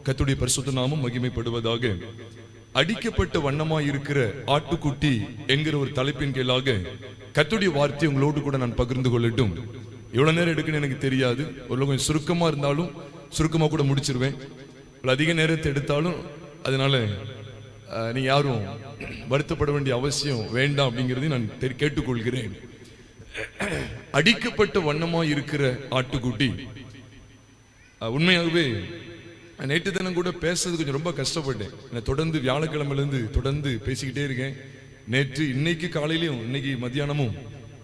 கர்த்தருடைய பரிசுத்த நாமம் மகிமைப்படுவதாக. அடிக்கப்பட்ட வண்ணமாய் இருக்கிற ஆட்டுக்குட்டி என்கிற ஒரு தலைப்பின் கீழாக கர்த்தருடைய வார்த்தை உங்களோடு கூட நான் பகிர்ந்து கொள்ளட்டும். எவ்வளவு நேரம் எடுக்குன்னு எனக்கு தெரியாது. ஒரு கொஞ்சம் சுருக்கமா இருந்தாலும் சுருக்கமா கூட முடிச்சிருவேன். அதிக நேரத்தை எடுத்தாலும் அதனால நீங்க யாரும் வருத்தப்பட வேண்டிய அவசியம் வேண்டாம் அப்படிங்கிறதை நான் கேட்டுக்கொள்கிறேன். அடிக்கப்பட்ட வண்ணமாய் இருக்கிற ஆட்டுக்குட்டி. உண்மையாகவே நேற்று தினம் கூட பேசுறது கொஞ்சம் ரொம்ப கஷ்டப்பட்டேன். நான் தொடர்ந்து வியாழக்கிழமையிலேருந்து தொடர்ந்து பேசிக்கிட்டே இருக்கேன். நேற்று இன்னைக்கு காலையிலையும் இன்னைக்கு மத்தியானமும்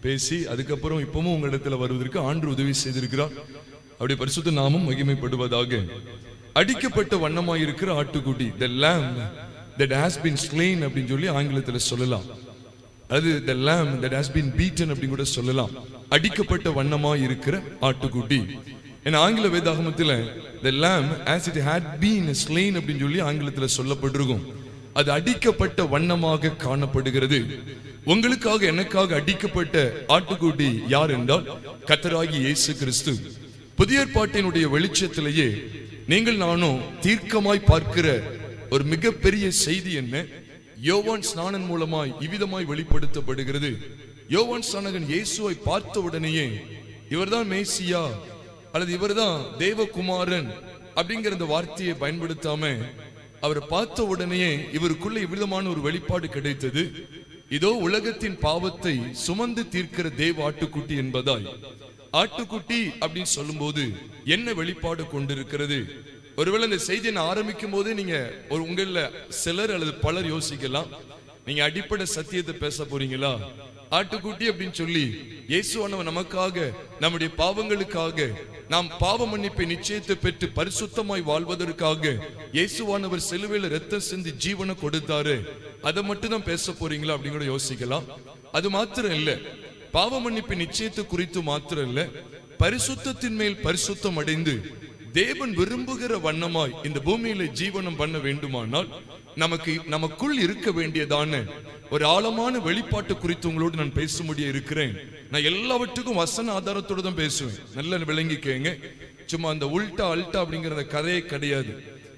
பேசி அதுக்கப்புறம் இப்பவும் உங்க இடத்துல வருவதற்கு ஆண்டு உதவி செய்திருக்கிறார். அப்படி பரிசுத்த நாமம் மகிமைப்படுவதாக. அடிக்கப்பட்ட வண்ணமாய் இருக்கிற ஆட்டுக்குட்டி, the lamb that has been slain அப்படின்னு சொல்லி ஆங்கிலத்தில் சொல்லலாம். அது the lamb that has been beaten அப்படின்னு கூட சொல்லலாம். அடிக்கப்பட்ட வண்ணமாய் இருக்கிற ஆட்டுக்குட்டி. என் ஆங்கில வேதாகமத்தில் the lamb as it had been slain அப்படின்னு சொல்லி ஆங்கிலத்தில் சொல்லப்பட்டிருக்கும். அது அடிக்கப்பட்ட வண்ணமாக காணப்படுகிறது. உங்களுக்காக எனக்காக அடிக்கப்பட்ட ஆட்டுக்குட்டி யார் என்றால் கர்த்தராகிய இயேசு கிறிஸ்து. புதிய ஏற்பாட்டினுடைய வெளிச்சத்திலேயே நீங்கள் நானும் தீர்க்கமாய் பார்க்கிற ஒரு மிகப்பெரிய செய்தி என்ன? யோவான் ஸ்நானன் மூலமாய் இவ்விதமாய் வெளிப்படுத்தப்படுகிறது. யோவான் ஸ்நானகன் இயேசுவை பார்த்த உடனேயே இவர்தான் மேசியா அல்லது இவர்தான் தேவகுமாரன் அப்படிங்கிற அந்த வார்த்தையை பயன்படுத்தாம அவரை பார்த்த உடனேயே இவருக்குள்ள இவ்விதமான ஒரு வெளிப்பாடு கிடைத்தது. இதோ உலகத்தின் பாவத்தை சுமந்து தீர்க்கிற தேவ ஆட்டுக்குட்டி என்பதாய். ஆட்டுக்குட்டி அப்படின்னு சொல்லும் போது என்ன வெளிப்பாடு கொண்டிருக்கிறது? ஒருவேளை இந்த செய்தியை ஆரம்பிக்கும் போது நீங்க உங்கள சிலர் அல்லது பலர் யோசிக்கலாம், நீங்க அடிப்படை சத்தியத்தை பேச போறீங்களா? ஆட்டுக்குட்டி அப்படின்னு சொல்லி இயேசுவானவர் நமக்காக நம்முடைய பாவங்களுக்காக நாம் பாவ மன்னிப்பை நிச்சயத்தை பெற்று பரிசுத்தமாய் வாழ்வதற்காக இயேசுவானவர் சிலுவையில ரத்தம் சிந்தி ஜீவனை கொடுத்தாரு, அதை மட்டும் தான் பேச போறீங்களா அப்படின்னு கூட யோசிக்கலாம். அது மாத்திரம் இல்ல, பாவ மன்னிப்பு நிச்சயத்தை குறித்து மாத்திரம் இல்ல, பரிசுத்தத்தின் மேல் பரிசுத்தம் அடைந்து தேவன் விரும்புகிற வண்ணமாய் இந்த பூமியில ஜீவனம் பண்ண வேண்டுமானால் நமக்குள் இருக்க வேண்டியதான ஒரு ஆழமான வெளிப்பாட்டு குறித்து உங்களோடு நான் பேச முடிய இருக்கிறேன். நான் எல்லாவற்றுக்கும் வசன ஆதாரத்தோடு தான் பேசுவேன். நல்ல விளங்கிக்கங்க. சும்மா அந்த உல்டா அல்டா அப்படிங்கிற கதையே கிடையாது.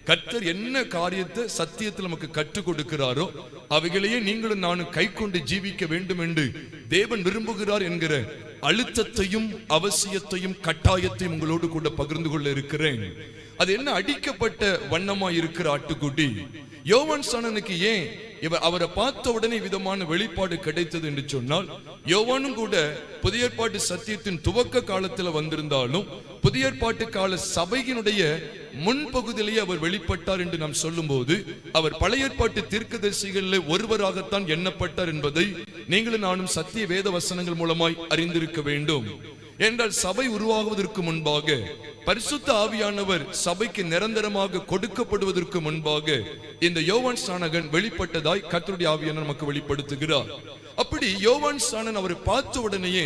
கர்த்தர் என்ன காரியத்தை சத்தியத்தில் நமக்கு கற்றுக் கொடுக்கிறாரோ அவைகளையே நீங்களும் நானும் கை கொண்டு ஜீவிக்க வேண்டும் என்று தேவன் விரும்புகிறார் என்கிற அழுத்தத்தையும் அவசியத்தையும் கட்டாயத்தையும் உங்களோடு கூட பகிர்ந்து கொள்ள இருக்கிறேன். அது என்ன? அடிக்கப்பட்ட வண்ணமாய் இருக்கிற ஆட்டுக்குட்டி. யோவான் ஸ்நானனுக்கு ஏன் அவரை பார்த்த உடனே விதமான வெளிப்பாடு கிடைத்தது என்று சொன்னால், யோவானும் கூட புதிய ஏற்பாட்டு சத்தியத்தின் துவக்க காலத்துல வந்திருந்தாலும் புதிய ஏற்பாட்டு கால சபையினுடைய முன்பகுதியிலேயே அவர் வெளிப்பட்டார் என்று நாம் சொல்லும் போது அவர் பழைய ஏற்பாட்டு தீர்க்கதரிசிகளில் ஒருவராகத்தான் எண்ணப்பட்டார் என்பதை நீங்களும் நானும் சத்திய வேத வசனங்கள் மூலமாய் அறிந்திருக்க வேண்டும். என்றால் சபை உருவாகுவதற்கு முன்பாக பரிசுத்த ஆவியானவர் சபைக்கு நிரந்தரமாக கொடுக்கப்படுவதற்கு முன்பாக இந்த யோவான் ஸ்நானகன் வெளிப்பட்டதாய் கர்த்தருடைய ஆவியானவர் நமக்கு வெளிப்படுத்துகிறார். அப்படி யோவான் ஸ்நானன் அவரை பார்த்த உடனேயே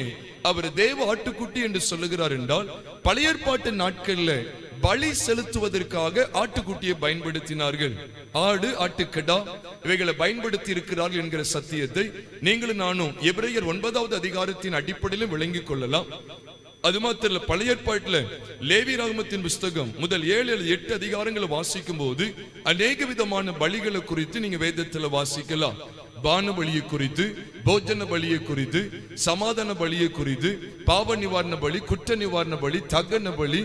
அவர் தேவ ஆட்டுக்குட்டி என்று சொல்லுகிறார் என்றால், பழைய ஏற்பாட்டு நாட்கள்ல பலி செலுத்துவதற்காக ஆட்டுக்குட்டியை பயன்படுத்தினார்கள். ஆடு, ஆட்டுக்கடா இவைகளை பயன்படுத்தி இருக்கிறார்கள் என்கிற சத்தியத்தை நீங்களும் நானும் எபிரேயர் 9வது அதிகாரத்தின் அடிப்படையில் விளங்கிக் கொள்ளலாம். அது மாத்திரம் பழைய ஏற்பாட்டுல லேவியராகமத்தின் புஸ்தகம் முதல் 7 அல்லது 8 அதிகாரங்களை வாசிக்கும் போது அநேக விதமான பலிகளை குறித்து நீங்க வேதத்துல வாசிக்கலாம். பான பலியை குறித்து, போஜன பலியை குறித்து, சமாதான பலியை குறித்து, பாவ நிவாரண பலி, குற்ற நிவாரண பலி, தகன பலி,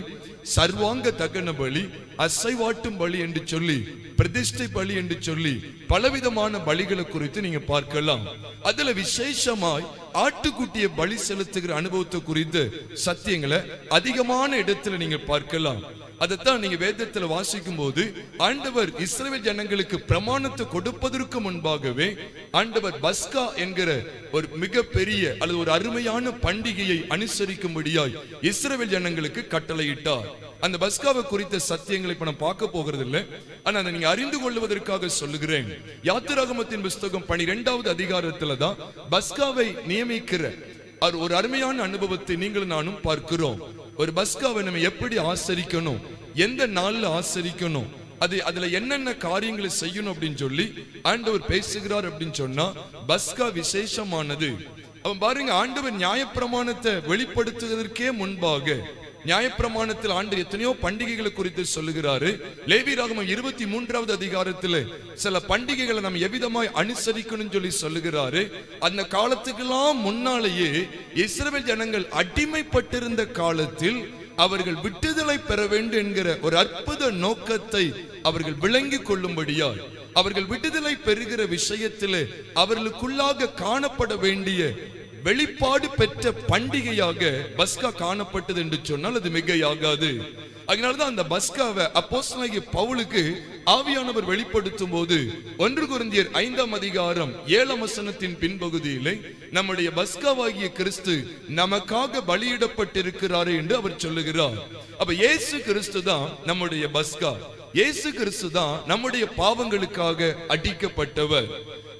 சர்வாங்க தகன பலி, அசைவாட்டும் பலி என்று சொல்லி, பிரதிஷ்டை பலி என்று சொல்லி பலவிதமான பலிகளை குறித்து நீங்க பார்க்கலாம். அதுல விசேஷமாய் ஆட்டுக்குட்டியை பலி செலுத்துகிற அனுபவத்தை குறித்து சத்தியங்களை அதிகமான இடத்துல நீங்க பார்க்கலாம். அதைத்தான் நீங்க வேதத்துல வாசிக்கும் போது ஆண்டவர் இஸ்ரவேல் ஜனங்களுக்கு பிரமாணத்தை கொடுப்பதற்கு முன்பாகவே ஆண்டவர் பஸ்கா என்கிற ஒரு மிகப்பெரிய அல்லது ஒரு அருமையான பண்டிகையை அனுசரிக்கும்படியாய் இஸ்ரவேல் ஜனங்களுக்கு கட்டளையிட்டார். அந்த பஸ்காவை குறித்த சத்தியங்களை இப்ப நான் பார்க்க போகிறது இல்லை, ஆனா அதை நீங்க அறிந்து கொள்வதற்காக சொல்லுகிறேன். யாத்திராகமத்தின் புஸ்தகம் 12வது அதிகாரத்துல தான் பஸ்காவை நியமிக்கிற ஒரு அருமையான அனுபவத்தை நீங்களும் நானும் பார்க்கிறோம். ஒரு பஸ்காவை நம்ம எப்படி ஆசரிக்கணும், எந்த நாள்ல ஆசரிக்கணும், அதுல என்னென்ன காரியங்களை செய்யணும் அப்படின்னு சொல்லி ஆண்டவர் பேசுகிறார் அப்படின்னு சொன்னா பஸ்கா விசேஷமானது. அவன் பாருங்க, ஆண்டவர் நியாயப்பிரமாணத்தை வெளிப்படுத்துவதற்கே முன்பாக நியாயப்பிரமாணத்தில் ஆண்டு எத்தனையோ பண்டிகைகளை குறித்து சொல்லுகிறாரு. லேவியராகமம் 23வது அதிகாரத்தில் சில பண்டிகைகளை நம்ம எவ்விதமாய் அனுசரிக்கணும் சொல்லி சொல்லுகிறாரு. அந்த காலத்துக்கெல்லாம் முன்னாலேயே இஸ்ரவேல் ஜனங்கள் அடிமைப்பட்டிருந்த காலத்தில் அவர்கள் விடுதலை பெற வேண்டும் என்கிற ஒரு அற்புத நோக்கத்தை அவர்கள் விளங்கிக் கொள்ளும்படியால், அவர்கள் விடுதலை பெறுகிற விஷயத்திலே அவர்களுக்குள்ளாக காணப்பட வேண்டிய வெளிப்பாடு பெற்ற பண்டிகையாக பஸ்கா காணப்பட்டது என்று சொன்னால் அது மிகையாகாது. அதனாலதான் அந்த பஸ்காவை அப்போஸ்தலனாகிய பவுலுக்கு ஆவியானவர் வெளிப்படுத்தும் போது 1 கொரிந்தியர் 5ஆம் அதிகாரம் 7ஆம் வசனத்தின் பின்பகுதியிலே நம்முடைய பஸ்காவாகிய கிறிஸ்து நமக்காக பலியிடப்பட்டிருக்கிறார் என்று அவர் சொல்லுகிறார். அப்ப இயேசு கிறிஸ்து தான் நம்முடைய பஸ்கா. இயேசு கிறிஸ்து தான் நம்முடைய பாவங்களுக்காக அடிக்கப்பட்டவர்.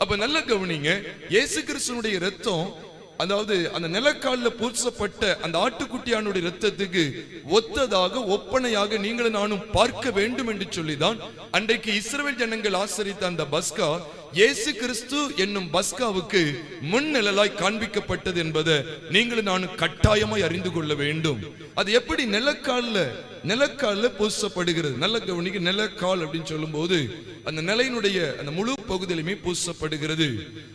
அப்ப நல்ல கவனிங்க, இயேசு கிறிஸ்துனுடைய இரத்தம், அதாவது அந்த நிலக்காலில் பூசப்பட்ட அந்த ஆட்டுக்குட்டியானுடைய இரத்தத்துக்கு ஒத்ததாக ஒப்பனையாக நீங்களும் நானும் பார்க்க வேண்டும் என்று சொல்லிதான் அன்றைக்கு இஸ்ரவேல் ஜனங்கள் ஆசரித்த அந்த பஸ்கா இயேசு கிறிஸ்து என்னும் பஸ்காவுக்கு முன்னிழலாய் காண்பிக்கப்பட்டது என்பதை நீங்களும் நானும் கட்டாயமாய் அறிந்து கொள்ள வேண்டும். அது எப்படி நிலக்கால்ல பூசப்படுகிறது? நல்ல கவனிக்க, நிலக்கால் அப்படின்னு சொல்லும் போது அந்த நிலையினுடைய அந்த முழு பகுதியிலுமே பூசப்படுகிறது.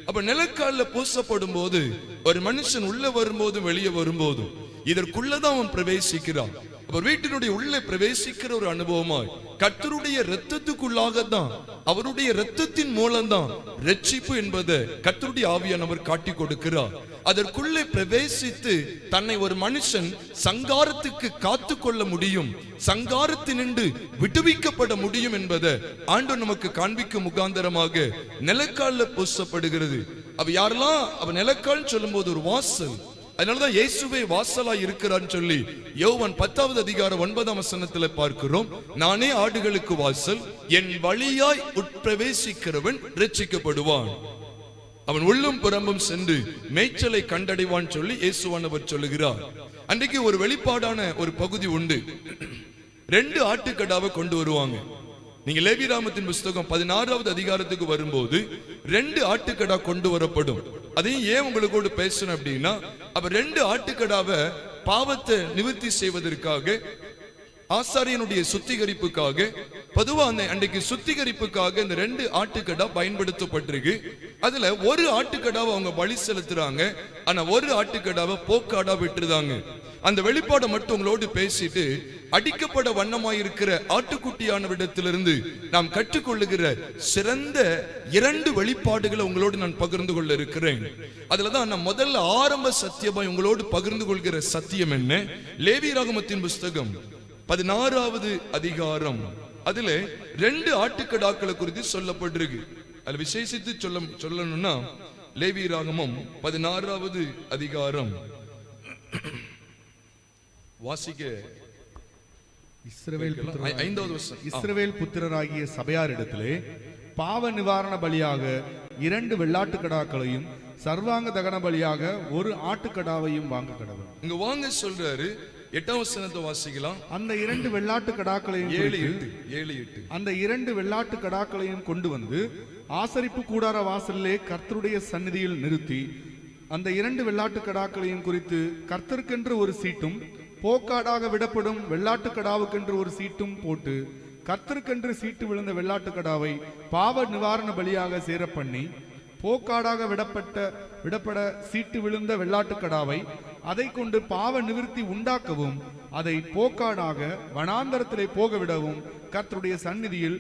அப்ப நிலக்கால்ல பூசப்படும் போது ஒரு மனுஷன் உள்ள வரும்போதும் வெளியே வரும்போதும் இதற்குள்ளதான் அவன் பிரவேசிக்கிறான். அவர் வீட்டினுடைய உள்ளே பிரவேசிக்கிற ஒரு அனுபவமாய் கர்த்தருடைய இரத்தத்துக்குள்ளாக தான், அவருடைய இரத்தத்தின் மூலம்தான் ரட்சிப்பு என்பதை கர்த்தருடைய ஆவியானவர் காட்டி கொடுக்கிறார். அதற்குள்ளே பிரவேசித்து தன்னை ஒரு மனுஷன் சங்காரத்துக்கு காத்து கொள்ள முடியும், சங்காரத்தினின்று விடுவிக்கப்பட முடியும் என்பதை ஆண்டவர் நமக்கு காண்பிக்கும் முகாந்தரமாக நிலக்கால்ல பூசப்படுகிறது. அவ யாரெல்லாம் அவ நிலக்கால் சொல்லும் போது ஒரு வாசல், அதனாலதான் இயேசுவே வாசலாய் இருக்கிறான்னு சொல்லி யோவான் 10வது அதிகாரம் 9ஆம் வசனத்துல பார்க்கிறோம். நானே ஆடுகளுக்கு வாசல், என் வழியாய் உட்பிரவேசிக்கிறவன் ரட்சிக்கப்படுவான், அவன் உள்ளும் புறம்பும் சென்று மேய்ச்சலை கண்டடைவான் சொல்லி இயேசுவானவர் சொல்லுகிறார். அன்றைக்கு ஒரு வெளிப்பாடான ஒரு பகுதி உண்டு. 2 ஆட்டுக்கடாவை கொண்டு வருவாங்க. நீங்க லேவியராகமத்தின் புஸ்தகம் 16வது அதிகாரத்துக்கு வரும்போது 2 ஆட்டுக்கடா கொண்டு வரப்படும். அதையும் ஏன் உங்களுக்கு பேசணும் அப்படின்னா, அப்ப 2 ஆட்டுக்கடாவை பாவத்தை நிவர்த்தி செய்வதற்காக, ஆசாரியனுடைய சுத்திகரிப்புக்காக, பொதுவா அன்றைக்கு சுத்திகரிப்புக்காக இந்த 2 ஆட்டுக்கடா பயன்படுத்தப்பட்டிருக்கு. அதுல ஒரு ஆட்டுக்கடாவை அவங்க பலி செலுத்துறாங்க, ஆனா ஒரு ஆட்டுக்கடாவை போக்காடா விட்டுருதாங்க. அந்த வெளிப்பாடை மட்டும் உங்களோடு பேசிட்டு, அடிக்கப்பட வண்ணமாயிருக்கிற ஆட்டுக்குட்டியானவிடத்திலிருந்து நாம் கற்றுக்கொள்ளுகிற சிறந்த 2 வெளிப்பாடுகளை உங்களோடு நான் பகிர்ந்து கொள்ள இருக்கிறேன். அதுலதான் நான் முதல்ல ஆரம்ப சத்தியமாய் உங்களோடு பகிர்ந்து கொள்கிற சத்தியம் என்ன? லேவியராகமத்தின் புஸ்தகம் 16வது அதிகாரம், அதுல 2 ஆட்டுக்கடாக்களை குறித்து சொல்லப்பட்டிருக்கு. அதுல விசேஷித்து சொல்லணும்னா லேவியராகமம் 16வது அதிகாரம் வாசிக்க, இஸ்ரவேல் புத்திரராகிய சபையாரிடத்திலே பாவ நிவாரண பலியாக 2 வெள்ளாட்டுக்கடாக்களையும் சர்வாங்க தகன பலியாக 1 ஆட்டுக்கடாவையும் வாங்க கடவுள். இங்க வாங்க சொல்றாரு. 8ஆம் வசனத்தை வாசிக்கலாம். அந்த 2 வெள்ளாட்டு கடாக்களையும் 7-8 அந்த 2 வெள்ளாட்டு கடாக்களையும் கொண்டு வந்து ஆசரிப்பு கூடார வாசலிலே கர்த்தருடைய சந்நிதியில் நிறுத்தி, அந்த 2 வெள்ளாட்டு கடாக்களையும் குறித்து கர்த்தருக்கென்று ஒரு சீட்டும் போக்காடாக விடப்படும் வெள்ளாட்டு கடாவுக்கென்று ஒரு சீட்டும் போட்டு, கர்த்தருக்கென்று சீட்டு விழுந்த வெள்ளாட்டு கடாவை பாவ நிவாரண பலியாக சேர பண்ணி, போக்காடாக விடப்பட சீட்டு விழுந்த வெள்ளாட்டு கடாவை அதை கொண்டு பாவ நிவிர்த்தி உண்டாக்கவும், அதை போக்காடாக வனாந்தரத்திலே போக விடவும் கர்த்தருடைய சந்நிதியில்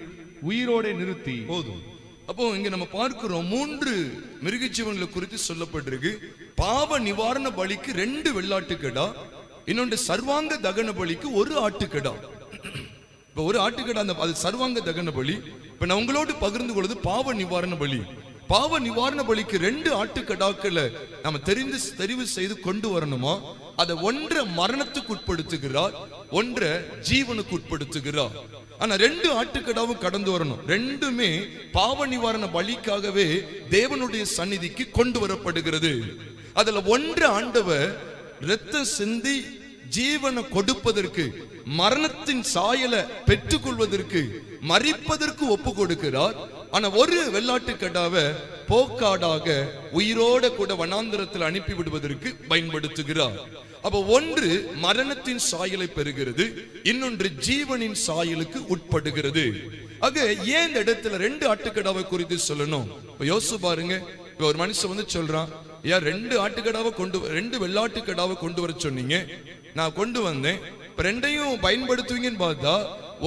உயிரோടെ நிறுத்தி போதும். அப்போ இங்க நம்ம பார்க்கிறோம் 3 மிருகஜீவன்களை குறித்து சொல்லப்பட்டிருக்கு. பாவ நிவாரண பலிக்கு 2 வெள்ளாட்டுக்கடா, இன்னொன்று சர்வாங்க தகன பலிக்கு 1 ஆட்டுக்கடா. இப்ப 1 ஆட்டுக்கடா அது சர்வாங்க தகன பலி. இப்ப நான் உங்களோடு பகிர்ந்து கொள்வது பாவ நிவாரண பலி. பாவ நிவாரண பலிக்கு 2 ஆட்டுக்கடாக்களை நம்ம தெரிவு செய்து கொண்டு வரணுமா? அதை ஒன்றை மரணத்துக்கு உட்படுத்துகிறார், ஒன்றை ஜீவனுக்கு உட்படுத்துகிறார். ஆனா 2 ஆட்டுக்கடாவும் கடந்து வரணும். 2மே பாவ நிவாரண பலிக்காகவே தேவனுடைய சந்நிதிக்கு கொண்டு வரப்படுகிறது. அதுல ஒன்று ஆண்டவர் இரத்தம் சிந்தி ஜீவனை கொடுப்பதற்கு, மரணத்தின் சாயலை பெற்றுக் கொள்வதற்கு, மரிப்பதற்கு ஒப்பு கொடுக்கிறார். ஆனா ஒரு வெள்ளாட்டுக்கடாவை போக்காடாக உயிரோட கூட வனாந்தரத்தில் அனுப்பி விடுவதற்கு பயன்படுத்துகிறார். அப்ப ஒன்று மரணத்தின் சாயலை பெறுகிறது, இன்னொன்று ஜீவனின் சாயலுக்கு உட்படுகிறது. ஆக ஏன் இந்த இடத்துல ரெண்டு ஆட்டுக்கடாவை குறித்து சொல்லணும்? யோசிச்சு பாருங்க. ஒரு மனுஷன் வந்து சொல்றான், ஏன் ரெண்டு ஆட்டுக்கடாவை ரெண்டு வெள்ளாட்டுக்கடாவை கொண்டு வர சொன்னீங்க, நான் கொண்டு வந்தேன், இப்ப ரெண்டையும் பயன்படுத்துவீங்கன்னு பார்த்தா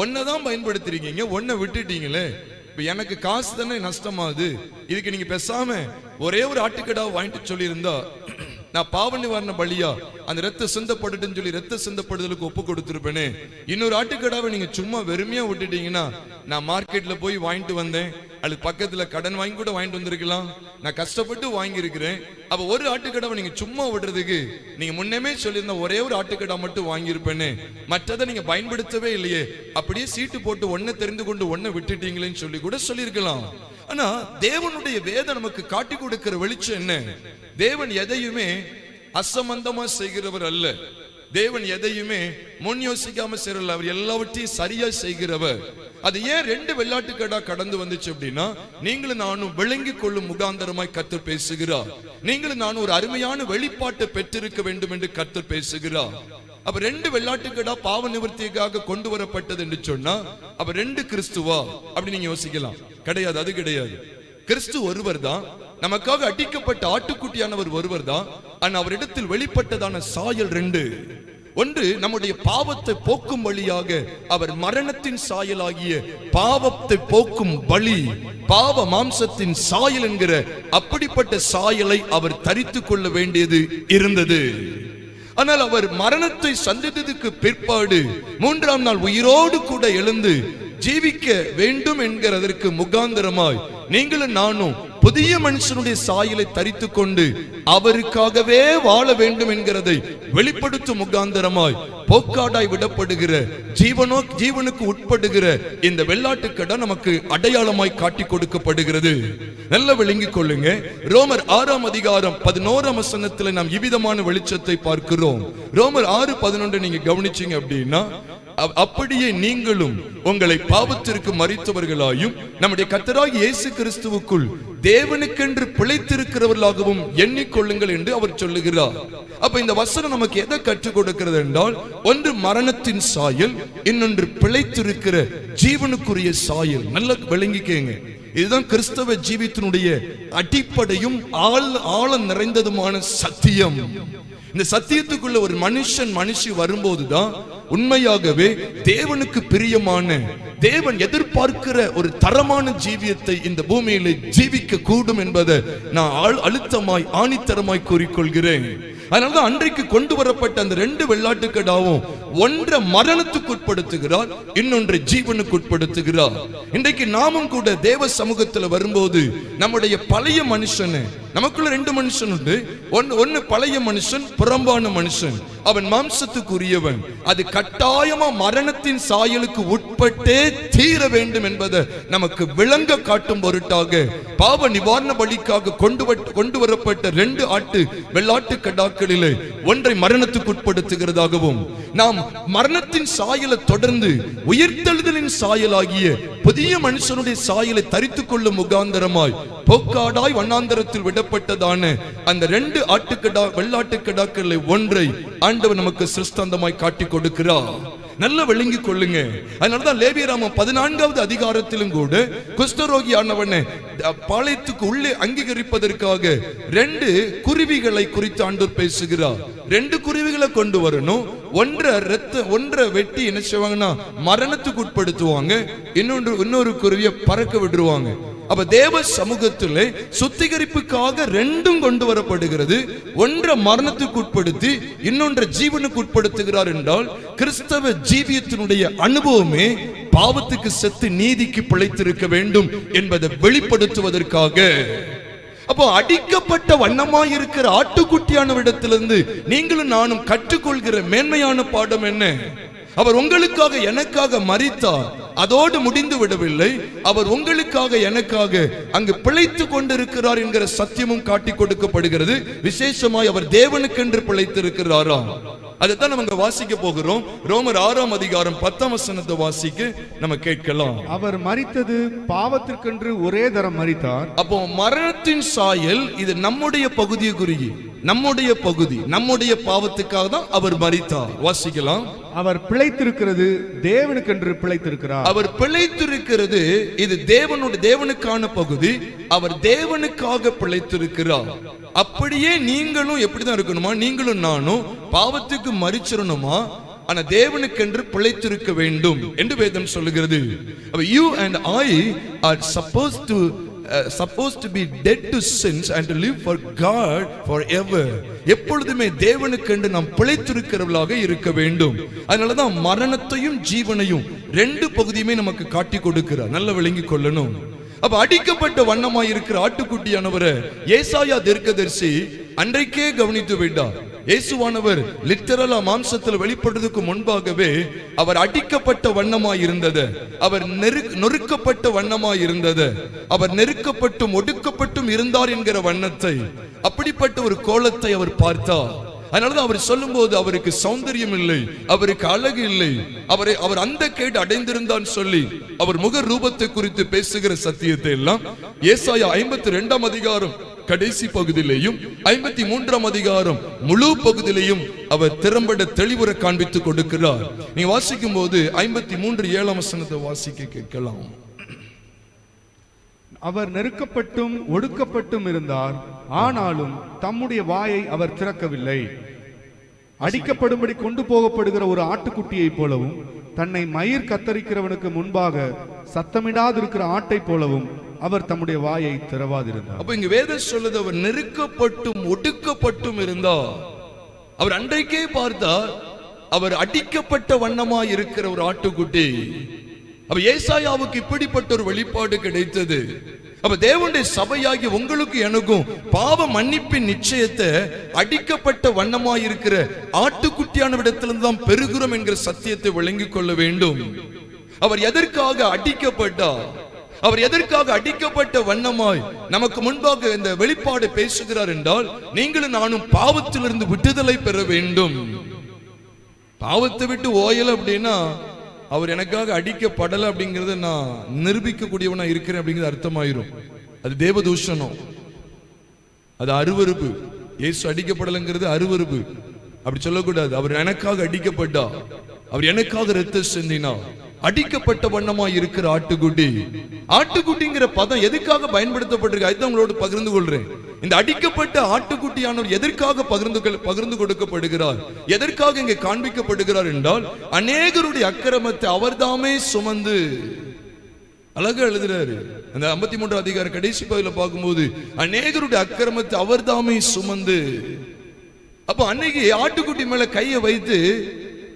ஒன்னதான் பயன்படுத்துறீங்க, ஒன்ன விட்டுட்டீங்களே, இப்ப எனக்கு காசு தானே நஷ்டமாகுது, இதுக்கு நீங்க பேசாம ஒரே ஒரு ஆட்டுக்கடாவை வாங்கிட்டு சொல்லி இருந்தா நான் பாவ நிவாரண பலியா அந்த ரத்த சிந்தப்படுதுன்னு சொல்லி ரத்த சிந்தப்படுதலுக்கு ஒப்பு கொடுத்திருப்பேனே. இன்னொரு ஆட்டுக்கடாவை நீங்க சும்மா வெறுமையா விட்டுட்டீங்கன்னா நான் மார்க்கெட்ல போய் வாங்கிட்டு வந்தேன், அது பக்கத்துல கடன் வாங்கி கூட வாங்கிட்டு வந்திருக்கலாம், நான் கஷ்டப்பட்டு வாங்கி இருக்கிறேன். அப்ப ஒரு ஆட்டுக்கடாவை நீங்க சும்மா விடுறதுக்கு நீங்க முன்னமே சொல்லியிருந்த ஒரே ஒரு ஆட்டுக்கடா மட்டும் வாங்கியிருப்பேனே, மற்றதை நீங்க பயன்படுத்தவே இல்லையே, அப்படியே சீட்டு போட்டு ஒன்ன தெரிந்து கொண்டு ஒன்ன விட்டுட்டீங்களேன்னு சொல்லி கூட சொல்லியிருக்கலாம். ஆனா தேவனுடைய வேதம் நமக்கு காட்டி கொடுக்கிற வெளிச்சம் என்ன? தேவன் எதையுமே அசம்பந்தமா செய்கிறவர் அல்ல. தேவன் எதையுமே முன் யோசிக்காம செய்யறல, அவர் எல்லாவற்றையும் சரியா செய்கிறவர். அது ஏன் ரெண்டு வெள்ளாட்டுக்கடா கடந்து வந்துச்சு அப்படின்னா, நீங்களும் நானும் விளங்கி கொள்ளும் முகாந்தரமாய் கர்த்தர் பேசுகிறார். நீங்களும் நானும் ஒரு அருமையான வெளிப்பாட்டை பெற்றிருக்க வேண்டும் என்று கர்த்தர் பேசுகிறார். அப்ப ரெண்டு வெள்ளாட்டுக்கடா பாவ நிவர்த்திக்காக கொண்டு வரப்பட்டது என்று சொன்னா அப்ப ரெண்டு கிறிஸ்துவா அப்படி நீங்க யோசிக்கலாம். கிடையாது, அது கிடையாது. கிறிஸ்து ஒருவர் தான், நமக்காக அடிக்கப்பட்ட ஆட்டுக்குட்டியானவர் ஒருவர் தான். ஆனா அவரிடத்தில் வெளிப்பட்டதான சாயல் ரெண்டு. ஒன்று நம்முடைய பாவத்தை போக்கும் வழியாக அவர் மரணத்தின் சாயலாகிய பாவத்தை போக்கும் பலி, பாவ மாம்சத்தின் சாயல் என்கிற அப்படிப்பட்ட சாயலை அவர் தரித்து கொள்ள வேண்டியது இருந்தது. ஆனால் அவர் மரணத்தை சந்தித்ததுக்கு பிற்பாடு மூன்றாம் நாள் உயிரோடு கூட எழுந்து ஜீவிக்க வேண்டும் என்கிறதற்கு முகாந்தரமாய் நீங்களும் நானும் புதிய மனுஷனுடைய சாயலை தரித்து கொண்டு அவருக்காகவே வாழ வேண்டும் என்கிறதை வெளிப்படுத்தும் முகாந்தரமாய் போக்காடாய் விடப்படுகிற ஜீவனுக்கு உட்படுகிற இந்த வெள்ளாட்டுக்கடா நமக்கு அடையாளமாய் காட்டி கொடுக்கப்படுகிறது. நல்ல விளங்கிக் கொள்ளுங்க. ரோமர் 6ஆம் அதிகாரம் 11ஆம் வசனத்துல நாம் இவ்விதமான வெளிச்சத்தை பார்க்கிறோம். ரோமர் 6:11 நீங்க கவனிச்சீங்க அப்படின்னா, அப்படியே நீங்களும் உங்களை பாவத்திற்கு மரித்தவர்களாயும் நம்முடைய கர்த்தராகிய இயேசு கிறிஸ்துவுக்குள் தேவனுக்கென்று பிழைத்திருக்கிறவர்களாகவும் எண்ணிக்கொள்ளுங்கள் என்று அவர் சொல்லுகிறார். அப்ப இந்த வசனம் நமக்கு எதை கற்றுக் கொடுக்கிறது என்றால், ஒன்று மரணத்தின் சாயல், இன்னொன்று பிழைத்திருக்கிற ஜீவனுக்குரிய சாயல். நல்ல விளங்கிக்கங்க. இதுதான் கிறிஸ்தவ ஜீவித்தினுடைய அடிப்படையும் ஆழ நிறைந்ததுமான சத்தியம். இந்த சத்தியத்துக்குள்ள ஒரு மனுஷி வரும்போதுதான் உண்மையாகவே தேவனுக்கு பிரியமான, தேவன் எதிர்பார்க்கிற ஒரு தரமான ஜீவியத்தை இந்த பூமியில ஜீவிக்க கூடும் என்பதை நான் அழுத்தமாய் ஆணித்தரமாய் கூறிக்கொள்கிறேன். அதனாலதான் அன்றைக்கு கொண்டு வரப்பட்ட அந்த ரெண்டு வெள்ளாட்டுக்கடாவும் ஒன்றை மரணத்துக்கு உட்படுத்துகிறார், இன்னொன்றை ஜீவனுக்கு உட்படுத்துகிறார். இன்றைக்கு நாமும் கூட தேவ சமூகத்துல வரும்போது நம்முடைய பழைய மனுஷன், நமக்குள்ள ரெண்டு மனுஷன் உண்டு. ஒன்னு பழைய மனுஷன், புறம்பான மனுஷன். அவன் மாம்சத்துக்குரியவன். அது கட்டாயமா மரணத்தின் சாயலுக்கு உட்பட்டே தீர வேண்டும் என்பதை நமக்கு விளங்க காட்டும் பொருட்டாக பாவ நிவாரண பலிக்காக கொண்டு வரப்பட்ட ரெண்டு வெள்ளாட்டு கடாக்களிலே ஒன்றை மரணத்துக்கு உட்படுத்துகிறதாகவும், நாம் மரணத்தின் சாயலை தொடர்ந்து உயிர்த்தெழுதலின் சாயலாகிய புதிய மனுஷனுடைய சாயலை தரித்துக் கொள்ளும் முகாந்தரமாய் போக்காடாய் வண்ணாந்தரத்தில் விடப்பட்டதான அந்த ரெண்டு வெள்ளாட்டுக்கடாக்களை ஒன்றை ஆண்டவர் நமக்கு சிருஷ்டாந்தமாய் காட்டி கொடுக்கிறார். நல்ல விளங்கிக் கொள்ளுங்க. அதனாலதான் லேவியராமம் 14வது அதிகாரத்திலும் கூட குஷ்டரோகியானவனை பாளையத்துக்கு உள்ளே அங்கீகரிப்பதற்காக ரெண்டு குருவிகளை குறித்து ஆண்டவர் பேசுகிறார். ரெண்டு குருவிகளை கொண்டு வரணும். ஒன்றை வெட்டி என்ன செய்வாங்கன்னா மரணத்துக்கு உட்படுத்துவாங்க, இன்னொரு குருவியை பறக்க விடுவாங்க. அப்ப தேவ சமூகத்திலே சுத்திகரிப்புக்காக ரெண்டும் கொண்டு வரப்படுகிறது. ஒன்றை மரணத்துக்கு உட்படுத்தி இன்னொன்றை ஜீவனுக்கு உட்படுத்துகிறார் என்றால், கிறிஸ்தவ ஜீவியத்தினுடைய அனுபவமே பாவத்துக்கு செத்து நீதிக்கு பிழைத்திருக்க வேண்டும் என்பதை வெளிப்படுத்துவதற்காக. அப்போ அடிக்கப்பட்ட வண்ணமாயிருக்கிற ஆட்டுக்குட்டியான இடத்திலிருந்து நீங்களும் நானும் கற்றுக்கொள்கிற மேன்மையான பாடம் என்ன? அவர் உங்களுக்காக எனக்காக மரித்தார், அதோடு முடிந்து விடவில்லை. அவர் உங்களுக்காக எனக்காக அங்கு பிழைத்து கொண்டிருக்கிறார் என்கிற சத்தியமும் காட்டி கொடுக்கப்படுகிறது. விசேஷமாய் அவர் தேவனுக்கென்று பிழைத்திருக்கிறாரா? அதைத்தான் நம்ம வாசிக்க போகிறோம். ரோமர் 6ஆம் அதிகாரம் 10ஆம் வசனத்தை வாசிக்க நம்ம கேட்கலாம். அவர் மரித்தது பாவத்திற்கென்று ஒரே தரம் மரித்தார். அப்போ மரணத்தின் சாயல் இது நம்முடைய பகுதியை குறிகி, நம்முடைய பகுதி, நம்முடைய பாவத்துக்காக தான் அவர் மரித்தார். வாசிக்கலாம். அவர் பிழைத்திருக்கிறது தேவனுக்கென்று பிழைத்திருக்கிறார். அவர் பிழைத்திருக்கிறது இது தேவனுக்கான பகுதி. அவர் தேவனுக்காக பிழைத்திருக்கிறார். அப்படியே நீங்களும் எப்படிதான் இருக்கணுமா? நீங்களும் நானும் பாவத்துக்கு மரிச்சிடணுமா? ஆனா தேவனுக்கென்று பிழைத்திருக்க வேண்டும் என்று வேதம் சொல்லுகிறது. You and I are supposed to be dead to sins and to live for God forever. எப்பொழுதுமே தேவனுக்கென்று நாம் பிழைத்திருக்கிறவர்களாக இருக்க வேண்டும். அதனாலதான் மரணத்தையும் ஜீவனையும் ரெண்டு பகுதியுமே நமக்கு காட்டி கொடுக்கிறார். நல்ல விளங்கி கொள்ளணும். அப்ப அடிக்கப்பட்ட வண்ணமாய் இருக்கிற ஆட்டுக்குட்டியானவரை ஏசாயா தீர்க்கதரிசி அன்றைக்கே கவனித்து விட்டார். இயேசுவானவர் லிட்டரலா மாம்சத்தில் வெளிப்படுறதுக்கு முன்பாகவே அவர் அடிக்கப்பட்ட வண்ணமாய் இருந்தது, அவர் நொறுக்கப்பட்ட வண்ணமாய் இருந்தது, அவர் நெருக்கப்பட்டும் ஒடுக்கப்பட்டும் இருந்தார் என்கிற வண்ணத்தை, அப்படிப்பட்ட ஒரு கோலத்தை அவர் பார்த்தார். அதனாலதான் அவர் சொல்லும் போது அவருக்கு சௌந்தரியம் இல்லை, அவருக்கு அழகு இல்லை, அவர் அந்த கேடு அடைந்திருந்தான் சொல்லி அவர் முக ரூபத்தை குறித்து பேசுகிற சத்தியத்தை எல்லாம் ஏசாயா 52ஆம் அதிகாரம் கடைசி பகுதியிலேயும் 53ஆம் அதிகாரம் முழு பகுதியிலேயும் அவர் திறம்பட தெளிவுற காண்பித்து கொடுக்கிறார். நீ வாசிக்கும் போது 53:7 வசனத்தை வாசிக்க கேட்கலாம். அவர் நெருக்கப்பட்டும் ஒடுக்கப்பட்டும் இருந்தார், ஆனாலும் தம்முடைய வாயை அவர் திறக்கவில்லை. அடிக்கப்படும்படி கொண்டு போகப்படுகிற ஒரு ஆட்டுக்குட்டியை போலவும் தன்னை மயிர் கத்தரிக்கிறவனுக்கு முன்பாக சத்தமிடாதிருக்கிற ஆட்டை போலவும் அவர் தம்முடைய வாயை திறவாதிருந்தார். அப்ப இங்க வேதம் சொல்லுது அவர் நெருக்கப்பட்டும் ஒடுக்கப்பட்டும் இருந்தார். அவர் அன்றைக்கே பார்த்தார் அவர் அடிக்கப்பட்ட வண்ணமாய் இருக்கிற ஒரு ஆட்டுக்குட்டி. அப்ப ஏசாயாவுக்கு இப்படிப்பட்ட ஒரு வெளிப்பாடு கிடைத்தது. அப்ப தேவனுடைய சபையாகி உங்களுக்கு எனக்கும் பாவ மன்னிப்பின் நிச்சயத்தை அடிக்கப்பட்ட வண்ணமாய் இருக்கிற ஆட்டுக்குட்டியான இடத்திலிருந்து தான் பெறுகிறோம் என்கிற சத்தியத்தை விளங்கிக் கொள்ள வேண்டும். அவர் எதற்காக அடிக்கப்பட்டார்? அவர் எதற்காக அடிக்கப்பட்ட வண்ணமாய் நமக்கு முன்பாக இந்த வெளிப்பாடு பேசுகிறார் என்றால், நீங்களும் நானும் பாவத்திலிருந்து விடுதலை பெற வேண்டும். பாவத்தை விட்டு ஓயல அப்படின்னா அவர் எனக்காக அடிக்கப்படலை அப்படிங்கறத நான் நிரூபிக்க கூடியவனா இருக்கிறேன் அப்படிங்கிறது அர்த்தமாயிரும். அது தேவதூஷணம், அது அருவருப்பு. இயேசு அடிக்கப்படலைங்கிறது அருவருப்பு. அப்படி சொல்லக்கூடாது. அவர் எனக்காக அடிக்கப்பட்டா, அவர் எனக்காக இரத்தம் சிந்தினார். அடிக்கப்பட்ட வண்ணமாய் இருக்கிற ஆட்டுக்குட்டி. ஆட்டுக்குட்டிங்கிற பதம் எதுக்காக பயன்படுத்தப்பட்டிருக்கு அதுதான் உங்களோடு பகிர்ந்து கொள்றேன். இந்த அடிக்கப்பட்ட ஆட்டுக்குட்டியானவர் எதற்காக பகிர்ந்து கொடுக்கப்படுகிறார், எதற்காக இங்கே காண்பிக்கப்படுகிறார் என்றால், அநேகருடைய அக்கிரமத்தை அவர்தாமே சுமந்து. அழகா எழுதுறாரு அந்த 53ஆம் அதிகார கடைசி பகுதியில் பார்க்கும்போது, அநேகருடைய அக்கிரமத்தை அவர்தாமே சுமந்து. அப்ப அன்னைக்கு ஆட்டுக்குட்டி மேல கையை வைத்து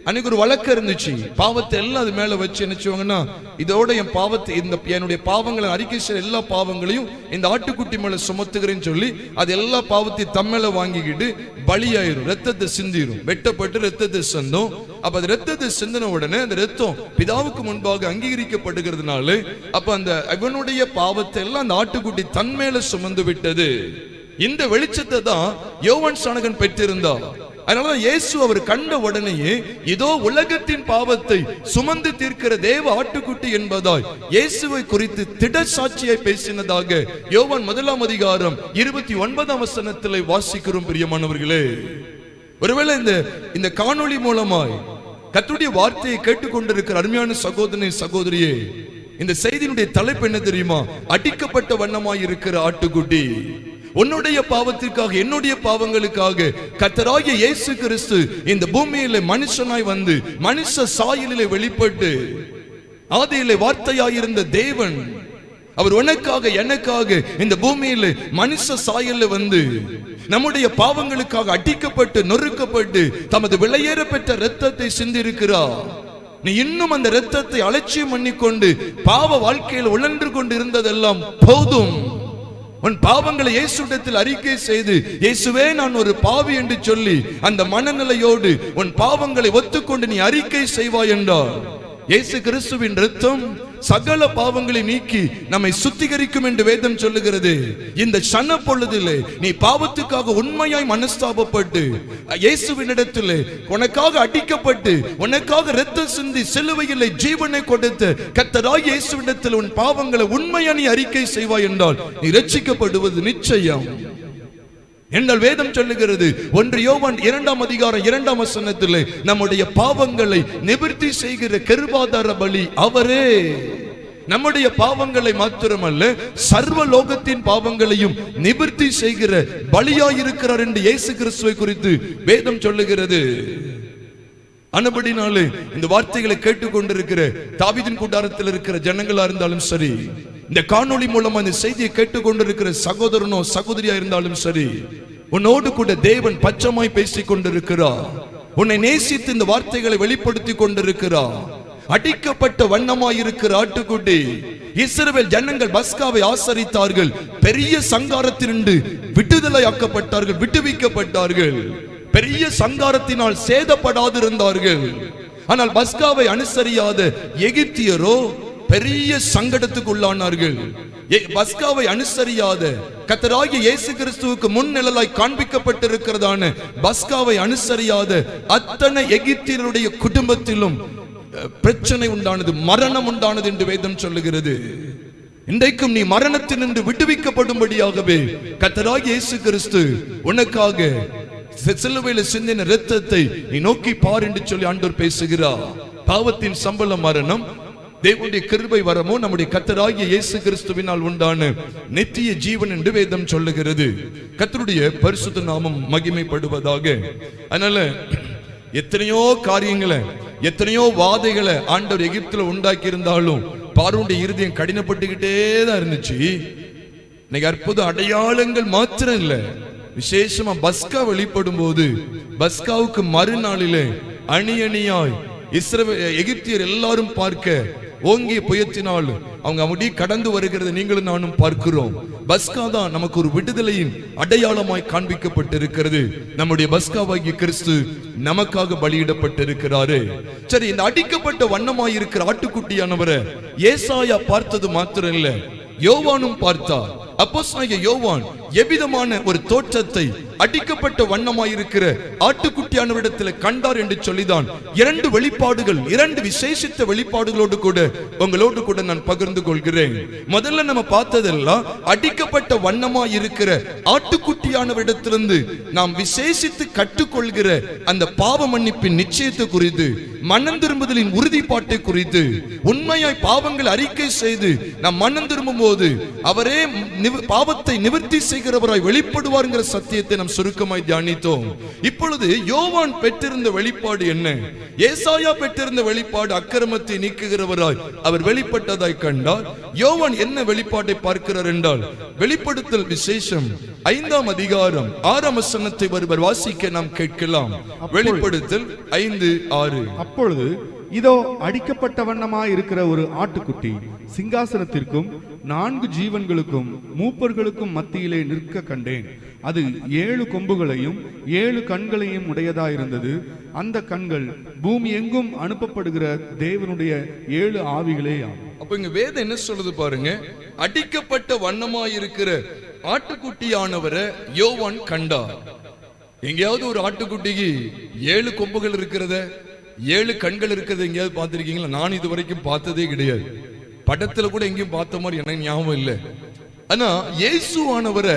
அன்னைக்கு ஒரு வழக்கு இருந்துச்சு. பாவத்தை எல்லாம் அது மேல வச்சு நினைச்சுவாங்கன்னா, இதோட என் பாவத்தை, என்னுடைய பாவங்களை அறிக்கை செய்ய எல்லா பாவங்களையும் இந்த ஆட்டுக்குட்டி மேல சுமத்துகிறேன்னு சொல்லி அது எல்லா பாவத்தையும் தம்மேல வாங்கிக்கிட்டு பலியாயிரும், ரத்தத்தை சிந்திரும், வெட்டப்பட்டு ரத்தத்தை சிந்தும். அப்ப அது ரத்தத்தை சிந்தின உடனே அந்த ரத்தம் பிதாவுக்கு முன்பாக அங்கீகரிக்கப்படுகிறதுனால அப்ப அந்த அவனுடைய பாவத்தை எல்லாம் அந்த ஆட்டுக்குட்டி தன்மேல சுமந்து விட்டது. இந்த வெளிச்சத்தை தான் யோவான் ஸ்நானகன் பெற்றிருந்தார். அதனால இயேசு அவர் கண்ட உடனேயே இதோ உலகத்தின் பாவத்தை சுமந்து தீர்க்கிற தேவ ஆட்டுக்குட்டி என்பதாய் இயேசுவை குறித்து திட சாட்சியை பேசினதாக யோவான் 1ஆம் அதிகாரம் 29ஆம் வசனத்திலே வாசிக்கிறோம். பிரியமானவர்களே, ஒருவேளை இந்த காணொளி மூலமாய் கர்த்தருடைய வார்த்தையை கேட்டுக்கொண்டிருக்கிற அருமையான சகோதரனே சகோதரியே, இந்த செய்தியினுடைய தலைப்பு என்ன தெரியுமா? அடிக்கப்பட்ட வண்ணமாய் இருக்கிற ஆட்டுக்குட்டி. உன்னுடைய பாவத்திற்காக, என்னுடைய பாவங்களுக்காக கர்த்தராகிய இயேசு கிறிஸ்து இந்த பூமியிலே மனுஷனாய் வந்து மனுஷ சாயலிலே வெளிப்பட்டு, ஆதியிலே வார்த்தையாயிருந்த தேவன் அவர் உனக்காக எனக்காக இந்த பூமியிலே மனுஷ சாயலில் வந்து நம்முடைய பாவங்களுக்காக அடிக்கப்பட்டு நொறுக்கப்பட்டு தமது விலையேற பெற்ற இரத்தத்தை சிந்திருக்கிறார். நீ இன்னும் அந்த இரத்தத்தை அலட்சியம் பண்ணிக்கொண்டு பாவ வாழ்க்கையில் உழன்று கொண்டு இருந்ததெல்லாம் போதும். உன் பாவங்களை இயேசுவிடத்தில் அறிக்கை செய்து, இயேசுவே நான் ஒரு பாவி என்று சொல்லி அந்த மனநிலையோடு உன் பாவங்களை ஒத்துக்கொண்டு நீ அறிக்கை செய்வாய் என்றால் இயேசு கிறிஸ்துவின் இரத்தம் சகல பாவங்களை நீக்கி நம்மை சுத்திகரிக்கும் என்று வேதம் சொல்லுகிறது. இந்த சன பொழுதிலே நீ பாவத்துக்காக உண்மையாய் மனஸ்தாபப்பட்டு இயேசுவினிடத்திலே உனக்காக அடிக்கப்பட்டு உனக்காக இரத்தம் சிந்தி சிலுவையிலே ஜீவனை கொடுத்து கர்த்தராகிய இயேசுவினிடத்தில் உன் பாவங்களை உண்மையா நீ அறிக்கை செய்வாய் என்றால் நீ ரட்சிக்கப்படுவது நிச்சயம் என்றால் வேதம் சொல்லுகிறது. 1 யோவான் 2ஆம் அதிகாரம் 2ஆம் வசனத்திலே நம்முடைய பாவங்களை நிவர்த்தி செய்கிற கிருபாதார பலி அவரே. நம்முடைய பாவங்களை மாத்திரமல்ல சர்வ லோகத்தின் பாவங்களையும் நிவர்த்தி செய்கிற பலியாயிருக்கிறார் என்று இயேசு கிறிஸ்துவை குறித்து வேதம் சொல்லுகிறது. அனபடினாலே இந்த வார்த்தைகளை கேட்டுக்கொண்டிருக்கிற தாவீதின் கூடாரத்தில் இருக்கிற ஜனங்களா இருந்தாலும் சரி, இந்த காணொளி மூலமா இந்த செய்தியை கேட்டுக்கொண்டிருக்கிற சகோதரனோ சகோதரியா இருந்தாலும் சரி, உன்னோடு கூட தேவன் பச்சமாய் பேசிக் கொண்டிருக்கிறார். உன்னை நேசித்து இந்த வார்த்தைகளை வெளிப்படுத்தி கொண்டிருக்கிறார். அடிக்கப்பட்ட வண்ணமாயிருக்கிற ஆட்டுக்குட்டி இஸ்ரவேல் ஜனங்கள் பஸ்காவை ஆசரித்தார்கள். பெரிய சங்காரத்திலிருந்து விடுதலையாக்கப்பட்டார்கள், விடுவிக்கப்பட்டார்கள். பெரிய சங்காரத்தினால் சேதப்படாதிருந்தார்கள். ஆனால் பஸ்காவை அனுசரியாத எகிப்தியரோ பெரிய சங்கடத்துக்கு உள்ளானார்கள். பஸ்காவை அனுசரியாத கர்த்தராகிய இயேசு கிறிஸ்துவுக்கு முன்னிழலாய் காண்பிக்கப்பட்டிருக்கிறதான பஸ்காவை அனுசரியாத அத்தனை எகிப்தியருடைய குடும்பத்திலும் பிரச்சனை உண்டானது, மரணம் உண்டானது என்று வேதம் சொல்லுகிறது. இன்றைக்கும் நீ மரணத்தினின்று விடுவிக்கப்படும்படியாகவே கர்த்தராகிய இயேசு கிறிஸ்து உனக்காக சிலுவையில சிந்தின இரத்தத்தை நீ நோக்கி பார் என்று சொல்லி ஆண்டவர் பேசுகிறார். பாவத்தின் சம்பளம் மரணம், தேவனுடைய கிருபை வரமோ நம்முடைய கர்த்தராகிய இயேசு கிறிஸ்துவினால் உண்டான நித்திய ஜீவன் என்று வேதம் சொல்லுகிறது. கர்த்தருடைய பரிசுத்த நாமம் மகிமைப்படுவதாக. அதனால எத்தனையோ காரியங்களை எத்தனையோ வாதைகளை ஆண்டவர் எகிப்துல உண்டாக்கி இருந்தாலும் பார்வோனுடைய இருதயம் கடினப்பட்டுக்கிட்டே தான் இருந்துச்சு. இன்னைக்கு அற்புத அடையாளங்கள் மாத்திரம் இல்ல, விசேஷமா பஸ்கா வெளிப்படும் போது பஸ்காவுக்கு மறுநாளிலே அணி அணியாய் எகிப்தியர் எல்லாரும் பார்க்க ஓங்கிய புயத்தினால் அவங்க அப்படியே கடந்து வருகிறது நீங்களும் நானும் பார்க்கிறோம். பஸ்கா தான் நமக்கு ஒரு விடுதலையின் அடையாளமாய் காண்பிக்கப்பட்டிருக்கிறது. நம்முடைய பஸ்காவாகிய கிறிஸ்து நமக்காக பலியிடப்பட்டிருக்கிறாரு. சரி, இந்த அடிக்கப்பட்ட வண்ணமாய் இருக்கிற ஆட்டுக்குட்டியானவரை ஏசாயா பார்த்தது மாத்திரம் இல்ல, யோவானும் பார்த்தார். அப்போஸ்தலனாகிய யோவான் எவ்விதமான ஒரு தோற்றத்தை அடிக்கப்பட்ட வண்ணமாயிருக்கிற ஆட்டுக்குட்டியானவரிடத்தில் கண்டார் என்று சொல்லிதான் 2 வெளிப்பாடுகள், 2 விசேஷித்த வெளிப்பாடுகளோடு கூட உங்களோடு கூட நான் பகிர்ந்து கொள்கிறேன். முதல்ல நம்ம பார்த்ததெல்லாம் அடிக்கப்பட்ட வண்ணமாயிருக்கிற ஆட்டுக்குட்டியானவரிடத்திலிருந்து நாம் விசேஷித்து கற்றுக்கொள்கிற அந்த பாவ மன்னிப்பின் நிச்சயத்தை குறித்து, மனம் திரும்புதலின் உறுதிப்பாட்டை குறித்து, உண்மையாய் பாவங்கள் அறிக்கை செய்து நாம் மனம் திரும்பும் போது அவரே பாவத்தை நிவர்த்தி செய்கிறவராய் வெளிப்படுவார்ங்கிற சத்தியத்தை நாம் சுருக்கமாய் தியானித்தோம். இப்பொழுது யோவான் பெற்றிருந்த வெளிப்பாடு என்ன? ஏசாயா பெற்றிருந்த வெளிப்பாடு அக்கிரமத்தை நீக்குகிறவராய் அவர் வெளிப்பட்டதாய் கண்டார். யோவான் என்ன வெளிப்பாட்டை பார்க்கிறார் என்றால், வெளிப்படுத்தல் விசேஷம் 5ஆம் அதிகாரம் 6ஆம் வசனத்தை ஒருவர் வாசிக்க நாம் கேட்கலாம். வெளிப்படுத்தல் 5:6. அப்பொழுது இதோ அடிக்கப்பட்ட வண்ணமாய் இருக்கிற ஒரு ஆட்டுக்குட்டி சிங்காசனத்திற்கும் 4 ஜீவன்களுக்கும் மூப்பர்களுக்கும் மத்தியிலே நிற்க கண்டேன். அது 7 கொம்புகளையும் 7 கண்களையும் உடையதாயிருந்தது. அந்த கண்கள் பூமி எங்கும் அனுப்பப்படுகிற தேவனுடைய 7 ஆவிகளே ஆகும். அப்ப இங்க வேதம் என்ன சொல்லுது பாருங்க. அடிக்கப்பட்ட வண்ணமாயிருக்கிற ஆட்டுக்குட்டியானவரை யோவான் கண்டார். எங்கேயாவது ஒரு ஆட்டுக்குட்டிக்கு 7 கொம்புகள் இருக்கிறத, 7 கண்கள் இருக்கிறது எங்கேயாவது பார்த்திருக்கீங்களா? நான் இது வரைக்கும் பார்த்ததே கிடையாது. படத்துல கூட எங்கேயும் பார்த்த மாதிரி எனக்கு ஞாபகம் இல்லை. ஆனா இயேசுவானவரை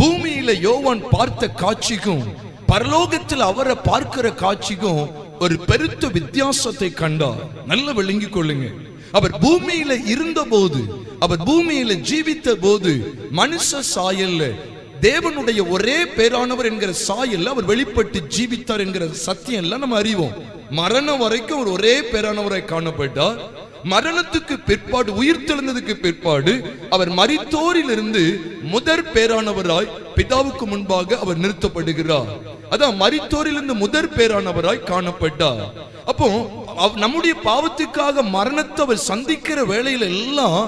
பூமியில யோவான் பார்த்த காட்சிக்கும் பரலோகத்தில் அவரை பார்க்கிற காட்சிக்கும் ஒரு பெருத்த வித்தியாசத்தை கண்டார். நல்ல விளங்கிக் கொள்ளுங்க. அவர் பூமியில இருந்த போது, அவர் பூமியில ஜீவித்த போது மனுஷ சாயல்ல தேவனுடைய ஒரே பேரானவர் என்கிற சாயல்ல அவர் வெளிப்பட்டு ஜீவித்தார் என்கிற சத்தியம் எல்லாம் நம்ம அறிவோம். மரணம் வரைக்கும் அவர் ஒரே பேரானவராய் காணப்பட்டார். மரணத்துக்கு பிற்பாடு, உயிர் தெழுந்ததுக்கு பிற்பாடு அவர் மரித்தோரில் இருந்து முதற் பேரானவராய் பிதாவுக்கு முன்பாக அவர் நிறுத்தப்படுகிறார். அதான் மரித்தோரிலிருந்து முதற் பேரானவராய் காணப்பட்டார். அப்போ நம்முடைய பாவத்துக்காக மரணத்தை அவர் சந்திக்கிற வேளையில எல்லாம்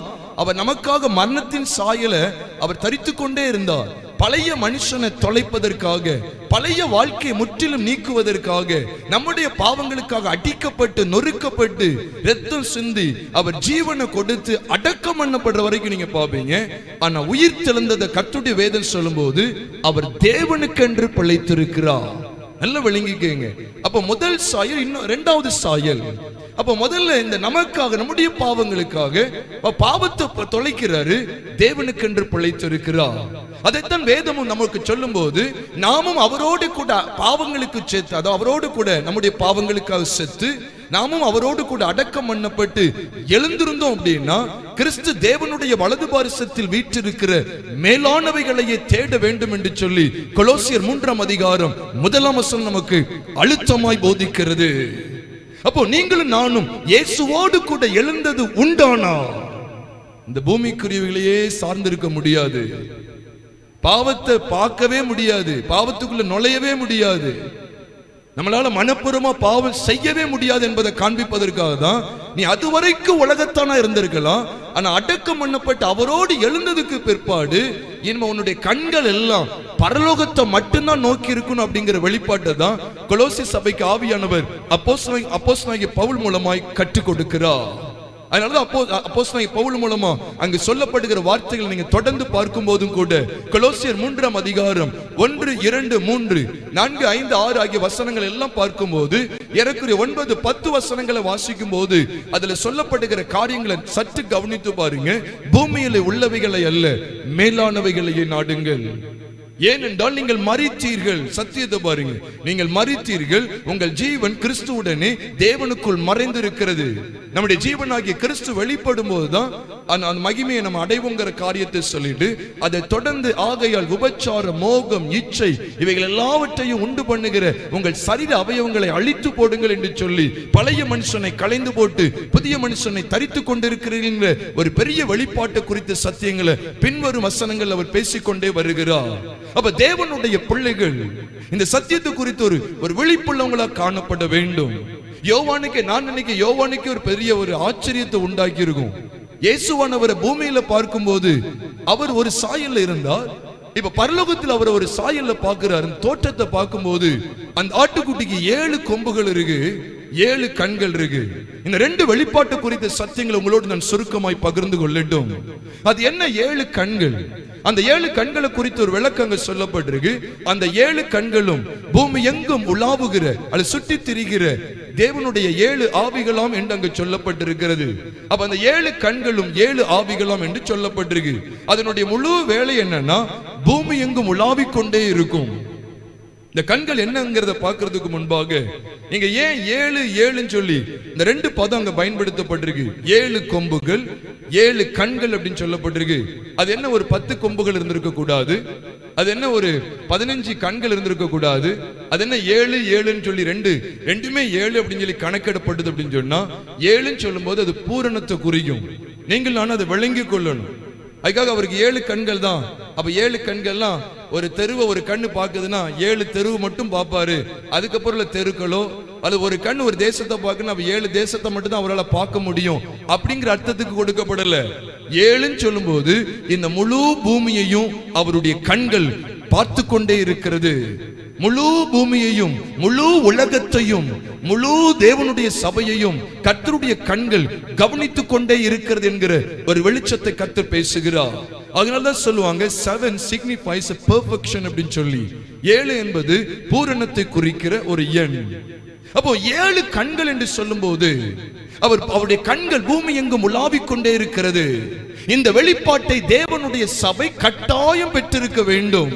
அவர் நமக்காக மரணத்தின் சாயலை அவர் தரித்து கொண்டே இருந்தார். பழைய மனுஷனை தொலைப்பதற்காக, பழைய வாழ்க்கையை முற்றிலும் நீக்குவதற்காக, நம்முடைய பாவங்களுக்காக அடிக்கப்பட்டு நொறுக்கப்பட்டு ரத்தம் சிந்தி அவர் ஜீவனை கொடுத்து அடக்கம் பண்ணப்படுற வரைக்கும் நீங்க பாப்பீங்க. ஆனா உயிர் தெழுந்ததை கர்த்தருடைய வேதம் சொல்லும்போது அவர் தேவனுக்கென்று பிழைத்திருக்கிறார். நல்ல விளங்கிக்கங்க. அப்ப முதல் சாயல், இன்னும் இரண்டாவது சாயல். அப்ப முதல்ல இந்த நமக்காக, நம்முடைய பாவங்களுக்காக பாவத்தை தொலைக்கிறாரு, தேவனுக்கென்று பிழைத்திருக்கிறார். அதைத்தான் வேதமும் நமக்கு சொல்லும் போது நாமும் அவரோடு கூட பாவங்களுக்கு செத்து, அதாவது அவரோடு கூட நம்முடைய பாவங்களுக்காக செத்து நாமும் அவரோடு கூட அடக்கம் பண்ணப்பட்டு எழுந்திருந்தோம் அப்படின்னா கிறிஸ்து தேவனுடைய வலது பாரிசத்தில் வீற்றிருக்கிற மேலானவைகளையே தேட வேண்டும் என்று சொல்லி கொலோசியர் 3ஆம் அதிகாரம் 1ஆம் வசனம் நமக்கு அழுத்தமாய் போதிக்கிறது. அப்போ நீங்களும் நானும் இயேசுவோடு கூட எழுந்தது உண்டானா இந்த பூமிக்குரியவைகளையே சார்ந்திருக்க முடியாது. பாவத்தை பார்க்கவே முடியாது, பாவத்துக்குள்ள நுழையவே முடியாது, நம்மளால மனப்பூர்வமா பாவம் செய்யவே முடியாது என்பதை காண்பிப்பதற்காக தான் நீ அதுவரைக்கும் உலகத்தானா இருந்திருக்கலாம். ஆனா அடக்கம் பண்ணப்பட்டு அவரோடு எழுந்ததுக்கு பிற்பாடு இனிமே உன்னுடைய கண்கள் எல்லாம் பரலோகத்தை மட்டும்தான் நோக்கி இருக்கணும் அப்படிங்கிற வெளிப்பாட்டை தான் கொலோசி சபைக்கு ஆவியானவர் அப்போஸ்தலனாகிய பவுல் மூலமாய் கற்றுக் கொடுக்கிறார். அதனாலதான் அப்போஸ்தலனாகிய பவுல் மூலமா அங்கு சொல்லப்படுகிற வார்த்தைகளை நீங்க தொடர்ந்து பார்க்கும் போதும் கூட கொலோசியர் 3ஆம் அதிகாரம் 1, 2, 3, 4, 5, 6 ஆகிய வசனங்கள் எல்லாம் பார்க்கும் போது ஏறக்குறைய 9, 10 வசனங்களை வாசிக்கும் போது அதுல சொல்லப்படுகிற காரியங்களை சற்று கவனித்து பாருங்க. பூமியில உள்ளவைகளை அல்ல, மேலானவைகளையே நாடுங்கள். ஏனென்றால் நீங்கள் மரித்தீர்கள். சத்தியத்தை பாருங்க, நீங்கள் மரித்தீர்கள், உங்கள் ஜீவன் கிறிஸ்துவுடனே தேவனுக்குள் மறைந்திருக்கிறது. நம்முடைய ஜீவனாகிய கிறிஸ்து வெளிப்படும் போதுதான் அந்த மகிமையை நம்ம அடைவோங்கிற காரியத்தை சொல்லிட்டு அதை தொடர்ந்து ஆகையால் விபச்சார, மோகம், இச்சை இவைகள் எல்லாவற்றையும் உண்டு பண்ணுகிற உங்கள் சரீர அவயவங்களை அழித்து போடுங்கள் என்று சொல்லி பழைய மனுஷனை களைந்து போட்டு புதிய மனுஷனை தரித்து கொண்டிருக்கிறீங்க ஒரு பெரிய வெளிப்பாட்டு குறித்த சத்தியங்களை பின்வரும் வசனங்கள் அவர் பேசிக்கொண்டே வருகிறார். அப்ப தேவனுடைய பிள்ளைகள் இந்த சத்தியத்தை குறித்து ஒரு விழிப்புள்ளவங்களா காணப்பட வேண்டும். யோவானுக்கு, நான் நினைக்க யோவானுக்கு ஒரு பெரிய ஒரு ஆச்சரியத்தை உண்டாக்கி இருக்கும். இயேசுவானவரை பூமியில பார்க்கும்போது அவர் ஒரு சாயல்ல இருந்தார். இப்ப பரலோகத்தில் அவர் ஒரு சாயல்ல பார்க்கிறார். தோற்றத்தை பார்க்கும்போது அந்த ஆட்டுக்குட்டிக்கு 7 கொம்புகள் இருக்கு, 7 கண்கள் இருக்கு. இந்த 2 வெளிப்பாட்டு குறித்த சத்தியங்களை உங்களோடு நான் சுருக்கமாய் பகிர்ந்து கொள்ளட்டும். அது என்ன 7 கண்கள்? அந்த 7 கண்களை குறித்து ஒரு விளக்கங்க சொல்லப்பட்டிருக்கு. அந்த 7 கண்களும் பூமி எங்கும் உலாவுகிற அல்ல சுற்றி திரிகிற தேவனுடைய 7 ஆவிகளாம் என்று அங்கு சொல்லப்பட்டிருக்கிறது. அப்ப அந்த 7 கண்களும் 7 ஆவிகளாம் என்று சொல்லப்பட்டிருக்கு. அதனுடைய முழு வேலை என்னன்னா பூமி எங்கும் உலாவிக் கொண்டே இருக்கும். இந்த கண்கள் என்னங்கிறத பார்க்கிறதுக்கு முன்பாக நீங்க ஏன் 7 சொல்லி இந்த 2 பதம் அங்க பயன்படுத்தப்பட்டிருக்கு? 7 கொம்புகள், 7 கண்கள் அப்படின்னு சொல்லப்பட்டிருக்கு. அது என்ன ஒரு 10 கொம்புகள் இருந்திருக்க கூடாது? அது என்ன ஒரு 15 கண்கள் இருந்திருக்க கூடாது? அது என்ன 7 சொல்லி ரெண்டுமே 7 அப்படின்னு சொல்லி கணக்கெடப்பட்டது அப்படின்னு சொன்னா 7 சொல்லும் போது அது பூரணத்தை குறிக்கும். நீங்கள் நான் அதை விளங்கி கொள்ளணும். அதுக்காக அவருக்கு 7 கண்கள் தான். அப்ப 7 கண்கள்லாம் ஒரு தெருவை ஒரு கண்ணு பாக்குதுன்னா 7 தெருவு மட்டும் பார்ப்பாரு. அதுக்கப்புறம் தெருக்களோ அல்லது ஒரு கண் ஒரு தேசத்தை பார்க்கணும், அப்ப 7 தேசத்தை மட்டும் தான் அவரால் பார்க்க முடியும் அப்படிங்கிற அர்த்தத்துக்கு கொடுக்கப்படல. 7 சொல்லும் போது இந்த முழு பூமியையும் அவருடைய கண்கள் பார்த்து கொண்டே இருக்கிறது. முழு பூமியையும், முழு உலகத்தையும், முழு தேவனுடைய சபையையும் கர்த்தருடைய கண்கள் கவனித்துக் கொண்டே இருக்கிறது என்கிற ஒரு வெளிச்சத்தை கர்த்தர் பேசுகிறார். அதனாலதான் சொல்லுவாங்க 7 signifies a perfection அப்படின்னு சொல்லி. 7 என்பது பூரணத்தை குறிக்கிற ஒரு எண். அப்போ 7 கண்கள் என்று சொல்லும் போது அவருடைய கண்கள் பூமி எங்கும் உலாவிக் கொண்டே இருக்கிறது. இந்த வெளிப்பாட்டை தேவனுடைய சபை கட்டாயம் பெற்றிருக்க வேண்டும்.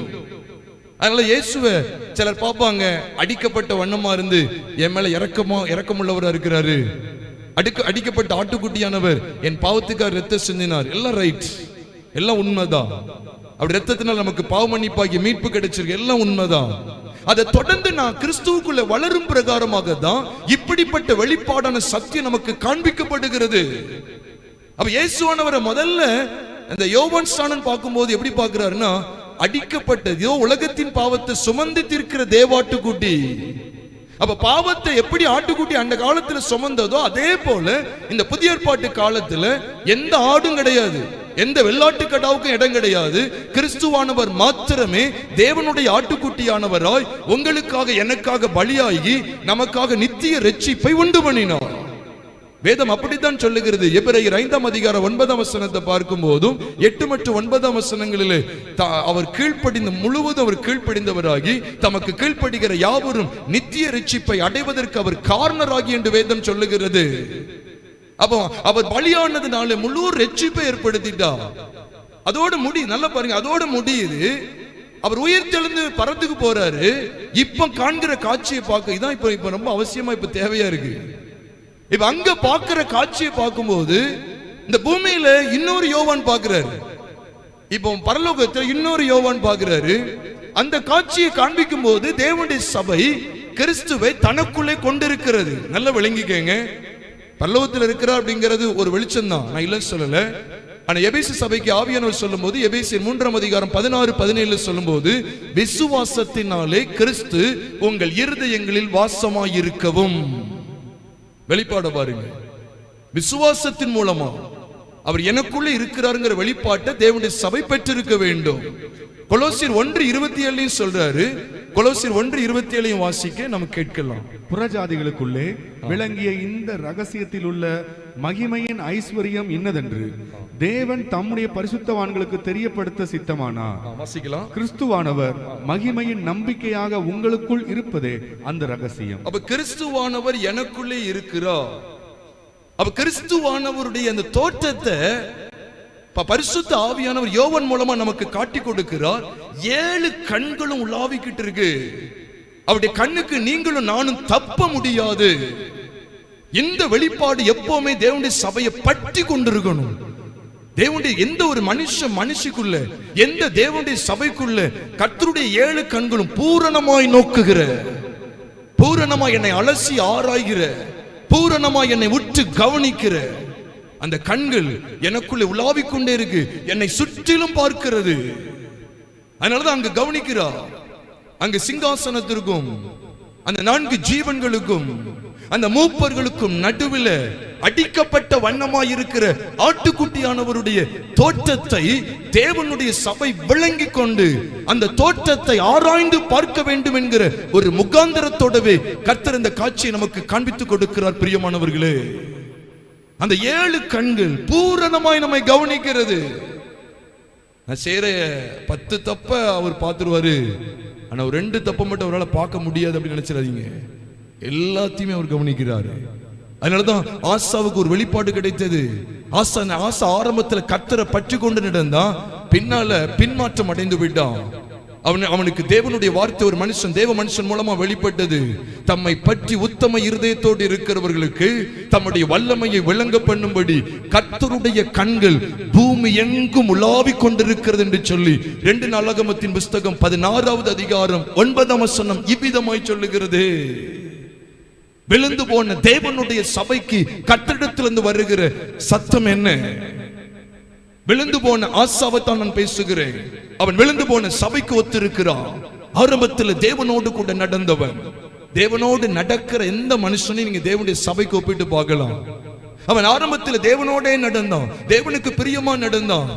அதனால இயேசுவை சிலர் பார்ப்பாங்க, அடிக்கப்பட்ட வண்ணமா இருந்து என் மேல இரக்கமுள்ளவரா இருக்கிறாரு, அடிக்கப்பட்ட ஆட்டுக்குட்டியானவர் என் பாவத்துக்காக ரத்தம் சிந்தினார். எல்லாம் ரைட், எல்லாம் உண்மைதான். அப்படி ரத்தத்தினால் நமக்கு பாவ மன்னிப்பாகிய மீட்பு கிடைச்சிருக்கு, எல்லாம் உண்மைதான். அதை தொடர்ந்து நான் கிறிஸ்துவுக்குள்ள வளரும் பிரகாரமாக தான் இப்படிப்பட்ட வெளிப்பாடான சத்தியம் நமக்கு காண்பிக்கப்படுகிறது. அப்ப இயேசுவானவரை முதல்ல இந்த யோவான் ஸ்நானன் பார்க்கும்போது எப்படி பார்க்கிறாருன்னா, அடிக்கப்பட்டதோ உலகத்தின் பாவத்தை சுமந்து தீர்க்கிற தேவாட்டுக்குட்டி. அப்ப பாவத்தை எப்படி ஆட்டுக்குட்டி அந்த காலத்துல சுமந்ததோ அதே போல இந்த புதிய ஏற்பாட்டு காலத்துல எந்த ஆடும் கிடையாது, எந்த வெள்ளாட்டு கடாவுக்கும் இடம் கிடையாது. கிறிஸ்துவானவர் மாத்திரமே தேவனுடைய ஆட்டுக்குட்டியானவராய் உங்களுக்காக எனக்காக பலியாகி நமக்காக நித்திய ரட்சிப்பை உண்டு பண்ணினார். வேதம் அப்படித்தான் சொல்லுகிறது. எபிரேயர் 5ஆம் அதிகாரம் 9ஆம் வசனத்தை பார்க்கும் போதும் 8 மற்றும் 9ஆம் வசனங்களிலே அவர் முழுவதும் அவர் கீழ்ப்படிந்தவராகி தமக்கு கீழ்ப்படுகிற யாவரும் நித்திய ரட்சிப்பை அடைவதற்கு அவர் காரணராகி என்று வேதம் சொல்லுகிறது. அப்போ அவர் பலியானதுனால முழு ரட்சிப்பை ஏற்படுத்திட்டார். அதோடு நல்லா பாருங்க, அதோடு முடியுது. அவர் உயிர்த்தெழுந்து பரத்துக்கு போறாரு. இப்ப காண்கிற காட்சியை பார்க்க இதான் இப்ப ரொம்ப அவசியமா இப்ப தேவையா இருக்கு. இப்ப அங்க பாக்குற காட்சியை பார்க்கும்போது இந்த பூமியில இன்னொரு யோவான் பாக்குறாரு, இப்போ பரலோகத்தில் இன்னொரு யோவான் பாக்குறாரு. அந்த காட்சியை காண்பிக்கும் போது தேவனுடைய சபை கிறிஸ்துவை தனக்குள்ளே கொண்டிருக்கிறது. நல்ல விளங்கிக்கங்க, பரலோகத்தில் இருக்கிறார் அப்படிங்கிறது ஒரு வெளிச்சம் தான், நான் இல்ல சொல்லல. ஆனா எபேசு சபைக்கு ஆவியானவர் சொல்லும் போது எபேசியர் 3ஆம் அதிகாரம் 16-17 சொல்லும் போது விசுவாசத்தினாலே கிறிஸ்து உங்கள் இருதயங்களில் வாசமாயிருக்கவும். வெளிப்பாட பாருங்க, விசுவாசத்தின் மூலமா அவர் எனக்குள்ள இருக்கிறாருங்கிற வெளிப்பாட்டை தேவனுடைய சபை பெற்றிருக்க வேண்டும். கொலோசியர் 1:27 சொல்றாரு. கொலோசியர் 1:27 வாசிக்க நம்ம கேட்கலாம். புறஜாதிகளுக்குள்ளே விளங்கிய இந்த ரகசியத்தில் உள்ள மகிமையின் ஐஸ்வர்யம் இன்னதென்று தேவன் தம்முடைய பரிசுத்தவான்களுக்கு தெரியப்படுத்த சித்தமானார். வாசிக்கலாம். கிறிஸ்துவானவர் மகிமையின் நம்பிக்கையாக உங்களுக்குள் இருப்பதே அந்த ரகசியம். அப்ப கிறிஸ்துவானவர் எனக்குள்ளே இருக்கிறார். அப்ப கிறிஸ்துவானவருடைய அந்த தோற்றத்தை பரிசுத்த ஆவியானவர் யோவான் மூலமா நமக்கு காட்டி கொடுக்கிறார். 7 கண்களும் உலாவிக்கிட்டு இருக்கு. அவருடைய கண்ணுக்கு நீங்களும் நானும் தப்ப முடியாது. இந்த வெளிப்பாடு எப்பவுமே தேவனுடைய சபையை பற்றி கொண்டிருக்கணும். தேவனுடைய எந்த ஒரு மனுஷிக்குள்ள எந்த தேவனுடைய சபைக்குள்ள கர்த்தருடைய 7 கண்களும் பூரணமாய் நோக்குகிற, பூரணமாய் என்னை அலசி ஆராய்கிற, பூரணமாய் என்னை உற்று கவனிக்கிற அந்த கண்கள் எனக்குள்ளே உலாவிக் கொண்டே இருக்கு, என்னை சுற்றிலும் பார்க்கிறது. அதனாலதான் அங்க கவனிக்கிறார். அங்கு சிங்காசனத்திற்கும் அந்த 4 ஜீவன்களுக்கும் அந்த மூப்பர்களுக்கும் நடுவில் அடிக்கப்பட்ட வண்ணமாய் இருக்கிற ஆட்டுக்குட்டியானவருடைய தோற்றத்தை தேவனுடைய சபை விளங்கி கொண்டு அந்த தோற்றத்தை ஆராய்ந்து பார்க்க வேண்டும் என்கிற ஒரு முகாந்திரத்தோடவே கர்த்தர் இந்த காட்சியை நமக்கு காண்பித்துக் கொடுக்கிறார். பிரியமானவர்களே, அந்த 7 கண்கள் பூரணமாய் நம்மை கவனிக்கிறது. நான் செய்யற 10 தப்ப அவர் பார்த்துருவாரு, ஆனா ஒரு 2 தப்ப மட்டும் அவரால் பார்க்க முடியாது அப்படின்னு நினைச்சிடாதீங்க. எல்லாத்தையுமே அவர் கவனிக்கிறாரு. அதனாலதான் ஆசாவுக்கு ஒரு வெளிப்பாடு கிடைத்தது. ஆசா ஆரம்பத்தில் கர்த்தரை பற்றி கொண்டு நடந்தான், பின்னால பின்மாற்றம் அடைந்து விட்டான். அவனுக்கு தேவனுடைய வார்த்தை ஒரு தேவ மனுஷன் மூலமா வெளிப்பட்டது. தம்மை பற்றி உத்தம இருதயத்தோடு இருக்கிறவர்களுக்கு தம்முடைய வல்லமையை விளங்க பண்ணும்படி கர்த்தருடைய கண்கள் பூமி எங்கும் உலாவிக் கொண்டிருக்கிறது என்று சொல்லி 2 நாளாகமத்தின் புஸ்தகம் 16ஆவது அதிகாரம் 9ஆம் வசனம் இவ்விதமாய் சொல்லுகிறது. விழுந்து போன தேவனுடைய சபைக்கு கர்த்தரிடத்திலிருந்து வருகிற சத்தம் என்ன? விழுந்து போன ஆசாவைத்தான் நான் பேசுகிறேன். அவன் விழுந்து போன சபைக்கு ஒத்திருக்கிறான். ஆரம்பத்தில் தேவனோடு கூட நடந்தவன். தேவனோடு நடக்கிற எந்த மனுஷனையும் நீங்க தேவனுடைய சபைக்கு ஒப்பிட்டு பார்க்கலாம். அவன் ஆரம்பத்தில் தேவனோடே நடந்தான், தேவனுக்கு பிரியமா நடந்தான்.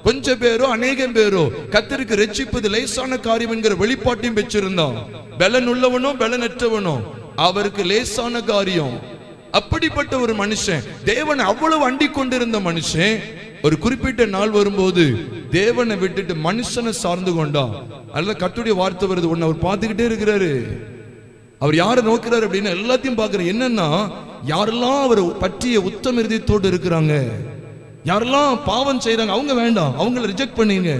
கொஞ்சம் பேரோ அநேகம் பேரோ கர்த்தருக்கு ரட்சிப்பது லேசான காரியம் என்கிற வெளிப்பாட்டையும் பெற்றிருந்தான். பலன் உள்ளவனோ பலனற்றவனோ அவருக்கு லேசான காரியம். அப்படிப்பட்ட ஒரு மனுஷன், தேவன் அவ்வளவு அண்டிக் கொண்டிருந்த மனுஷன், ஒரு குறிப்பிட்ட நாள் வரும்போது தேவனை விட்டுட்டு மனுஷனை சார்ந்து கொண்டான். அதனால கர்த்தருடைய வார்த்தை வருது, ஒன்னு அவர் பார்த்துக்கிட்டே இருக்கிறாரு. அவர் யாரை நோக்கிறாரு அப்படின்னு எல்லாத்தையும் பார்க்கிறார். என்னன்னா, யாரெல்லாம் அவர் பற்றிய உத்தம இருதயத்தோடு இருக்கிறாங்க, யாரெல்லாம் பாவம் செய்யறாங்க அவங்க வேண்டாம், அவங்களை ரிஜெக்ட் பண்ணீங்க.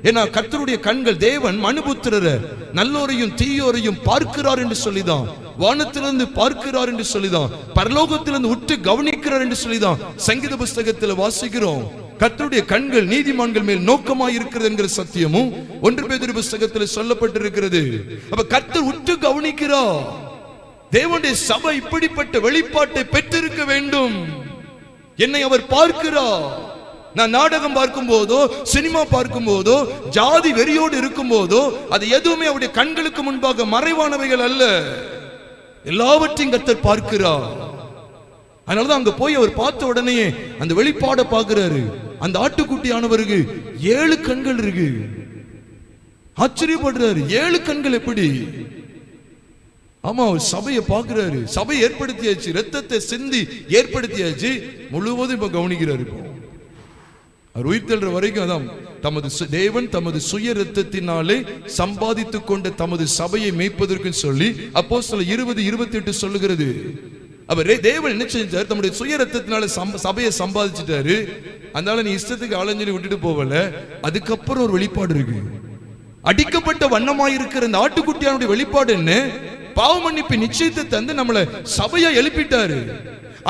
ஏன்னா கர்த்தருடைய கண்கள் தேவன் மனுபுத்திரர நல்லோரையும் தீயோரையும் பார்க்கிறார் என்று சொல்லிதான், வானத்திலிருந்து பார்க்கிறார் என்று சொல்லிதான், பரலோகத்திலிருந்து உற்று கவனிக்கிறார் என்று சொல்லிதான் சங்கீத புஸ்தகத்தில் வாசிக்கிறோம். கர்த்தருடைய கண்கள் நீதிமான்கள் மேல் நோக்கமாய் இருக்கிறது என்கிற சத்தியமும் 1 பேதுரு புஸ்தகத்தில் சொல்லப்பட்டிருக்கிறது. அப்ப கர்த்தர் உற்று கவனிக்கிறார். தேவனுடைய சபை இப்படிப்பட்ட வெளிப்பாட்டை பெற்றிருக்க வேண்டும். என்னை அவர் பார்க்கிறார். நான் நாடகம் பார்க்கும் போதோ சினிமா பார்க்கும் போதோ ஜாதி வெறியோடு இருக்கும் போதோ அது எதுவுமே அவருடைய கண்களுக்கு முன்பாக மறைவானவைகள் அல்ல, எல்லாவற்றையும் கர்த்தர் பார்க்கிறார். அதனாலதான் அங்க போய் அவர் பார்த்த உடனே அந்த வெளிப்பாட பார்க்கிறாரு. அந்த ஆட்டுக்குட்டியானவருக்கு 7 கண்கள் இருக்கு. ஆச்சரியப்படுறாரு, 7 கண்கள் எப்படி? ஆமா, சபையை பார்க்கிறாரு, சபை ஏற்படுத்தியாச்சு, ரத்தத்தை சிந்தி ஏற்படுத்தியாச்சு, முழுவதும் இப்ப கவனிக்கிறாரு. இப்போ அவர் உயிர்த்தெழுற வரைக்கும் அதான் தமது தேவன் தமது சுய ரத்தத்தினாலே சம்பாதித்துக் கொண்ட தமது சபையை மேய்ப்பதற்கு சொல்லி அப்போஸ்தலர் 20:28 சொல்லுகிறது. அவர் தேவன் என்ன செஞ்சார்? தம்முடைய சுய ரத்தத்தினால சபையை சம்பாதிச்சுட்டாரு. அதனால நீ இஷ்டத்துக்கு ஆலஞ்சலி விட்டுட்டு போகல. அதுக்கப்புறம் ஒரு வெளிப்பாடு இருக்கு. அடிக்கப்பட்ட வண்ணமாயிருக்கிற இந்த ஆட்டுக்குட்டியானுடைய வெளிப்பாடு என்ன? பாவ மன்னிப்பு நிச்சயத்தை தந்து நம்மளை சபையா எழுப்பிட்டாரு.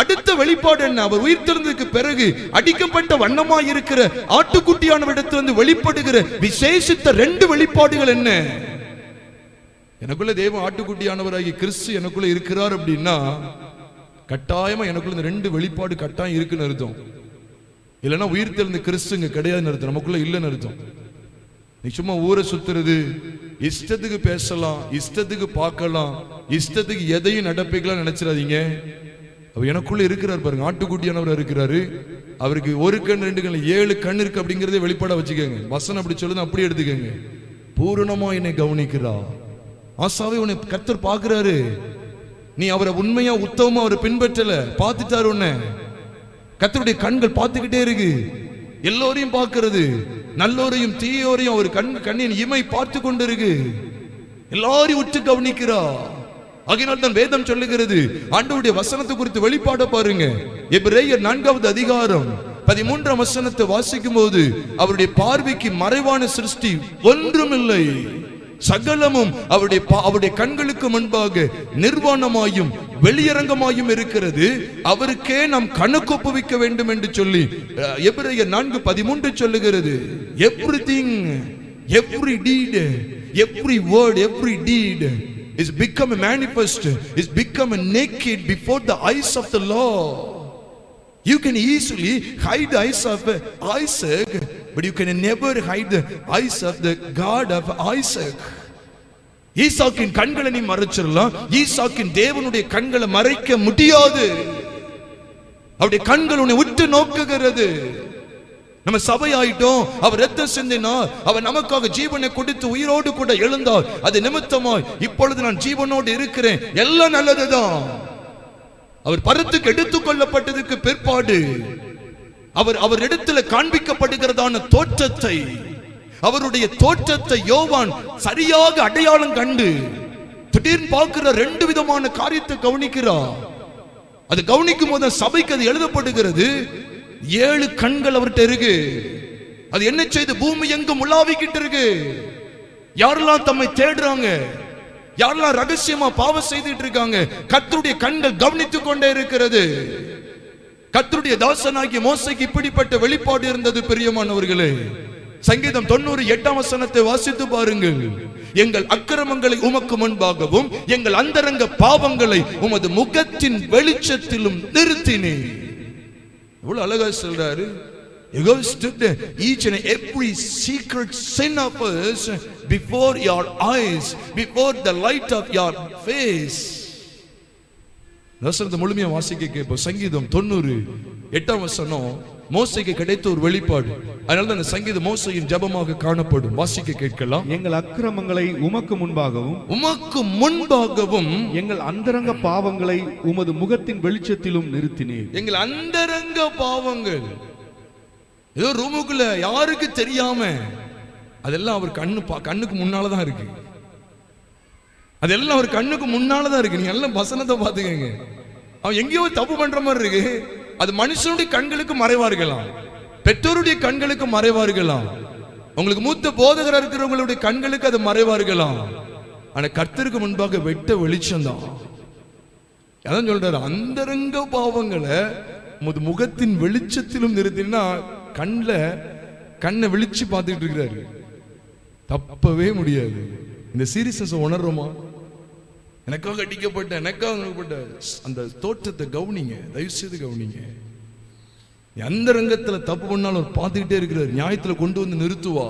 அடுத்த வெளிப்பாடு என்ன? அவர் உயிர்த்தெழுந்ததுக்கு பிறகு அடிக்கப்பட்ட வண்ணமாய் இருக்கிற ஆட்டுக்குட்டியானவரிடத்திலிருந்து வெளிப்படுகிற விசேஷித்த 2 வெளிப்பாடுகள் என்ன? எனக்குள்ள தேவன் ஆட்டுக்குட்டியானவராகி கிறிஸ்து எனக்குள்ள இருக்கிறார் அப்படின்னா கட்டாயமா எனக்குள்ள இந்த 2 வெளிப்பாடு கட்டாயம் இருக்குன்னு அர்த்தம். இல்லைன்னா உயிர்த்தெழுந்த கிறிஸ்துங்க கிடையாதுன்னு அர்த்தம், நமக்குள்ள இல்லைன்னு அர்த்தம். நீ சும்மா ஊரை சுத்துறது, இஷ்டத்துக்கு பேசலாம், இஷ்டத்துக்கு பார்க்கலாம், இஷ்டத்துக்கு எதையும் நடப்பிக்கலாம் நினைச்சிடாதீங்க. அவர் எனக்குள்ள இருக்கிறார் பாருங்க, ஆட்டுக்குட்டியானவர் இருக்கிறாரு. அவருக்கு 1 கண் 2 கண் 7 கண் இருக்கு அப்படிங்கறதே வெளிப்பாடா வச்சுக்கோங்க. வசனம் அப்படி சொல்லுது, அப்படி எடுத்துக்கோங்க. பூரணமா என்னை கவனிக்கிறா ஆசாவே, உன்னை கர்த்தர் பார்க்கிறாரு. நீ அவரை உண்மையா உத்தமமா அவரை பின்பற்றல, பார்த்துட்டாரு. உன்னை கர்த்தருடைய கண்கள் பார்த்துக்கிட்டே இருக்கு. எல்லோரையும் பார்க்கிறது, நல்லோரையும் தீயோரையும் அவர் கண்ணின் இமை பார்த்து கொண்டு இருக்கு. எல்லாரையும் உற்று கவனிக்கிறா. ஆகையினால் தான் வேதம் சொல்லுகிறது, ஆண்டவருடைய வசனத்தை குறித்து வெளிப்பாட பாருங்க. எபிரேயர் 4வது அதிகாரம் 13ஆம் வசனத்தை வாசிக்கும் போது, அவருடைய பார்வைக்கு மறைவான சிருஷ்டி ஒன்றுமில்லை, சகலமும் அவருடைய கண்களுக்கு முன்பாக நிர்வாணமாயும் வெளியரங்கமாயும் இருக்கிறது, அவருக்கே நாம் கணக்கொப்புவிக்க வேண்டும் என்று சொல்லி எபிரேயர் 4:13 சொல்லுகிறது. Everything, every deed, every word, every deed is become a manifest, is become a naked before the eyes of the Lord. You can easily hide the eyes of Isaac, but you can never hide the eyes of the God of Isaac. ஈசாக்கின் கண்களை நீ மறைச்சிடலாம், ஈசாக்கின் தேவனுடைய கண்களை மறைக்க முடியாது. அவருடைய கண்கள் உன்னை உற்று நோக்குகிறது. நம்ம சபையாயிட்டோம், அவர் ரத்தம் சிந்தினார், அவர் நமக்காக ஜீவனை கொடுத்து உயிரோடு கூட எழுந்தார். அது நிமித்தமாய் இப்பொழுது நான் ஜீவனோடு இருக்கிறேன். எல்லாம் நல்லதுதான். அவர் பரத்துக்கு எடுத்துக் கொள்ளப்பட்டதுக்கு பிற்பாடு அவர் இடத்துல காண்பிக்கப்படுகிறதான தோற்றத்தை, அவருடைய தோற்றத்தை யோவான் சரியாக அடையாளம் கண்டு திடீர்னு பார்க்கிற 2 விதமான காரியத்தை கவனிக்கிறார். அது கவனிக்கும் போது சபைக்கு அது எழுதப்படுகிறது. 7 கண்கள் அவர்கிட்ட இருக்கு. அது என்ன செய்து பூமி எங்கும் உலாவிக்கிட்டு இருக்கு. யாரெல்லாம் தம்மை தேடுறாங்க, யாரெல்லாம் ரகசியமா பாவம் செய்துட்டு இருக்காங்க, கர்த்தருடைய கண்கள் கவனித்துக் கொண்டே இருக்கிறது. கர்த்தருடைய தாசனாகிய மோசேக்கு இப்படிப்பட்ட வெளிப்பாடு இருந்தது. பிரியமானவர்களே, சங்கீதம் 98ஆம் வசனத்தை வாசித்து பாருங்கள். எங்கள் அக்கிரமங்களை உமக்கு முன்பாகவும் எங்கள் அந்தரங்க பாவங்களை உமது முகத்தின் வெளிச்சத்திலும் நிறுத்தினே. எவ்வளவு அழகா சொல்றாரு. You have stood each and every secret sin of us before your eyes, before the light of your face. வசனத்தை முழுமையா வாசிக்க கேட்போம். சங்கீதம் 98ஆம் வசனம் மோசேக்கு கிடைத்த ஒரு வெளிப்பாடு. அதனால தான் சங்கீதம் மோசேயின் ஜெபமாக காணப்படும். வாசிக்க கேட்கலாம். எங்கள் அக்கிரமங்களை உமக்கு முன்பாகவும் எங்கள் அந்தரங்க பாவங்களை உமது முகத்தின் வெளிச்சத்திலும் நிறுத்தினீர். எங்கள் அந்தரங்க பாவங்கள் ஏதோ ரூமுக்குள்ள யாருக்கு தெரியாம, அதெல்லாம் அவர் கண்ணுக்கு முன்னாலதான் இருக்கு. அதெல்லாம் அவர் கண்ணுக்கு முன்னாலதான் இருக்கு. நீங்க எல்லாம் வசனத்தை பாத்துக்கங்க. அவன் எங்கேயோ தப்பு பண்ற மாதிரி இருக்கு. அது மனுஷனுடைய கண்களுக்கு மறைவா இருக்கலாம், பெற்றோருடைய கண்களுக்கு மறைவா இருக்கலாம், உங்களுக்கு மூத்த போதகரா இருக்கிறவங்களுடைய கண்களுக்கு அது மறைவா இருக்கலாம். ஆனா கர்த்தருக்கு முன்பாக வெட்ட வெளிச்சம் தான். அதான் சொல்றாரு, அந்தரங்க பாவங்களை முகத்தின் வெளிச்சத்திலும் நிறுத்தினா கண்ணை விழிச்சு பார்த்துக்கிட்டு இருக்கிறாரு. தப்பவே முடியாது. இந்த சீரியஸ்னஸ் உணர்றோமா? எனக்காக அடிக்கப்பட்ட, எனக்காக அந்த தோற்றத்தை கவனிங்க, தயவு செய்து கவனிங்க. எந்த ரங்கத்துல தப்பு பண்ணாலும் அவர் பார்த்துக்கிட்டே இருக்கிறார், நியாயத்துல கொண்டு வந்து நிறுத்துவா.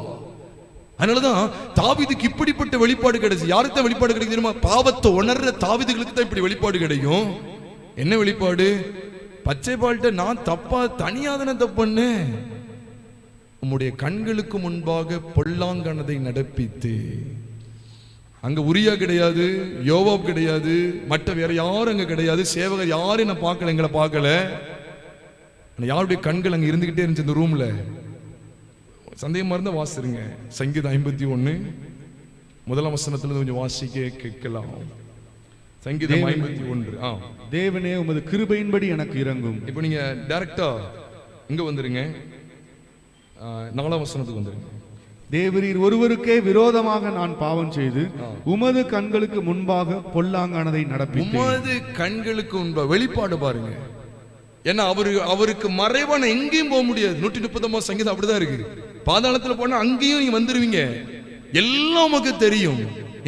அதனாலதான் தாவீதுக்கு இப்படிப்பட்ட வெளிப்பாடு கிடைச்சு. யாருக்கு தான் வெளிப்பாடு கிடைக்கும் தெரியுமா? பாவத்தை உணர்ற தாவீதுகளுக்கு தான் இப்படி வெளிப்பாடு கிடைக்கும். என்ன வெளிப்பாடு? பச்சை பால்ட்ட நான் தப்பா தனியாதன தப்பு பண்ணேன், உம்முடைய கண்களுக்கு முன்பாக பொல்லாங்கானதை நடப்பித்து. அங்க உரியா கிடையாது, யோவாப் கிடையாது, மற்ற வேற யாரும் அங்க கிடையாது, சேவகர் யாரும் நான் பார்க்கல, எங்களை பார்க்கல. யாருடைய கண்கள் அங்க இருந்துகிட்டே இருந்துச்சு இந்த ரூம்ல. சந்தேகமா இருந்தா வாசிருங்க. சங்கீதம் 51 முதலாம் வசனத்துல கொஞ்சம் வாசிக்க கேட்கலாம். சங்கீதம் 51. தேவனே உமது கிருபையின்படி எனக்கு இரங்கும். இப்போ நீங்க டைரக்டா இங்க வந்துருங்க, 4ஆம் வசனத்துக்கு வந்துருங்க. தேவரீர் ஒருவருக்கே விரோதமாக நான் பாவம் செய்து உமது கண்களுக்கு முன்பாக பொல்லாங்கானதை நடப்பித்தேன். உமது கண்களுக்கு முன்பாக வெளிப்பாடு பாருங்க. ஏன்னா அவருக்கு மறைவான எங்கேயும் போக முடியாது. 139 சங்கீதம் அப்படிதான் இருக்கு. பாதாளத்துல போனா அங்கேயும் நீங்க வந்துருவீங்க. எல்லாம் நமக்கு தெரியும்.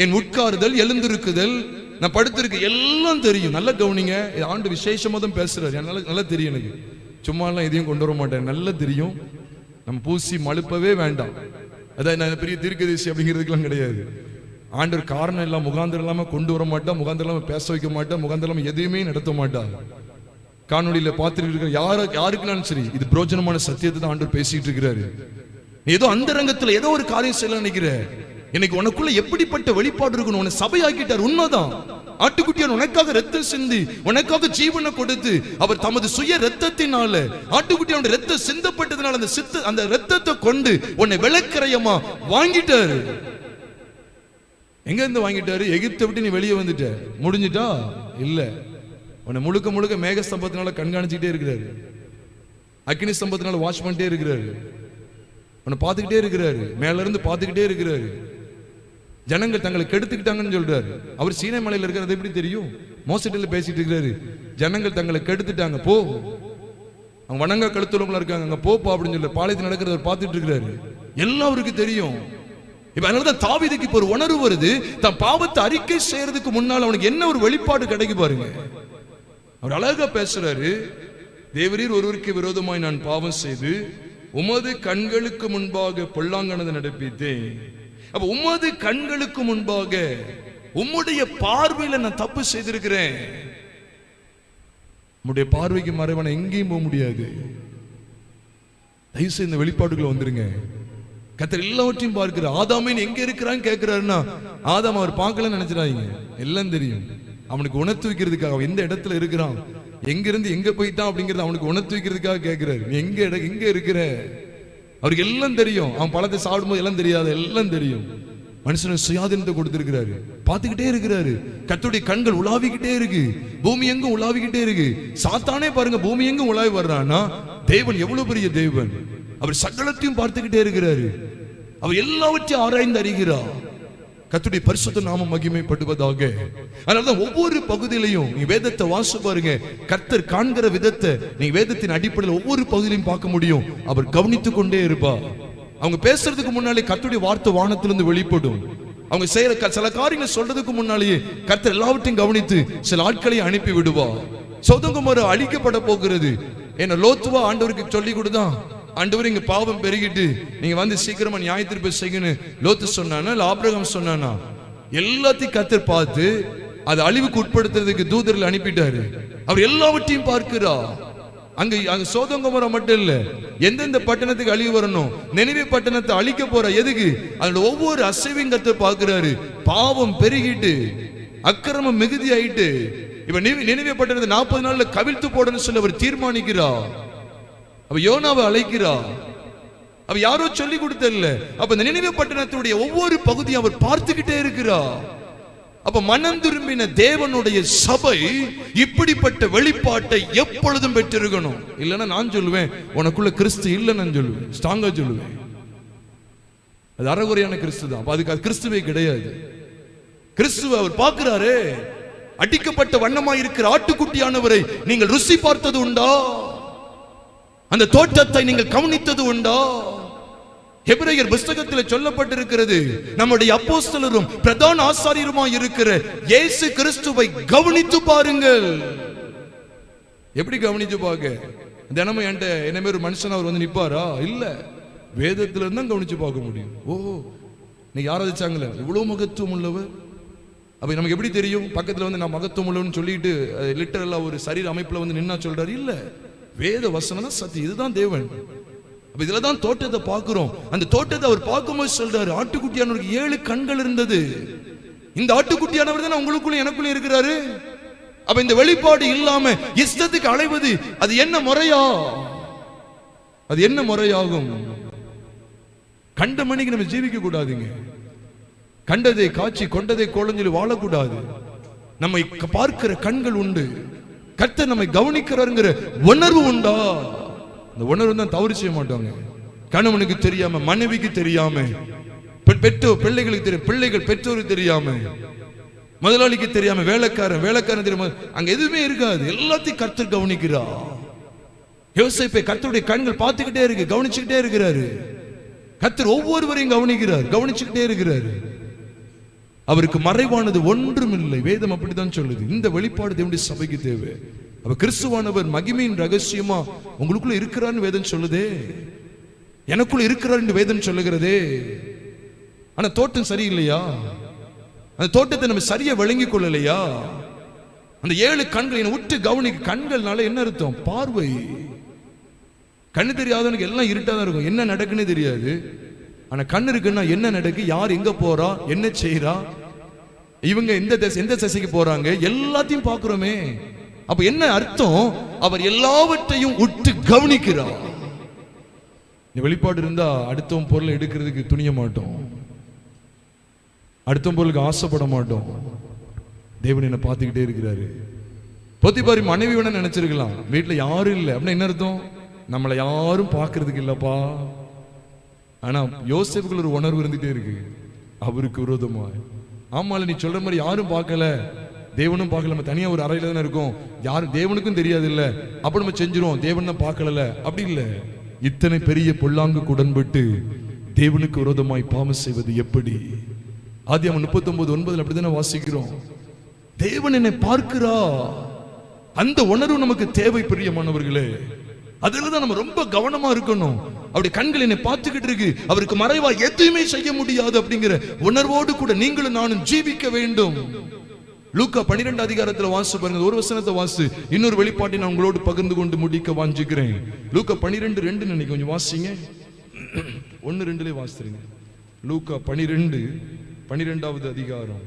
என் உட்காருதல், எழுந்திருக்குதல், நான் படுத்திருக்கு எல்லாம் தெரியும். நல்ல கவனிங்க. ஆண்டு விசேஷமா தான் பேசுறாரு. நல்லா தெரியும் எனக்கு. சும்மா எல்லாம் எதையும் கொண்டு வர மாட்டேன். நல்லா தெரியும். நம்ம பூசி மழுப்பவே வேண்டாம். அதான் நான் பெரிய தீர்க்கதரிசி அப்படிங்கிறதுக்கெல்லாம் கிடையாது. ஆண்டவர் காரணம் எல்லாம் முகாந்திரம் இல்லாம கொண்டு வர மாட்டா, முகாந்திரம் இல்லாம பேச வைக்க மாட்டா, முகாந்திரம் இல்லாம எதையுமே நடத்த மாட்டா. காணொலியில பார்த்துட்டு இருக்கிற யாருக்குனாலும் சரி, இது பிரோஜனமான சத்தியத்தை தான் ஆண்டவர் பேசிட்டு இருக்கிறாரு. நீ ஏதோ அந்த ரங்கத்துல ஏதோ ஒரு காரியம் செய்யலாம் நினைக்கிற, எனக்கு உனக்குள்ள எப்படிப்பட்ட வெளிப்பாடு இருக்கணும். உன்னை சபையாக்கிட்டார், உண்மைதான். ஆட்டுக்குட்டியான் உனக்காக ரத்தம் சிந்தி உனக்காக ஜீவனை கொடுத்து அவர் தமது சுய ரத்தத்தினால ஆட்டுக்குட்டியோட ரத்தம் சிந்தப்பட்டதுனால அந்த ரத்தத்தை கொண்டு உன்னை விளக்கரையமா வாங்கிட்டாரு. எங்க இருந்து வாங்கிட்டாரு? எகிப்தை விட்டு நீ வெளியே வந்துட்ட, முடிஞ்சிட்டா? இல்ல, உன்னை முழுக்க முழுக்க மேக ஸ்தம்பத்தினால கண்காணிச்சுக்கிட்டே இருக்கிறாரு. அக்னி ஸ்தம்பத்தினால வாட்ச் பண்ணிட்டே இருக்கிறாரு. உன்னை பார்த்துக்கிட்டே இருக்கிறாரு. மேல இருந்து பார்த்துக்கிட்டே இருக்கிறாரு. ஜனங்கள் தங்களை கெடுத்துக்கிட்டாங்கன்னு சொல்றாரு. அவர் சீனை மலையில இருக்கிறது எப்படி தெரியும்? மோசட்டில பேசிட்டு இருக்கிறாரு. ஜனங்கள் தங்களை கெடுத்துட்டாங்க, போ. அவங்க வணங்க கழுத்துள்ளவங்களா இருக்காங்க, அங்க போப்பா அப்படின்னு சொல்லி பாளையத்தில் நடக்கிறத பார்த்துட்டு இருக்கிறாரு. எல்லாருக்கும் தெரியும். இப்ப அதனாலதான் தாவீதுக்கு இப்ப ஒரு உணர்வு வருது. தன் பாவத்தை அறிக்கை செய்யறதுக்கு முன்னால் அவனுக்கு என்ன ஒரு வெளிப்பாடு கிடைக்கு பாருங்க. அவர் அழகா பேசுறாரு. தேவரீர் ஒருவருக்கு விரோதமாய் நான் பாவம் செய்து உமது கண்களுக்கு முன்பாக பொல்லாங்கானதை நடப்பித்தேன். அப்ப உமது கண்களுக்கு முன்பாக, உம்முடைய பார்வையில நான் தப்பு செய்திருக்கிறேன். உம்முடைய பார்வைக்கு மறைவான எங்கேயும் போக முடியாது. தயவுசெய்து இந்த வெளிப்பாடுகளை வந்துருங்க. கர்த்தர் எல்லாவற்றையும் பார்க்கிறார். ஆதாமீன் எங்க இருக்கிறான்னு கேட்கிறாருன்னா, ஆதாம் அவர் பார்க்கலன்னு நினைச்சிடாதீங்க, எல்லாம் தெரியும். அவனுக்கு உணர்த்து வைக்கிறதுக்காக, அவன் எந்த இடத்துல இருக்கிறான், எங்க இருந்து எங்க போயிட்டான் அப்படிங்கறது அவனுக்கு உணர்த்து வைக்கிறதுக்காக கேட்கிறாரு. நீ எங்க இருக்கிற, அவருக்கு எல்லாம் தெரியும். அவன் பழத்தை சாப்பிடும்போது எல்லாம் தெரியாது, எல்லாம் தெரியும். மனுஷனுக்கு சுயாதீனத்தை கொடுத்திருக்கிறாரு. பார்த்துக்கிட்டே இருக்கிறாரு. கர்த்தருடைய கண்கள் உலாவிக்கிட்டே இருக்கு. பூமி எங்கும் உலாவிக்கிட்டே இருக்கு. சாத்தானே பாருங்க, பூமி எங்கும் உலாவி வர்றான்னா தேவன் எவ்வளவு பெரிய தேவன். அவர் சகலத்தையும் பார்த்துக்கிட்டே இருக்கிறாரு. அவர் எல்லாவற்றையும் ஆராய்ந்து அறிகிறார். கர்த்தருடைய பரிசுத்த நாமம் மகிமைப்படுவதாக. அதனாலதான் ஒவ்வொரு பகுதியிலையும் நீ வேதத்தை வாசி பாருங்க. கர்த்தர் காண்கிற விதத்தை நீ வேதத்தின் அடிப்படையில் ஒவ்வொரு பகுதியிலையும் பார்க்க முடியும். அவர் கவனித்துக் கொண்டே இருப்பார். அவங்க பேசுறதுக்கு முன்னாலே கர்த்தருடைய வார்த்தை வானத்திலிருந்து வெளிப்படும். அவங்க செய்யற சில காரியங்களை சொல்றதுக்கு முன்னாலேயே கர்த்தர் எல்லாவற்றையும் கவனித்து சில ஆட்களை அனுப்பி விடுவார். சோதோம் கொமோரா அழிக்கப்பட போகிறது. என்ன லோத்துவா ஆண்டவருக்கு சொல்லி கொடுதான், ஆண்டவர் இங்க பாவம் பெருகிட்டு நீங்க வந்து சீக்கிரமா நியாய தீர்ப்பு செய்யணும் லோத்து சொன்னானா இல்ல ஆபிரகாம் சொன்னானா? எல்லாத்தையும் கர்த்தர் பார்த்து அதை அழிவுக்கு உட்படுத்துறதுக்கு தூதர்கள் அனுப்பிட்டாரு. அவர் எல்லாவற்றையும் பார்க்கிறார். அங்க சோதோம் கொமோரா மட்டும் இல்ல, எந்தெந்த பட்டணத்துக்கு அழிவு வரணும், நினிவே பட்டணத்தை அழிக்க போற எதுக்கு, அதோட ஒவ்வொரு அசைவையும் கர்த்தர் பார்க்கிறாரு. பாவம் பெருகிட்டு அக்கிரமம் மிகுதி ஆயிட்டு இப்ப நினிவே பட்டணத்தை 40 நாள்ல கவிழ்த்து போடணும்னு சொல்லி அவர் தீர்மானிக்கிறார். அவ யோனாவை அழைக்கிறா. அவ யாரோ சொல்லி கொடுத்தல்ல. அப்ப இந்த நினிவே பட்டணத்துடைய ஒவ்வொரு பகுதியும் அவர் பார்த்துக்கிட்டே இருக்கிறார். அப்ப மனம் திரும்பின தேவனுடைய சபை இப்படிப்பட்ட வெளிப்பாட்டை எப்பொழுதும் பெற்றிருக்கணும். இல்லைன்னா நான் சொல்லுவேன், உனக்குள்ள கிறிஸ்து இல்லைன்னு நான் சொல்லுவேன், ஸ்ட்ராங்கா சொல்லுவேன். அது அறகுறையான கிறிஸ்து தான். அதுக்கு அது கிறிஸ்துவே கிடையாது. கிறிஸ்துவ அவர் பார்க்கிறாரு. அடிக்கப்பட்ட வண்ணமாய் இருக்கிற ஆட்டுக்குட்டியானவரை நீங்கள் ருசி பார்த்தது உண்டா? அந்த தோற்றத்தை நீங்கள் கவனித்தது உண்டா? எபிரேயர் புத்தகத்தில் சொல்லப்பட்டிருக்கிறது, நம்முடைய அப்போஸ்தலரும் பிரதான ஆசாரியருமாய் இருக்கிற இயேசு கிறிஸ்துவை கவனித்து பாருங்கள். எப்படி கவனிச்சு பாக்க? தினமும் என்கிட்ட என்ன மாதிரி ஒரு மனுஷன் அவர் வந்து நிப்பாரா? இல்ல, வேதத்துல இருந்து தான் கவனிச்சு பார்க்க முடியும். ஓ, நீ ஆராதிச்சாங்களே இவ்வளவு மகத்துவம் உள்ளவர். அப்ப நமக்கு எப்படி தெரியும்? பக்கத்துல வந்து நான் மகத்துவம் உள்ளவன்னு சொல்லிட்டு லிட்டரலா ஒரு சரீர அமைப்புல வந்து நின்னா சொல்றாரு? இல்ல, வேத வசனம் தான் சத்தியம். இதுதான் தேவன். இதுலதான் தோட்டத்தை பார்க்கிறோம். அந்த தோட்டத்தை அவர் பார்க்கும்போது சொல்றாரு, ஆட்டுக்குட்டியானவருக்கு 7 கண்கள் இருந்தது. இந்த ஆட்டுக்குட்டியானவர் தான் உங்களுக்குள்ள எனக்குள்ள இருக்கிறாரு. அப்ப இந்த வெளிப்பாடு இல்லாம இஷ்டத்துக்கு அலைவது அது என்ன முறையா? அது என்ன முறையாகும்? கண்ட மணிக்கு நம்ம ஜீவிக்க கூடாதுங்க. கண்டதை காட்சி கொண்டதை கோலஞ்சொல்லி வாழக்கூடாது. நம்மை பார்க்கிற கண்கள் உண்டு. கர்த்தர் நம்மை கவனிக்கிறாருங்கிற உணர்வு உண்டா? இந்த உணர்வு தான் தவறு செய்ய மாட்டாங்க. கணவனுக்கு தெரியாம, மனைவிக்கு தெரியாம, பெற்றோர் பிள்ளைகளுக்கு தெரியும், பிள்ளைகள் பெற்றோருக்கு தெரியாம, முதலாளிக்கு தெரியாம, வேலைக்காரன் தெரியாம, அங்க எதுவுமே இருக்காது. எல்லாத்தையும் கர்த்தர் கவனிக்கிறார். யோசேப்பை கர்த்தருடைய கண்கள் பார்த்துக்கிட்டே இருக்கு, கவனிச்சுக்கிட்டே இருக்கிறாரு. கர்த்தர் ஒவ்வொருவரையும் கவனிச்சுக்கிட்டே இருக்கிறாரு. அவருக்கு மறைவானது ஒன்றும் இல்லை. வேதம் அப்படித்தான் சொல்லுது. இந்த வெளிப்பாடு தேவனுடைய சபைக்கு தேவை. அப்ப கிறிஸ்துவானவர் மகிமையின் ரகசியமா உங்களுக்குள்ள இருக்கிறான்னு வேதம் சொல்லுதே, எனக்குள்ள இருக்கிறார் என்று வேதம் சொல்லுகிறதே. ஆனா தோட்டம் சரியில்லையா? அந்த தோட்டத்தை நம்ம சரியா விளங்கி கொள்ளலையா? அந்த 7 கண்களை உற்று கவனிக்க. கண்கள்னால என்ன அர்த்தம்? பார்வை. கண்ணு தெரியாதவனுக்கு எல்லாம் இருட்டாதான் இருக்கும், என்ன நடக்குன்னு தெரியாது. ஆனா கண்ணு இருக்குன்னா என்ன நடக்கு, யார் எங்க போறா, என்ன செய்யறா, இவங்க எந்த திசைக்கு போறாங்க, எல்லாத்தையும் பார்க்கிறோமே. அப்ப என்ன அர்த்தம்? அவர் எல்லாவற்றையும் உற்று கவனிக்கிறார். வெளிப்பாடு இருந்தா அடுத்தவன் பொருளை எடுக்கிறதுக்கு துணிய மாட்டோம், அடுத்தவன் பொருளுக்கு ஆசைப்பட மாட்டோம். தேவன் என்ன பார்த்துக்கிட்டே இருக்கிறாரு. பொத்திபாரி மனைவி வேணா நினைச்சிருக்கலாம், வீட்டுல யாரும் இல்லை அப்படின்னா என்ன அர்த்தம்? நம்மளை யாரும் பார்க்கறதுக்கு இல்லப்பா. ஆனா யோசேப்புக்குள்ள ஒரு உணர்வு இருந்துட்டே இருக்கு, அவருக்கு விரோதமா. ஆமால நீ சொல்ற மாதிரி யாரும் பார்க்கல, தேவனும் பார்க்கல, நம்ம தனியா ஒரு அறையில தானே இருக்கோம், யாரும் தேவனுக்கும் தெரியாது இல்ல, அப்ப நம்ம செஞ்சிருவோம், தேவன் தான் பார்க்கல. அப்படி இல்ல. இத்தனை பெரிய பொல்லாங்கு உடன்பட்டு தேவனுக்கு விரோதமாய் பாவம் செய்வது எப்படி? ஆதியாகமம் 39:9 அப்படித்தானே வாசிக்கிறோம். தேவன் என்னை பார்க்கிறா. அந்த உணர்வு நமக்கு தேவை பிரியமானவர்களே. அதுலதான் நம்ம ரொம்ப கவனமா இருக்கணும். அவருடைய கண்கள் என்னை பார்த்துக்கிட்டு இருக்கு, அவருக்கு மறைவா எதுவுமே செய்ய முடியாது அப்படிங்கிற உணர்வோடு கூட நீங்களும் நானும் ஜீவிக்க வேண்டும். லூக்கா 12 அதிகாரத்துல வாசி பாருங்க. ஒரு வசனத்தை வாசி, இன்னொரு வெளிப்பாட்டை நான் உங்களோடு பகிர்ந்து கொண்டு முடிக்க வாஞ்சிக்கிறேன். லூக்கா 12:2 நினைக்க கொஞ்சம் வாசிங்க. 1:2 வாசிக்கிறீங்க. லூக்கா 12:12 அதிகாரம்.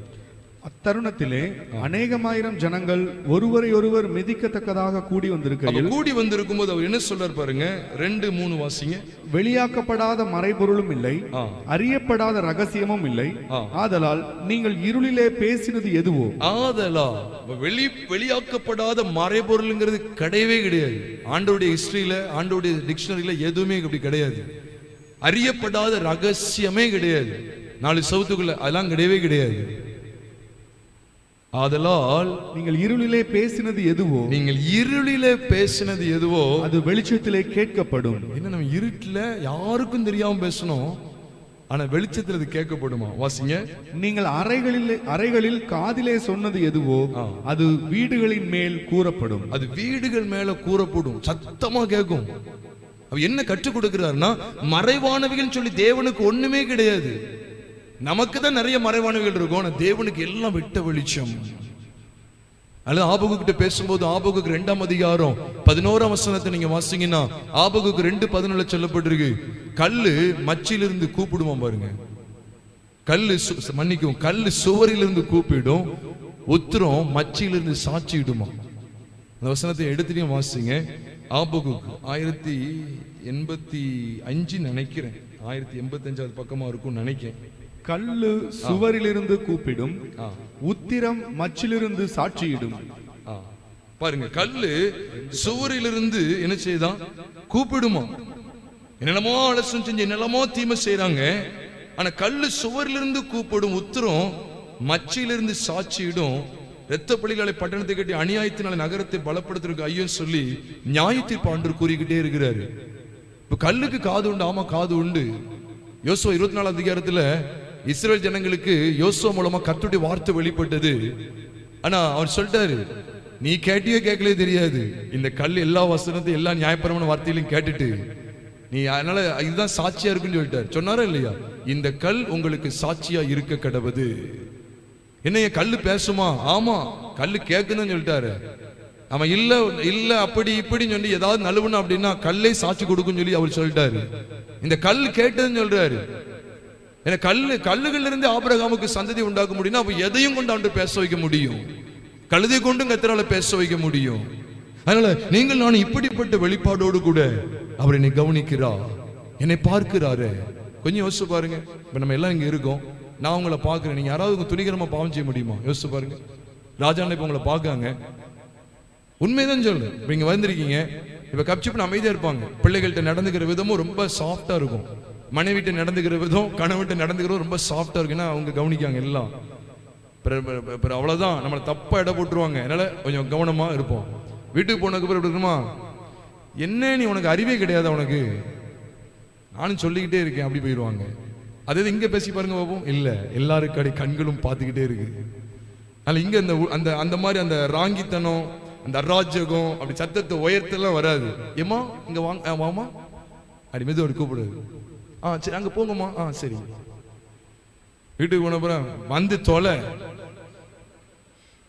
அத்தருணத்திலே அநேகமாயிரம் ஜனங்கள் ஒருவரை ஒருவர் மிதிக்கத்தக்கதாக கூடி வந்திருக்கும் போது அவர் என்ன சொல்றார் பாருங்க. 2:3 வாசிங்க. வெளியாக்கப்படாத மறைபொருளும் இல்லை, அறியப்படாத ரகசியமும் இல்லை. ஆதலால் நீங்கள் இருளிலே பேசினது எதுவோ. வெளியாக்கப்படாத மறைபொருள்ங்கிறது கிடையவே கிடையாது. ஆண்டவருடைய ஹிஸ்டரியில, ஆண்டவருடைய டிக்ஷனரியில எதுவுமே அப்படி கிடையாது. அறியப்படாத ரகசியமே கிடையாது. 4 சவுத்துக்குள்ள அதெல்லாம் கிடையவே கிடையாது. ஆதலால் நீங்கள் இருளிலே பேசினது எதுவோ அது வெளிச்சத்திலே கேட்கப்படும். என்ன, நம்ம இருட்டுல யாருக்கும் தெரியாம பேசணும், ஆனா வெளிச்சத்தில் அது கேட்கப்படுமா? வாசிங்க. நீங்கள் அறைகளில் காதிலே சொன்னது எதுவோ அது வீடுகளின் மேல் கூறப்படும். அது வீடுகள் மேல கூறப்படும், சத்தமா கேட்கும். என்ன கற்றுக் கொடுக்கிறார்னா, மறைவானவைகள் சொல்லி தேவனுக்கு ஒண்ணுமே கிடையாது. நமக்கு தான் நிறைய மறைவானவைகள் இருக்கும், ஆனா தேவனுக்கு எல்லாம் விட்ட வெளிச்சம். அல்லது ஆபகு கிட்ட பேசும்போது ஆபகுக்கு 2ஆம் அதிகாரம் 11ஆம் வசனத்தை நீங்க வாசிங்கன்னா, ஆபகுக்கு 2:14 சொல்லப்பட்டிருக்கு. கல்லு மச்சிலிருந்து கூப்பிடுவோம் பாருங்க. கல்லு சுவரிலிருந்து கூப்பிடும், உத்திரம் மச்சிலிருந்து சாட்சிடுமா. அந்த வசனத்தை எடுத்துட்டையும் வாசிங்க. ஆபகு 1085 நினைக்கிறேன், 1085 பக்கமா இருக்கும் நினைக்கிறேன். கல்லு சுவரிலிருந்து கூப்பிடும், உத்திரம் மச்சிலிருந்து சாட்சியிடும். பாருங்க, கல்லு சுவரிலிருந்து என்ன செய்தான்? கூப்பிடுமா. என்னென்னமோ அலட்சியம் செஞ்சு என்னென்னமோ தீமை செய்யறாங்க, ஆனா கல்லு சுவரிலிருந்து கூப்பிடும், உத்திரம் மச்சிலிருந்து சாட்சியிடும். இரத்த பலிகளை பட்டணத்தை கட்டி அநியாயத்தினால நகரத்தை பலப்படுத்துறதுக்கு ஐயோ சொல்லி நியாயத்தீர்ப்பு ஆண்டவர் கூறிக்கிட்டே இருக்கிறாரு. இப்ப கல்லுக்கு காது உண்டு. ஆமா, காது உண்டு. யோசுவா 24 அதிகாரத்துல இஸ்ரேல் ஜனங்களுக்கு யோசுவா மூலமா கர்த்தருடைய வார்த்தை வெளிப்பட்டது. ஆனா அவர் சொல்லிட்டாரு, நீ கேட்டியோ கேட்கலே தெரியாது, இந்த கல் எல்லா வசனத்தையும் எல்லா நியாயபரமான வார்த்தையிலும் கேட்டுட்டு நீ அதனால இதுதான் சாட்சியா இருக்குன்னு சொல்லிட்டாரு. சொன்னாரா இல்லையா? இந்த கல் உங்களுக்கு சாட்சியா இருக்க கடவுது. என்னைய கல்லு பேசுமா? ஆமா, கல்லு கேட்குன்னு சொல்லிட்டாரு. அவன் இல்ல இல்ல அப்படி இப்படின்னு சொல்லி ஏதாவது நழுவுனா அப்படின்னா கல்லை சாட்சி கொடுக்குன்னு சொல்லி அவர் சொல்லிட்டாரு. இந்த கல் கேட்டதுன்னு சொல்றாரு. ஏன்னா கல்லுகள்ல இருந்து ஆபிரகாமுக்கு சந்ததி உண்டாக்க முடியும்னா அப்ப எதையும் கொண்டு அவன் பேச வைக்க முடியும். கழுதை கொண்டும் கர்த்தரால பேச வைக்க முடியும். அதனால நீங்கள் நான் இப்படிப்பட்ட வெளிப்பாடோடு கூட அவர் என்னை கவனிக்கிறார், என்னை பார்க்கிறாரு. கொஞ்சம் யோசிச்சு பாருங்க. இப்ப நம்ம எல்லாம் இங்க இருக்கோம், நான் உங்களை பார்க்கிறேன். நீங்க யாராவது துணிகரமா பாவம் செய்ய முடியுமா? யோசிச்சு பாருங்க. ராஜாண்ண இப்ப உங்களை பார்க்காங்க, உண்மைதான் சொல்லு. இப்ப இங்க வந்திருக்கீங்க, இப்ப கப்சிப்பு அமைதியா இருப்பாங்க. பிள்ளைகள்கிட்ட நடந்துக்கிற விதமும் ரொம்ப சாஃப்டா இருக்கும். மனைவிட்ட நடந்துக்கிற விதம், கணவன்கிட்ட நடந்துக்கிறதும் ரொம்ப சாஃப்டா இருக்குன்னா அவங்க கவனிக்காங்க எல்லாம். அவ்வளவுதான், நம்மளை தப்பா இட போட்டுருவாங்க. அதனால கொஞ்சம் கவனமா இருப்போம். வீட்டுக்கு போனதுக்கு அப்புறம் எப்படி இருக்குமா, என்ன நீ உனக்கு அறிவே கிடையாது உனக்கு, நானும் சொல்லிக்கிட்டே இருக்கேன், அப்படி போயிடுவாங்க. அதே இங்க பேசி பாருங்க பாப்போம். இல்ல, எல்லாருக்கடை கண்களும் பார்த்துக்கிட்டே இருக்கு. அதனால இங்க அந்த அந்த மாதிரி அந்த ராங்கித்தனம், அந்த அராஜகம், அப்படி சத்தத்தை உயர்த்தெல்லாம் வராது. ஏமா இங்க வாங்க, வாமா அப்படி மெதுவோடு கூப்பிடுறது. சரி அங்க போங்கம்மா. சரி. வீட்டுக்கு போன அப்புறம் வந்து தொலை,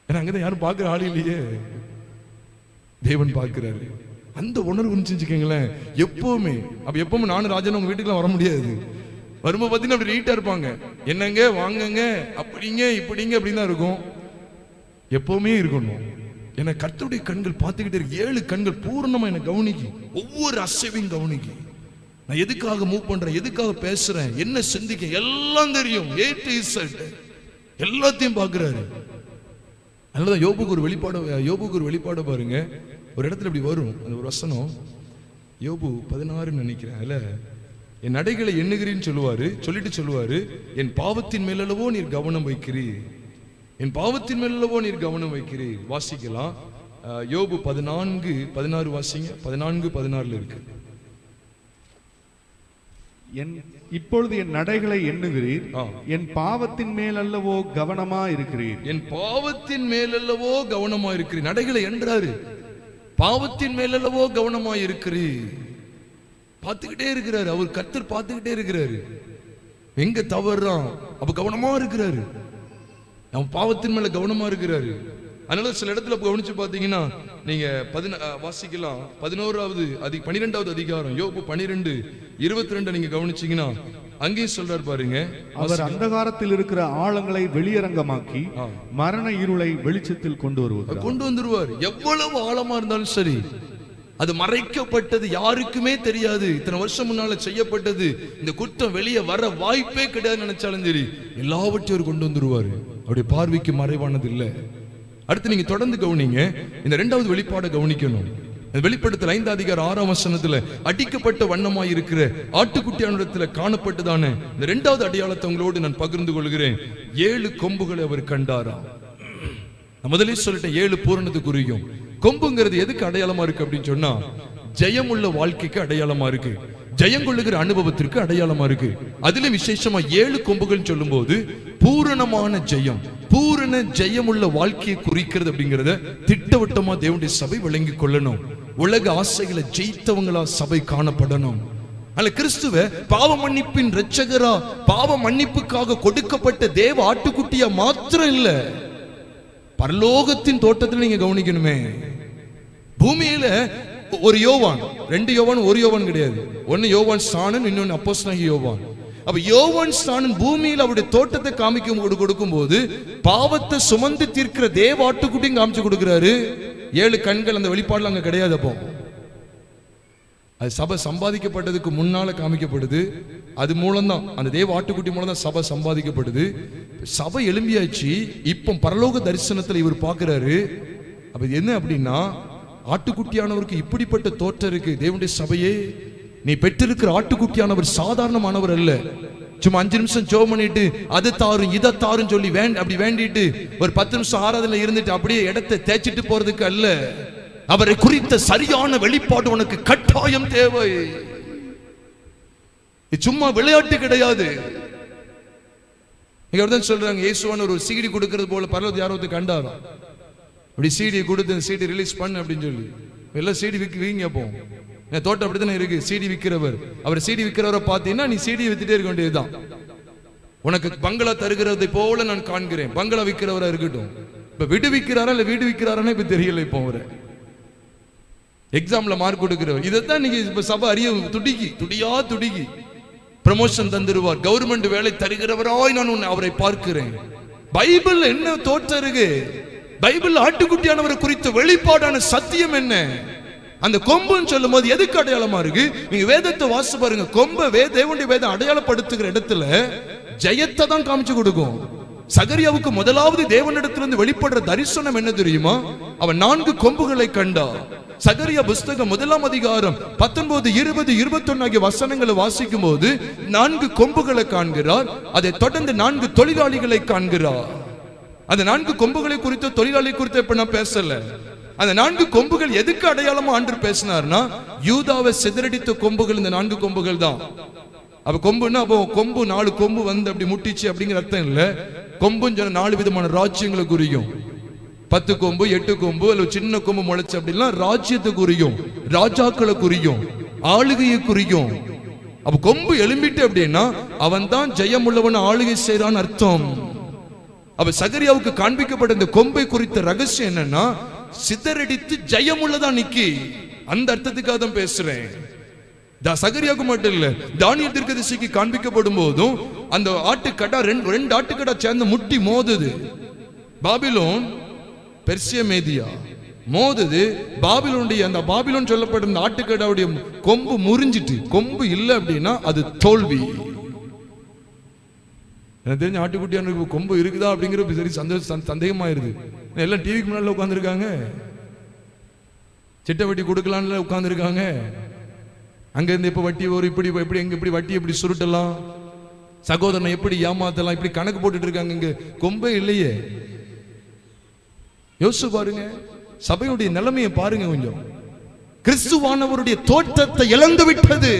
ஏன்னா அங்கதான் யாரும் பார்க்கிற ஆள் இல்லையே, தேவன் பார்க்கிறாரு. அந்த உணர்வு செஞ்சுக்கீங்களேன் எப்பவுமே. அப்ப எப்பவுமே நானும் ராஜன் உங்க வீட்டுக்குலாம் வர முடியாது. வரும்போது பார்த்தீங்கன்னா அப்படி நீட்டா இருப்பாங்க, என்னங்க வாங்கங்க அப்படிங்க இப்படிங்க அப்படின்னு தான் இருக்கும். எப்பவுமே இருக்கணும். ஏன்னா கர்த்தருடைய கண்கள் பார்த்துக்கிட்டே இருக்கு. 7 கண்கள் பூர்ணமா என்ன கவனிக்கு, ஒவ்வொரு அசைவையும் கவனிக்கு. நான் எதுக்காக மூவ் பண்றேன், எதுக்காக பேசுறேன், என்ன சிந்திக்க எல்லாம் தெரியும். எல்லாத்தையும் பார்க்கிறாரு. அதனாலதான் யோபுக்கு ஒரு வெளிப்பாடு பாருங்க. ஒரு இடத்துல இப்படி வரும் அந்த ஒரு வசனம், யோபு 16 நினைக்கிறேன். அதுல என் நடைகளை எண்ணுகிறேன்னு சொல்லிட்டு சொல்லுவாரு, என் பாவத்தின் மேலளவோ நீர் கவனம் வைக்கிறீர், என் பாவத்தின் மேலளவோ நீர் கவனம் வைக்கிறீர். வாசிக்கலாம். யோபு 14:16 வாசிங்க. 14:16 இருக்கு. இப்பொழுது என் நடைகளை எண்ணுகிறீர், என் பாவத்தின் மேல் அல்லவோ கவனமா இருக்கிறீர், என் பாவத்தின் மேல் அல்லவோ கவனமா இருக்கிறீர். நடைகளை என்றாரு, பாவத்தின் மேல் அல்லவோ கவனமா இருக்கிறீர். பார்த்துக்கிட்டே இருக்கிறாரு அவர். கர்த்தர் பார்த்துக்கிட்டே இருக்கிறாரு. எங்க தவறான் அப்ப கவனமா இருக்கிறாரு. அவன் பாவத்தின் மேல கவனமா இருக்கிறாரு. அதனால சில இடத்துல கவனிச்சு பாத்தீங்கன்னா நீங்க வாசிக்கலாம். 12வது அதிகாரம் யோபு 12:22 நீங்க கவனிச்சீங்கன்னா அங்கேயும் சொல்றாரு பாருங்க. அவர் அந்தகாரத்தில் இருக்கிற ஆழங்களை வெளியரங்கமாக்கி மரண இருளை வெளிச்சத்தில் கொண்டு வந்துருவார். எவ்வளவு ஆழமா இருந்தாலும் சரி, அது மறைக்கப்பட்டது யாருக்குமே தெரியாது. இத்தனை வருஷம் முன்னால செய்யப்பட்டது, இந்த குற்றம் வெளியே வர வாய்ப்பே கிடையாது நினைச்சாலும் சரி, எல்லாவற்றையும் கொண்டு வந்துருவாரு. அவருடைய பார்வைக்கு மறைவானது இல்லை. அடுத்து நீங்க தொடர்ந்து கவனிங்க. இந்த 2வது வெளிப்பாடை கவனிக்கணும். வெளிப்படுத்தல் 5 அதிகாரம் 6ஆம் வசனத்துல அடிக்கப்பட்ட வண்ணமாய் இருக்கிற ஆட்டுக்குட்டியானிடத்துல காணப்பட்டதான இந்த 2வது அடையாளத்தை உங்களோடு நான் பகிர்ந்து கொள்கிறேன். 7 கொம்புகளை அவர் கண்டாராம். நான் முதலே சொல்லிட்டேன், 7 பூரணத்துக்கு குறிக்கும். கொம்புங்கிறது எதுக்கு அடையாளமா இருக்கு அப்படின்னு சொன்னா, ஜெயமுள்ள வாழ்க்கைக்கு அடையாளமா இருக்கு, ஜெயம் கொள்ளுகிற அனுபவத்திற்கு அடையாளமா இருக்கு. அதுல விசேஷமா 7 கொம்புகள் சொல்லும் போது பூரணமான ஜெயம், பூரண ஜெயமுள்ள வாழ்க்கையை குறிக்கிறது. அப்படிங்கிறத திட்டவட்டமா தேவனுடைய சபை விளங்கி கொள்ளணும். உலக ஆசைகளை ஜெயித்தவங்களா சபை காணப்படணும். அல்ல, கிறிஸ்துவ பாவ மன்னிப்பின் இரட்சகரா, பாவ மன்னிப்புக்காக கொடுக்கப்பட்ட தேவ ஆட்டுக்குட்டியா மாத்திரம் இல்ல, பரலோகத்தின் தோட்டத்தில் நீங்க கவனிக்கணுமே. பூமியில ஒரு யோவான், 2 யோவான், ஒரு யோவான் கிடையாது. ஒன்னு யோவான் ஸ்நானன், இன்னொன்னு அப்போஸ்தலனாகிய யோவான். அப்ப யோவான் ஸ்நானன் பூமியில் அவருடைய தோட்டத்தை கொடுக்கும் போது பாவத்தை சுமந்து தீர்க்கிற தேவ ஆட்டுக்குட்டியும் காமிச்சு கொடுக்கிறாரு. 7 கண்கள் அந்த வெளிப்பாடுல அங்க கிடையாது. அப்போ அது சபை சம்பாதிக்கப்பட்டதுக்கு முன்னால காமிக்கப்படுது. அது மூலம்தான், அந்த தேவ ஆட்டுக்குட்டி மூலம் தான் சபை சம்பாதிக்கப்படுது. சபை எழும்பியாச்சு. இப்போ பரலோக தரிசனத்துல இவர் பார்க்கிறாரு. அப்ப என்ன அப்படின்னா, ஆட்டுக்குட்டியானவருக்கு இப்படிப்பட்ட தோற்றம் இருக்கு. தேவனுடைய சபையே, நீ பெற்றிருக்கிற ஆட்டுக்குட்டியானவர் சாதாரணமானவர் அல்ல. சும்மா 5 நிமிஷம் ஜெபம் பண்ணிட்டு அதை தாரும் இதை தாரும் சொல்லி அப்படி வேண்டிட்டு ஒரு 10 நிமிஷம் ஆராதனை இருந்துட்டு அப்படியே இடத்தை தேய்ச்சிட்டு போறதுக்கு அல்ல. அவரை குறித்த சரியான வெளிப்பாடு உனக்கு கட்டாயம் தேவை. சும்மா விளையாட்டு கிடையாது. சொல்றாங்க, இயேசுவான ஒரு சீடி கொடுக்கிறது போல பரலோகத்தில் யாரோ கண்டாரா, அப்படி சீடியை கொடுத்து சீடி ரிலீஸ் பண்ணு அப்படின்னு சொல்லி எல்லாம் சீடி விற்க போவோம். தோட்டம் அப்படித்தானே இருக்கு. சீடி விற்கிறவர், அவர் சீடி விற்கிறவரை பார்த்தீங்கன்னா நீ சீடியை வித்துட்டே இருக்க வேண்டியதுதான். உனக்கு பங்களா தருகிறதை போல நான் காண்கிறேன். பங்களா விற்கிறவரா இருக்கட்டும், இப்ப வீடு விற்கிறாரா இல்ல வீடு விற்கிறாரா இப்ப தெரியல. இப்போ அவரை எக்ஸாம்ல மார்க் கொடுக்கிறவர். இதைத்தான் நீங்க இப்ப சபை அறிய துடிக்கி ப்ரமோஷன் தந்துருவார், கவர்மெண்ட் வேலை தருகிறவராய் நான் அவரை பார்க்கிறேன். பைபிள் என்ன தோற்றம் இருக்கு? பைபிள் ஆட்டுக்குட்டியானவரை குறித்த வெளிப்பாடான சத்தியம் என்ன? அந்த கொம்புன்னு சொல்லும் போது எதுக்கு அடையாளமா இருக்கு? நீங்க வேதத்தை வாசிச்சு பாருங்க. கொம்பை தேவனுடைய வேதம் அடையாளப்படுத்துகிற இடத்துல ஜெயத்தை தான் காமிச்சு கொடுக்கும். சகரியாவுக்கு முதலாவது தேவனிடத்திலிருந்து வெளிப்படுற தரிசனம் என்ன தெரியுமா? அவன் 4 கொம்புகளை கண்டான். சகரியா புஸ்தகம் 1ஆம் அதிகாரம் 19, 20, 21 ஆகிய வசனங்களை வாசிக்கும் போது 4 கொம்புகளை காண்கிறார். அதை தொடர்ந்து 4 தொழிலாளிகளை காண்கிறார். அந்த 4 கொம்புகளை குறித்த தொழிலாளி குறித்து இப்ப நான் பேசல. அந்த 4 கொம்புகள் எதுக்கு அடையாளமா ஆண்டவர் பேசினார்னா, யூதாவை சிதறடித்த கொம்புகள் இந்த 4 கொம்புகள் தான். அப்ப கொம்புன்னா அப்போ கொம்பு 4 கொம்பு வந்து அப்படி முட்டிச்சு அப்படிங்கிற அர்த்தம் இல்ல. கொம்புன்னு சொன்ன 4 விதமான ராஜ்யங்களை குறிக்கும். 10 கொம்பு, 8 கொம்பு, அல்ல சின்ன கொம்பு முளைச்சு அப்படிலாம் ராஜ்யத்தை குறிக்கும், ராஜாக்களை குறிக்கும், ஆளுகையை குறிக்கும். அப்ப கொம்பு எழும்பிட்டு அப்படின்னா அவன் தான் ஜெயமுள்ளவன், ஆளுகை செய்யறான்னு அர்த்தம். அப்ப சகரியாவுக்கு காண்பிக்கப்பட்ட இந்த கொம்பை குறித்த ரகசியம் என்னன்னா, சிதறடித்து ஜெயமுள்ளதான் நிக்கி. அந்த அர்த்தத்துக்காக தான் பேசுறேன். சகரியாவுக்கு மட்டும் இல்ல, தானியேல் தீர்க்கதரிசிக்கு காண்பிக்கப்படும் போதும் அந்த ஆட்டுக்கடா ரெண்டு ஆட்டுக்கடா சேர்ந்து முட்டி மோதுது. பாபிலோன் பெர்சியா மேதியா மோதுது. பாபிலோனுடைய அந்த பாபிலோன் சொல்லப்பட்ட அந்த ஆட்டுக்கடாவுடைய கொம்பு முறிஞ்சிட்டு, கொம்பு இல்லை அப்படின்னா அது தோல்வி. எனக்கு தெரிஞ்ச ஆட்டுக்குட்டியான கொம்பு இருக்குதா அப்படிங்கிற சரி சந்தேகமாயிருது. எல்லாம் டிவிக்கு முன்னால உட்காந்துருக்காங்க, சிட்டை வட்டி கொடுக்கலான்னு உட்காந்துருக்காங்க. அங்க இருந்து இப்ப வட்டி ஒரு இப்படி எங்க இப்படி வட்டி எப்படி சுருட்டலாம், சகோதரனை எப்படி ஏமாத்தலாம், இப்படி கணக்கு போட்டுட்டு இருக்காங்க. இங்க கொம்பே இல்லையே. யோசிச்சு பாருங்க, சபையுடைய நிலைமையை பாருங்க. கொஞ்சம் கிறிஸ்துவானவருடைய தோற்றத்தை இழந்து விட்டது.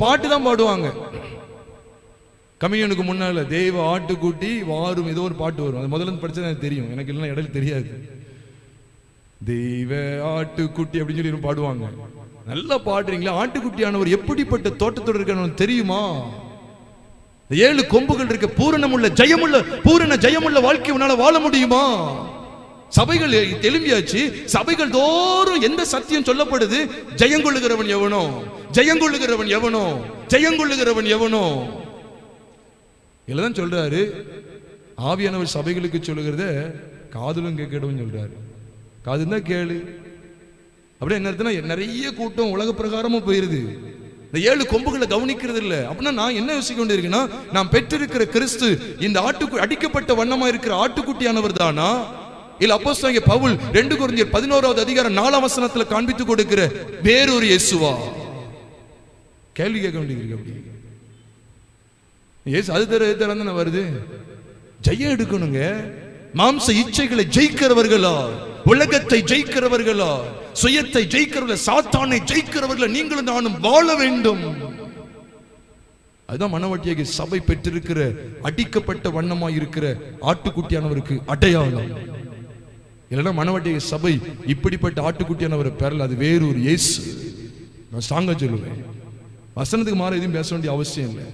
பாட்டு தான் பாடுவாங்க கம்யூனுக்கு முன்னால, தெய்வ ஆட்டுக்குட்டி வாரும் ஏதோ ஒரு பாட்டு வரும். அது முதல்ல படிச்சது எனக்கு தெரியும், எனக்கு இல்லைன்னா இடையில தெரியாது. தெய்வ ஆட்டுக்குட்டி அப்படின்னு சொல்லி பாடுவாங்க. நல்லா பாடுறீங்களா? ஆட்டுக்குட்டியானவர் எப்படிப்பட்ட தோட்டத்தோடு இருக்க தெரியுமா? 7 கொம்புகள் இருக்க பூரணமுள்ள ஜெயமுள்ள பூரண ஜெயமுள்ள வாழ்க்கை உன்னால வாழ முடியுமா? சபைகள் எழும்பியாச்சு. சபைகள் தோறும் எந்த சத்தியம் சொல்லப்படுது? ஜெயங்கொள்ளுகிறவன் எவனோ, ஜெயங்கொள்ளுகிறவன் எவனோ, ஜெயங்கொள்ளுகிறவன் எவனோ. இல்லதான் சொல்றாரு, ஆவியானவர் சபைகளுக்கு சொல்லுகிறத காதுலும் கேட்கணும் சொல்றாரு. காது தான் கேளு. அப்படியே என்ன அர்த்தம்னா, நிறைய கூட்டம் உலக பிரகாரமா போயிருது, இந்த 7 கொம்புகளை கவனிக்கிறது இல்ல. அப்படின்னா நான் என்ன யோசிக்க வேண்டியிருக்குன்னா, நான் பெற்றிருக்கிற கிறிஸ்து இந்த அடிக்கப்பட்ட வண்ணமா இருக்கிற ஆட்டுக்குட்டியானவர் தானா, இல்ல அப்போஸ்தலனாகிய பவுல் 2 கொரிந்தியர் 11ஆவது அதிகாரம் 4ஆம் வசனத்துல காண்பித்து கொடுக்கிற வேறொரு இயேசுவா? கேள்வி கேட்க வேண்டியிருக்கு. அப்படி இயேசு அது தர வருது. ஜெயம் எடுக்கணுங்க. மாம்ச இச்சைகளை ஜெயிக்கிறவர்களா, உலகத்தை ஜெயிக்கிறவர்களா, சுயத்தை ஜெயிக்கிறவர்கள, சாத்தானை ஜெயிக்கிறவர்கள நீங்களும் நானும் வாழ வேண்டும். அதுதான் மனவாட்டியாகிய சபை பெற்றிருக்கிற அடிக்கப்பட்ட வண்ணமாய் இருக்கிற ஆட்டுக்குட்டியானவருக்கு அடையாளம். இல்லைன்னா மனவாட்டியாகிய சபை இப்படிப்பட்ட ஆட்டுக்குட்டியானவரை பெறல, அது வேறொரு இயேசு. நான் ஸ்ட்ராங்கா சொல்லுவேன். வசனத்துக்கு மாற எதுவும் பேச வேண்டிய அவசியம் இல்லை.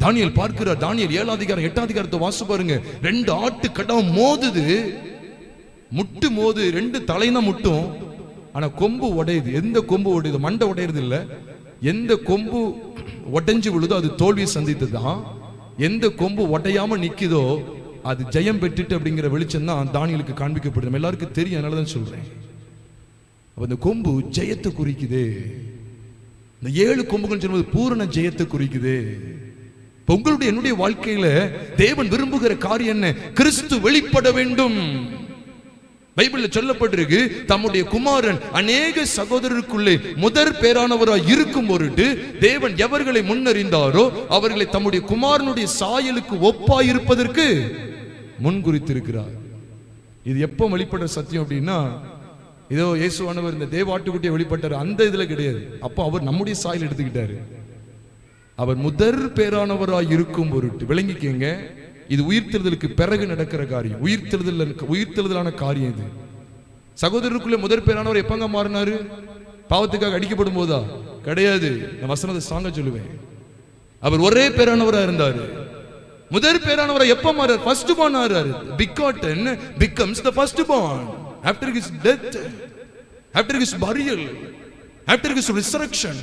தானியேல் பார்க்கிறார். தானியேல் 7ஆம் அதிகாரம் 8ஆம் அதிகாரத்தை வாசி பாருங்க. 2 ஆட்டுக்கடா மோதுது, முட்டு மோது, 2 தலைனா முட்டும், ஆனா கொம்பு உடையுது. எந்த கொம்பு உடையுது? மண்டை உடையிறது இல்ல. எந்த கொம்பு உடைஞ்சு விழுதோ அது தோல்வியை சந்தித்ததுதான். எந்த கொம்பு உடையாம நிக்குதோ அது ஜெயம் பெற்றுட்டு அப்படிங்கிற வெளிச்சம் தான் தானியேலுக்கு காண்பிக்கப்படுது. எல்லாருக்கும் தெரியும், அதனாலதான் சொல்றேன். அப்ப இந்த கொம்பு ஜெயத்தை குறிக்குது. இந்த 7 கொம்புகள் சொல்வது பூரண ஜெயத்தை குறிக்குது. உங்களுடைய என்னுடைய வாழ்க்கையில தேவன் விரும்புகிற காரியம் என்ன? கிறிஸ்து வெளிப்பட வேண்டும். பைபிள்ல சொல்லப்பட்டிருக்கு, தம்முடைய குமாரன் அநேக சகோதரருக்குள்ளே முதற் பேரானவராய் இருக்கும் பொருட்டு தேவன் எவர்களை முன்னறிந்தாரோ அவர்களை தம்முடைய குமாரனுடைய சாயலுக்கு ஒப்பாய் இருப்பதற்கு முன்குறித்திருக்கிறார். இது எப்போ வெளிப்படுற சத்தியம் அப்படின்னா, இதோ இயேசுவானவர் இந்த தேவாட்டுக்குட்டியை வெளிப்பட்டார் அந்த இதுல கிடையாது. அப்போ அவர் நம்முடைய சாயல் எடுத்துக்கிட்டாரு. அவர் முதற் பேரானவராய் இருக்கும் பொருட்டு விளங்கிக்கங்க. இது உயிர்த்தெழுதலுக்கு பிறகு நடக்கிற காரியம், உயிர்த்தெழுதலான காரியம் இது. சகோதரருக்குள்ள முதற் பேரானவர் எப்பங்க மாறினாரு? பாவத்துக்காக அடிக்கப்படும் போதா? கிடையாது. நான் வசனத்தை சாங்க சொல்லுவேன். அவர் ஒரே பேரானவரா இருந்தாரு. முதற் பேரானவரை எப்ப மாறார்? ஃபர்ஸ்ட் பார்ன் ஆறாரு. begotten becomes the first born after his death. after his burial, after his resurrection.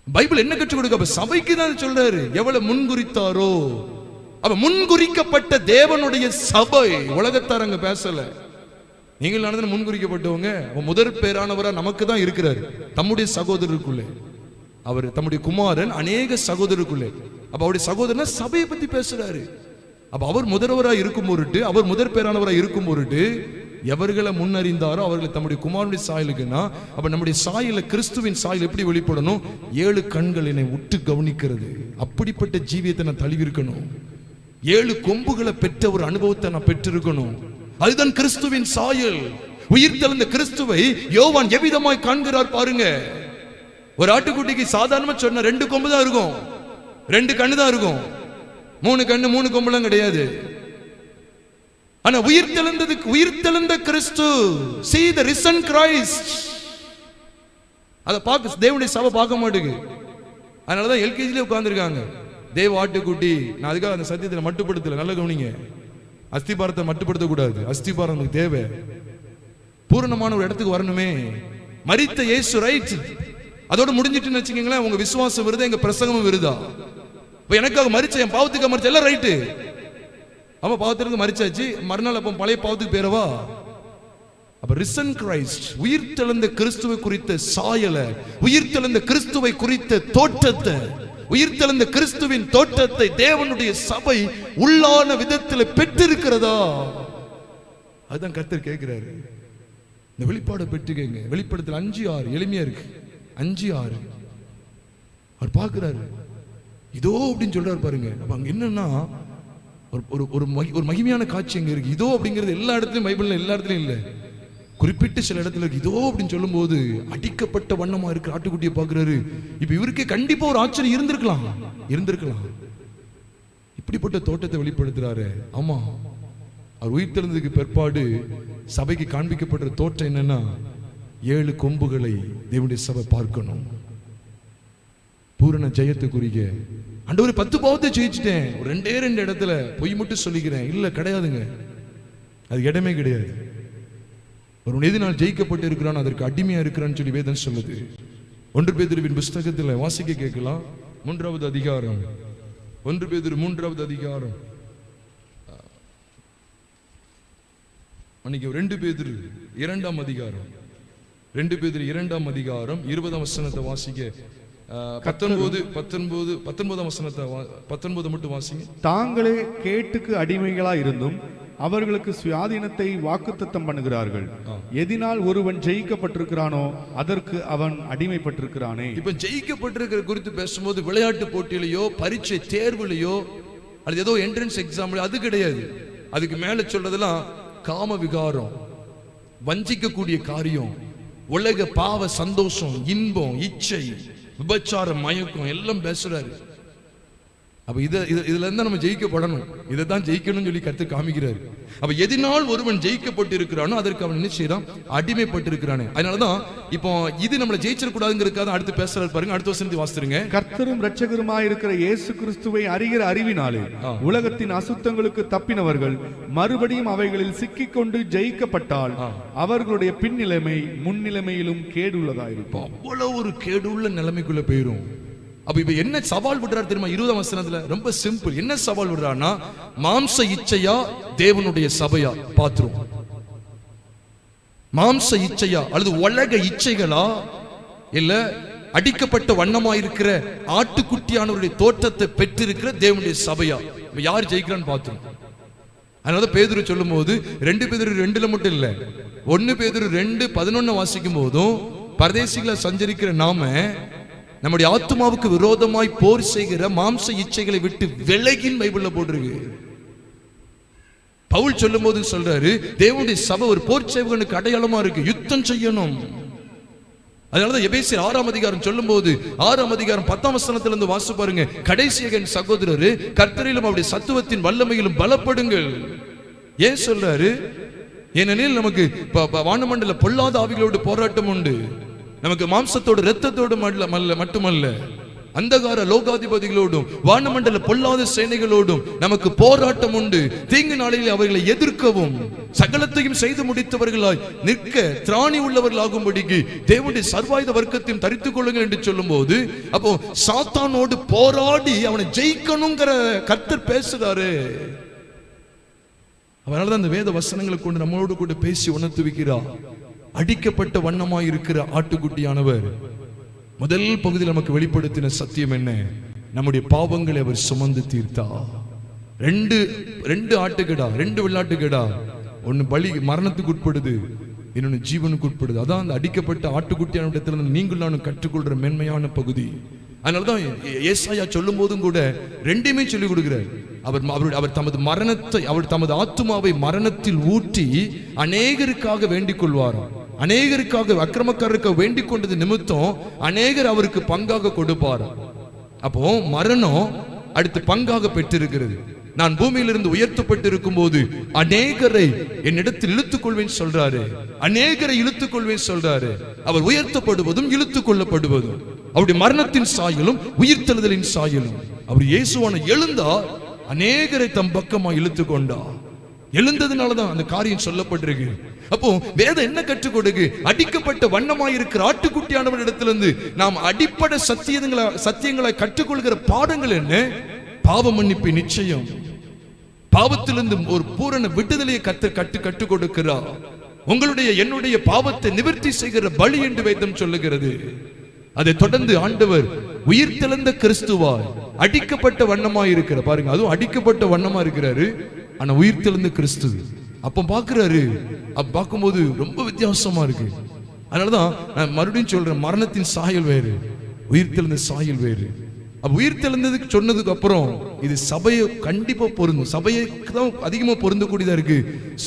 Bible என்ன கற்றுக் கொடுக்க? அப்ப சபைக்கு தான் சொல்றாரு. எவ்வளவு முன்குறித்தாரோ, அப்ப முன்குறிக்கப்பட்ட தேவனுடைய சபை. உலகத்தார் அங்க பேசல. நீங்கள் நடந்து முன்குறிக்கப்பட்டவங்க. முதற் பேரானவரா நமக்கு தான் இருக்கிறார், தம்முடைய சகோதரருக்குள்ளே. அவர் தம்முடைய குமாரன் அநேக சகோதரருக்குள்ளே. அப்ப அவருடைய சகோதரன் சபையை பத்தி பேசுறாரு. அப்ப அவர் முதல்வராக இருக்கும் பொருட்டு, அவர் முதற் பேரானவராக இருக்கும் பொருட்டு எவர்களை முன்னறிந்தாரோ அவர்களை தம்முடைய குமாரனுடைய சாயலுக்குன்னா, அப்ப நம்முடைய சாயல கிறிஸ்துவின் சாயல் எப்படி வெளிப்படணும்? 7 கண்கள் என்னை உற்று கவனிக்கிறது. அப்படிப்பட்ட ஜீவியத்தை நான் தழுவிருக்கணும். 7 கொம்புகளை பெற்ற ஒரு அனுபவத்தை நான் பெற்றிருக்கணும். அதுதான் கிறிஸ்துவின் சாயல். உயிர்த்தெழுந்த கிறிஸ்துவை யோவான் எவ்விதமாய் காண்கிறார் பாருங்க. ஒரு ஆட்டுக்குட்டிக்கு சாதாரணமா சொன்ன 2 கொம்பு தான் இருக்கும், 2 கண்ணு தான் இருக்கும். 3 கண்ணு 3 கொம்புலாம் கிடையாது. ஆனா உயிர்த்தெழுந்த கிறிஸ்து, see the risen Christ, அத பார்க்க தேவனுடைய சபை பார்க்க மாட்டேங்குது. அதனாலதான் எல்கேஜிலே உட்கார்ந்துருக்காங்க. தேவ ஆட்டுக்குட்டி. நான் அதுக்காக அந்த சத்தியத்தில் மட்டுப்படுத்தல, நல்ல கவனிங்க. அஸ்திபாரத்தை மட்டுப்படுத்த கூடாது. அஸ்திபாரம் நமக்கு தேவை. பூரணமான ஒரு இடத்துக்கு வரணுமே. மரித்த இயேசு, ரைட், அதோட முடிஞ்சிட்டுன்னு வச்சுக்கீங்களேன். உங்க விசுவாசம் வருதா, எங்க பிரசங்கமும் வருதா? இப்ப எனக்காக மரிச்ச, என் பாவத்துக்கு மரிச்ச, எல்லாம் ரைட்டு. அவன் பாவத்திற்கு மரிச்சாச்சு, மறுநாள் அப்ப பழைய பாவத்துக்கு பேரவா? அப்ப ரிசன் கிரைஸ்ட், உயிர்த்தெழுந்த கிறிஸ்துவை குறித்த சாயல, உயிர்த்தெழுந்த கிறிஸ்துவை குறித்த தோற்றத்தை, உயிர்த்தெழுந்த கிறிஸ்துவின் தோற்றத்தை தேவனுடைய சபை உள்ளான விதத்தில் பெற்றிருக்கிறதா? அதுதான் கர்த்தர் கேட்கிறாரு. இந்த வெளிப்பாடை பெற்றுக்கங்க. வெளிப்படுத்தல் 5:6 எளிமையா இருக்கு. 5:6 அவர் பார்க்கிறாரு. இதோ அப்படின்னு சொல்றாரு பாருங்க. அப்ப அங்க என்னன்னா ஒரு மகிமையான காட்சி அங்க இருக்கு. இதோ அப்படிங்கிறது எல்லா இடத்துலயும், பைபிள்ல எல்லா இடத்துலயும் இல்ல, குறிப்பிட்டு சில இடத்துல இருக்கு. இதோ அப்படின்னு சொல்லும் போது அடிக்கப்பட்ட வண்ணமா இருக்கு ஆட்டுக்குட்டியை பார்க்கிறாரு. இப்ப இவருக்கு கண்டிப்பா ஒரு ஆச்சரியம் இருந்திருக்கலாம். இப்படிப்பட்ட தோட்டத்தை வெளிப்படுத்துறாரு. ஆமா, அவர் உயிர்த்தெழுந்ததுக்கு பிற்பாடு சபைக்கு காண்பிக்கப்பட்ட தோற்றம் என்னன்னா, 7 கொம்புகளை தேவனுடைய சபை பார்க்கணும். பூரண ஜெயத்துக்குரிய ஆண்டவரே 10 பாவத்தை ஜெயிச்சிட்டேன், ஒரு 2 இடத்துல பொய் மட்டும் சொல்லிக்கிறேன். இல்ல, கிடையாதுங்க. அது இடமே கிடையாது. ஒரு எதினால் ஜெயிக்கப்பட்டு இருக்கிறான், அதற்கு அடிமையா இருக்கிறான்னு சொல்லி வேதம் சொல்லுது. 1 பேதுருவின் புஸ்தகத்தில் வாசிக்க கேட்கலாம். 3வது அதிகாரம், 1 பேதுரு 3வது அதிகாரம், அன்னைக்கு 2 பேதுரு 2ஆம் அதிகாரம், 2 பேதுரு 2ஆம் அதிகாரம் 20ஆம் வசனத்தை வாசிக்க. 19ஆம் வசனத்தை 19 மட்டும் வாசிங்க. தாங்களே கேட்டுக்கு அடிமைகளா இருந்தும் அவர்களுக்கு சுயாதீனத்தை வாக்குத்தத்தம் பண்ணுகிறார்கள். எதினால் ஒருவன் ஜெயிக்கப்பட்டிருக்கிறானோ அதற்கு அவன் அடிமைப்பட்டிருக்கிறானே. இப்ப ஜெயிக்கப்பட்டிருக்கிற குறித்து பேசும்போது விளையாட்டு போட்டியிலையோ, பரீட்சை தேர்வுலையோ, அது ஏதோ என்ட்ரன்ஸ் எக்ஸாம்ல, அது கிடையாது. அதுக்கு மேல சொல்றதெல்லாம் காம விகாரம், வஞ்சிக்கக்கூடிய காரியம், உலக பாவ சந்தோஷம், இன்பம், இச்சை, விபச்சாரம், மயக்கம் எல்லாம் பேசுறாரு. அப்ப இதுல இருந்தா நம்ம ஜெயிக்கப்படணும். இதை தான் ஜெயிக்கணும்னு சொல்லி கர்த்தர் காமிக்கிறாரு. அப்ப எதினால் ஒருவன் ஜெயிக்கப்பட்டு இருக்கிறானோ அதற்கு அவன் என்ன செய்யறான்? அடிமைப்பட்டு இருக்கிறானே. அதனாலதான் இப்போ இது நம்மளை ஜெயிச்சிடக்கூடாதுங்கிறதுக்காக அடுத்து பேசுறாரு பாருங்க. அடுத்த வசனத்தை வாசித்துருங்க. கர்த்தரும் இரட்சகருமாய் இருக்கிற இயேசு கிறிஸ்துவை அறிகிற அறிவினாலே உலகத்தின் அசுத்தங்களுக்கு தப்பினவர்கள் மறுபடியும் அவைகளில் சிக்கிக்கொண்டு ஜெயிக்கப்பட்டால் அவர்களுடைய பின்னிலைமை முன்னிலைமையிலும் கேடுள்ளதாயிருக்கும். அவ்வளவு ஒரு கேடுள்ள நிலைமைக்குள்ள போயிரும். அப்ப இப்ப என்ன சவால் விடுறாரு தெரியுமா? 20ஆம் வசனத்துல ரொம்ப சிம்பிள். என்ன சவால் விடுறாருன்னா, மாம்ச இச்சையா தேவனுடைய சபையா பாத்துரும்? மாம்ச இச்சையா அல்லது உலக இச்சைகளா, இல்ல அடிக்கப்பட்ட வண்ணமா இருக்கிற ஆட்டுக்குட்டியானவருடைய தோற்றத்தை பெற்றிருக்கிற தேவனுடைய சபையா? யார் ஜெயிக்கிறான்னு பாத்துரும். அதனால பேதுரு சொல்லும் போது 2 பேதுரு 2ல மட்டும் இல்ல, 1 பேதுரு 2:11 வாசிக்கும் போதும் பரதேசிகளை சஞ்சரிக்கிற நாம நம்முடைய ஆத்மாவுக்கு விரோதமாய் போர் செய்கிற மாம்ச இச்சைகளை விட்டு விலகின் பைபிள்ல போட்டிருக்கு. பவுல் சொல்லும் போது சொல்றாரு, தேவனுடைய சபை ஒரு போர் சேவகனுக்கு அடையாளமா இருக்கு, யுத்தம் செய்யணும். அதனாலதான் எபேசியர் 6ஆம் அதிகாரம் சொல்லும் போது 6ஆம் அதிகாரம் 10ஆம் வசனத்துல இருந்து வாசி பாருங்க. கடைசியாக சகோதரரு, கர்த்தரிலும் அவருடைய சத்துவத்தின் வல்லமையிலும் பலப்படுங்கள். ஏன் சொல்றாரு? ஏனெனில் நமக்கு வானமண்டல பொல்லாத ஆவிகளோடு போராட்டம் உண்டு. நமக்கு மாம்சத்தோடு இரத்தத்தோடு மட்டுமல்ல, அந்தகார லோகாதிபதிகளோடும் வானமண்டல பொல்லாத சேனைகளோடும் நமக்கு போராட்டம் உண்டு. தீங்கு நாளில் அவர்களை எதிர்க்கவும் சகலத்தையும் செய்து முடித்தவர்களாய் நிற்க திராணி உள்ளவர்களாகும்படிக்கு தேவனுடைய சர்வாயுத வர்க்கத்தையும் தரித்துக் கொள்ளுங்கள் என்று சொல்லும் போது, அப்போ சாத்தானோடு போராடி அவனை ஜெயிக்கணுங்கிற கர்த்தர் பேசுறாரு. அதனாலதான் அந்த வேத வசனங்களை கொண்டு நம்மளோடு கூட பேசி உணர்த்துவிக்கிறார். அடிக்கப்பட்ட வண்ணமாய் இருக்கிற ஆட்டுக்குட்டியானவர் முதல் பகுதியில் நமக்கு வெளிப்படுத்தின சத்தியம் என்ன? நம்முடைய பாவங்களை அவர் சுமந்து தீர்த்தார். ரெண்டு ஆட்டுக்கடா, 2 வெள்ளாட்டுக்கடா, ஒன்னு பலி மரணத்துக்கு உட்படுது, இன்னொன்னு ஜீவனுக்கு உட்படுது. அதான் அந்த அடிக்கப்பட்ட ஆட்டுக்குட்டியான இடத்துல நீங்கள் நானும் கற்றுக்கொள்ற மென்மையான பகுதி. அதனாலதான் ஏசாயா சொல்லும் போதும் கூட ரெண்டையுமே சொல்லிக் கொடுக்கிறார். அவர் தமது மரணத்தை, அவர் தமது ஆத்துமாவை மரணத்தில் ஊற்றி அநேகருக்காக வேண்டிக் கொள்வாராம். அநேகருக்காக, அக்கிரமக்காரருக்காக வேண்டிக் கொண்டது நிமித்தம் அநேகர் அவருக்கு பங்காக கொடுப்பார். அப்போ மரணம் அடுத்து பங்காக பெற்றிருக்கிறது. நான் பூமியிலிருந்து உயர்த்தப்பட்டிருக்கும் போது அநேகரை என்னிடத்தில் இழுத்துக் கொள்வேன் சொல்றாரு. அநேகரை இழுத்துக் கொள்வேன் சொல்றாரு. அவர் உயர்த்தப்படுவதும் இழுத்துக் கொள்ளப்படுவதும் அவருடைய மரணத்தின் சாயலும் உயிர்த்தெழுதலின் சாயலும். அவர் இயேசுவான எழுந்தார், அநேகரை தம் பக்கமா இழுத்து கொண்டார். எழுந்ததுனாலதான் அந்த காரியம் சொல்லப்பட்டிருக்கு. அப்போ வேதம் என்ன கற்றுக் கொடுக்கு? அடிக்கப்பட்ட வண்ணமாயிருக்கிற ஆட்டுக்குட்டியானவர் இடத்திலிருந்து நாம் அடிப்படை சத்தியங்களை கற்றுக்கொள்கிற பாடங்கள் என்ன? பாவ மன்னிப்பு நிச்சயம், பாவத்திலிருந்து ஒரு பூரண விடுதலையை கற்றுக் கொடுக்கிறார். உங்களுடைய என்னுடைய பாவத்தை நிவர்த்தி செய்கிற பலி என்று வேதம் சொல்லுகிறது. அதை தொடர்ந்து ஆண்டவர் உயிர்த்தெழுந்த கிறிஸ்துவாய் அடிக்கப்பட்ட வண்ணமாய் இருக்கிற, பாருங்க, அதுவும் அடிக்கப்பட்ட வண்ணமா இருக்கிறாரு, ஆனா உயிர்த்தெழுந்த கிறிஸ்து. அப்ப பாக்குறாரு, பார்க்கும்போது ரொம்ப வித்தியாசமா இருக்கு. அதனாலதான் நான் மறுபடியும் சொல்றேன், மரணத்தின் சாயல் வேறு, உயிர்த்தெழுந்த சாயல் வேறு. அப்ப உயிர்த்தெழுந்ததுக்கு சொன்னதுக்கு அப்புறம் இது சபையை கண்டிப்பா பொருந்தும், சபைக்கு தான் அதிகமா பொருந்தக்கூடியதா இருக்கு.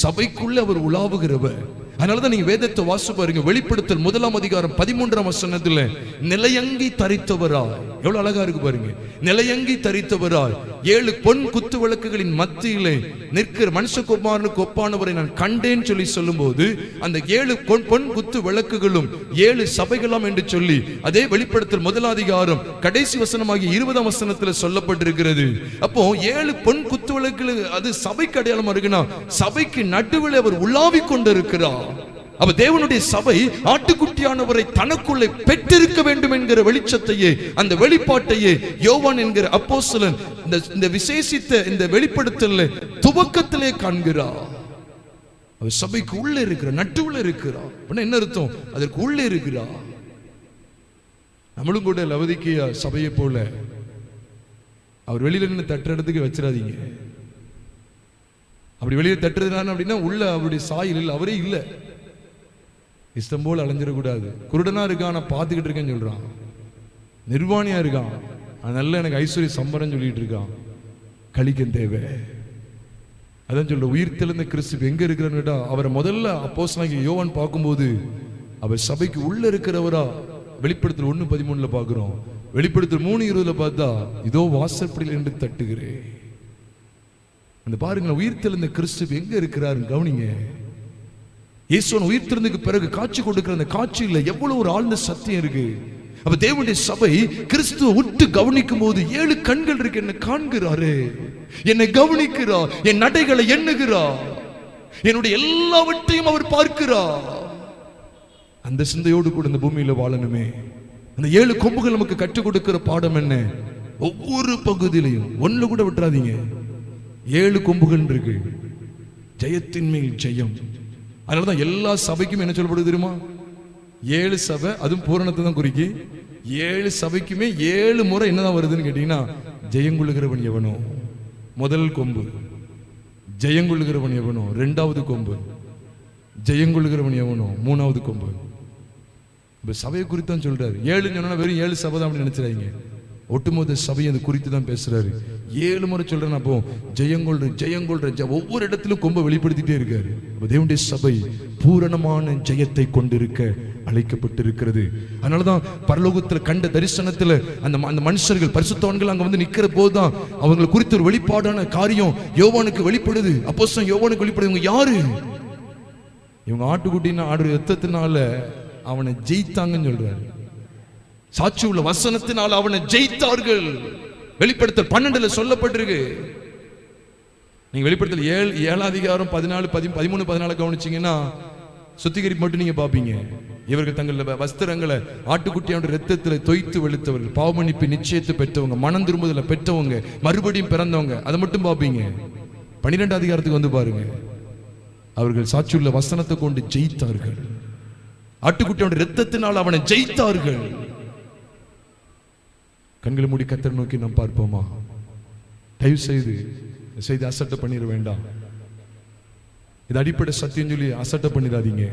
சபைக்குள்ள அவர் உலாவுகிறவர். அதனாலதான் நீங்க வேதத்தை வாசி பாருங்க. வெளிப்படுத்தல் 1ஆம் அதிகாரம் 13ஆம் வசனத்துல நிலையங்கி தரித்தவராய், எவ்வளவு அழகா இருக்கு பாருங்க. நிலையங்கி தரித்தவராய் 7 பொன் குத்து விளக்குகளின் மத்தியிலே நிற்கிற மனுஷகுமாரனுக்கு ஒப்பானவரை நான் கண்டேன் சொல்லி சொல்லும் போது, அந்த 7 பொன் குத்து விளக்குகளும் 7 சபைகளாம் என்று சொல்லி அதே வெளிப்படுத்தல் 1ஆம் அதிகாரம் கடைசி வசனமாகி 20ஆம் வசனத்துல சொல்லப்பட்டிருக்கிறது. அப்போ 7 பொன் குத்து விளக்குகள் அது சபைக்கு அடையாளமா இருக்குன்னா, சபைக்கு நடுவில் அவர் உலாவிக் கொண்டிருக்கிறார். அப்ப தேவனுடைய சபை ஆட்டுக்குட்டியானவரை தனக்குள்ளே பெற்றிருக்க வேண்டும் என்கிற வெளிச்சத்தையே, அந்த வெளிப்பாட்டையே யோவான் என்கிற அப்போஸ்தலன் இந்த விசேஷித்த இந்த வெளிப்படுத்தல துவக்கத்திலே காண்கிறார். அவர் சபைக்கு உள்ளே இருக்கிறார், நட்டுவுள்ள இருக்கிறார். என்ன அர்த்தம்? அதற்கு உள்ளே இருக்கிறார். நம்மளும் கூட லவதிக்கேயா சபையை போல அவர் வெளியில நின்று தட்டுற இடத்துக்கு வச்சிடாதீங்க. அப்படி வெளியே தட்டுறதுனால அப்படின்னா உள்ள அவருடைய சாயலில் அவரே இல்லை. இஷ்டம் போல அலைஞ்சிடக்கூடாது. குருடனா இருக்கான், நான் பார்த்துக்கிட்டு இருக்கேன்னு சொல்றான். நிர்வாணியா இருக்கான், நல்ல எனக்கு ஐஸ்வர்ய சம்பரம் சொல்லிட்டு இருக்கான். கழிக்கும் தேவை. அதான் சொல்ற உயிர்த்தெழுந்த கிறிஸ்து எங்க இருக்கிறான்னு கேட்டா, அவரை முதல்ல அப்போஸ்தலனாகிய யோவான் பார்க்கும்போது அவர் சபைக்கு உள்ள இருக்கிறவரா வெளிப்படுத்தல் 1:13 பார்க்கிறோம். வெளிப்படுத்தல் 3:20 பார்த்தா இதோ வாசற்படியில் என்று தட்டுகிறேன். அந்த பாருங்களேன், உயிர்த்தெழுந்த கிறிஸ்து எங்க இருக்கிறாரு கவனிங்க. இயேசுவின் உயிர்த்தெழுந்ததுக்கு பிறகு காட்சி கொடுக்கிற அந்த காட்சியில எவ்வளவு ஒரு ஆழ்ந்த சத்தியம் இருக்கு. அப்ப தேவனுடைய சபை கிறிஸ்துவை உற்று கவனிக்கும் போது 7 கண்கள் இருக்கு. என்ன காண்கிறாரு, என்னை கவனிக்கிறார், என் நடைகளை எண்ணுகிறார், என்னுடைய எல்லாவற்றையும் அவர் பார்க்கிறார். அந்த சிந்தையோடு கூட இந்த பூமியில வாழணுமே. அந்த 7 கொம்புகள் நமக்கு கற்றுக் கொடுக்கிற பாடம் என்ன? ஒவ்வொரு பகுதியிலையும் ஒண்ணு கூட விட்டுறாதீங்க. 7 கொம்புகள் இருக்கு, ஜெயத்தின் மேல் ஜெயம். அதனாலதான் எல்லா சபைக்கும் என்ன சொல்லப்படுது தெரியுமா? 7 சபை, அதுவும் பூரணத்தை தான் குறிக்கி. 7 சபைக்குமே 7 முறை என்னதான் வருதுன்னு கேட்டீங்கன்னா, ஜெயங்கொள்ளுகிறவன் எவனோ முதல் கொம்பு, ஜெயங்கொள்ளுகிறவன் எவனோ 2வது கொம்பு, ஜெயங்கொள்ளுகிறவன் எவனோ 3வது கொம்பு. இப்ப சபையை குறித்து தான் சொல்றாரு. 7 சொன்னா வெறும் 7 சபை தான் அப்படின்னு நினைச்சிடாதீங்க. ஒட்டுமொத்த சபையை அது குறித்து தான் பேசுறாரு. 7 முறை சொல்றேன். அப்போ ஜெயங்கொள்ற ஒவ்வொரு இடத்திலும் கொம்பை வெளிப்படுத்திட்டே இருக்காரு. தேவனுடைய சபை பூரணமான ஜெயத்தை கொண்டிருக்க அழைக்கப்பட்டிருக்கிறது. அதனாலதான் பரலோகத்துல கண்ட தரிசனத்துல அந்த மனுஷர்கள் பரிசுத்தவான்கள் அங்க வந்து நிக்கிற போதுதான் அவங்க குறித்த ஒரு வெளிப்பாடான காரியம் யோவானுக்கு வெளிப்படுது. அப்போஸ்தலன் யோவானுக்கு வெளிப்படுது. இவங்க யாரு? இவங்க ஆட்டுக்குட்டின ஆடு ரத்தத்தினால அவனை ஜெயித்தாங்கன்னு சொல்றாரு. சாட்சி உள்ள வசனத்தினால் அவனை ஜெயித்தார்கள். வெளிப்படுத்தல் 12 சொல்லப்பட்டிருக்கு. நீங்க வெளிப்படுத்தல் 7 அதிகாரம் 14 13 14 கவனிச்சீங்கன்னா சுத்திகரிப்பு மட்டும் நீங்க பாப்பீங்க. இவர்கள் தங்கள் வஸ்திரங்களை ஆட்டுக்குட்டியோட ரத்தத்துல தோய்த்து வெளுத்தவர்கள், பாவமன்னிப்பு நிச்சயத்தை பெற்றவங்க, மனம் திரும்புதல பெற்றவங்க, மறுபடியும் பிறந்தவங்க, அதை மட்டும் பாப்பீங்க. 12 அதிகாரத்துக்கு வந்து பாருங்க. அவர்கள் சாட்சியுள்ள வசனத்தை கொண்டு ஜெயித்தார்கள். ஆட்டுக்குட்டியோட ரத்தத்தினால் அவனை ஜெயித்தார்கள். கண்களை மூடி கர்த்தரை நோக்கி நாம் பார்ப்போமா? தயவு செய்து அசட்டை பண்ணிட வேண்டாம். இது அடிப்படை சத்தியம் சொல்லி அசட்டை பண்ணிடாதீங்க.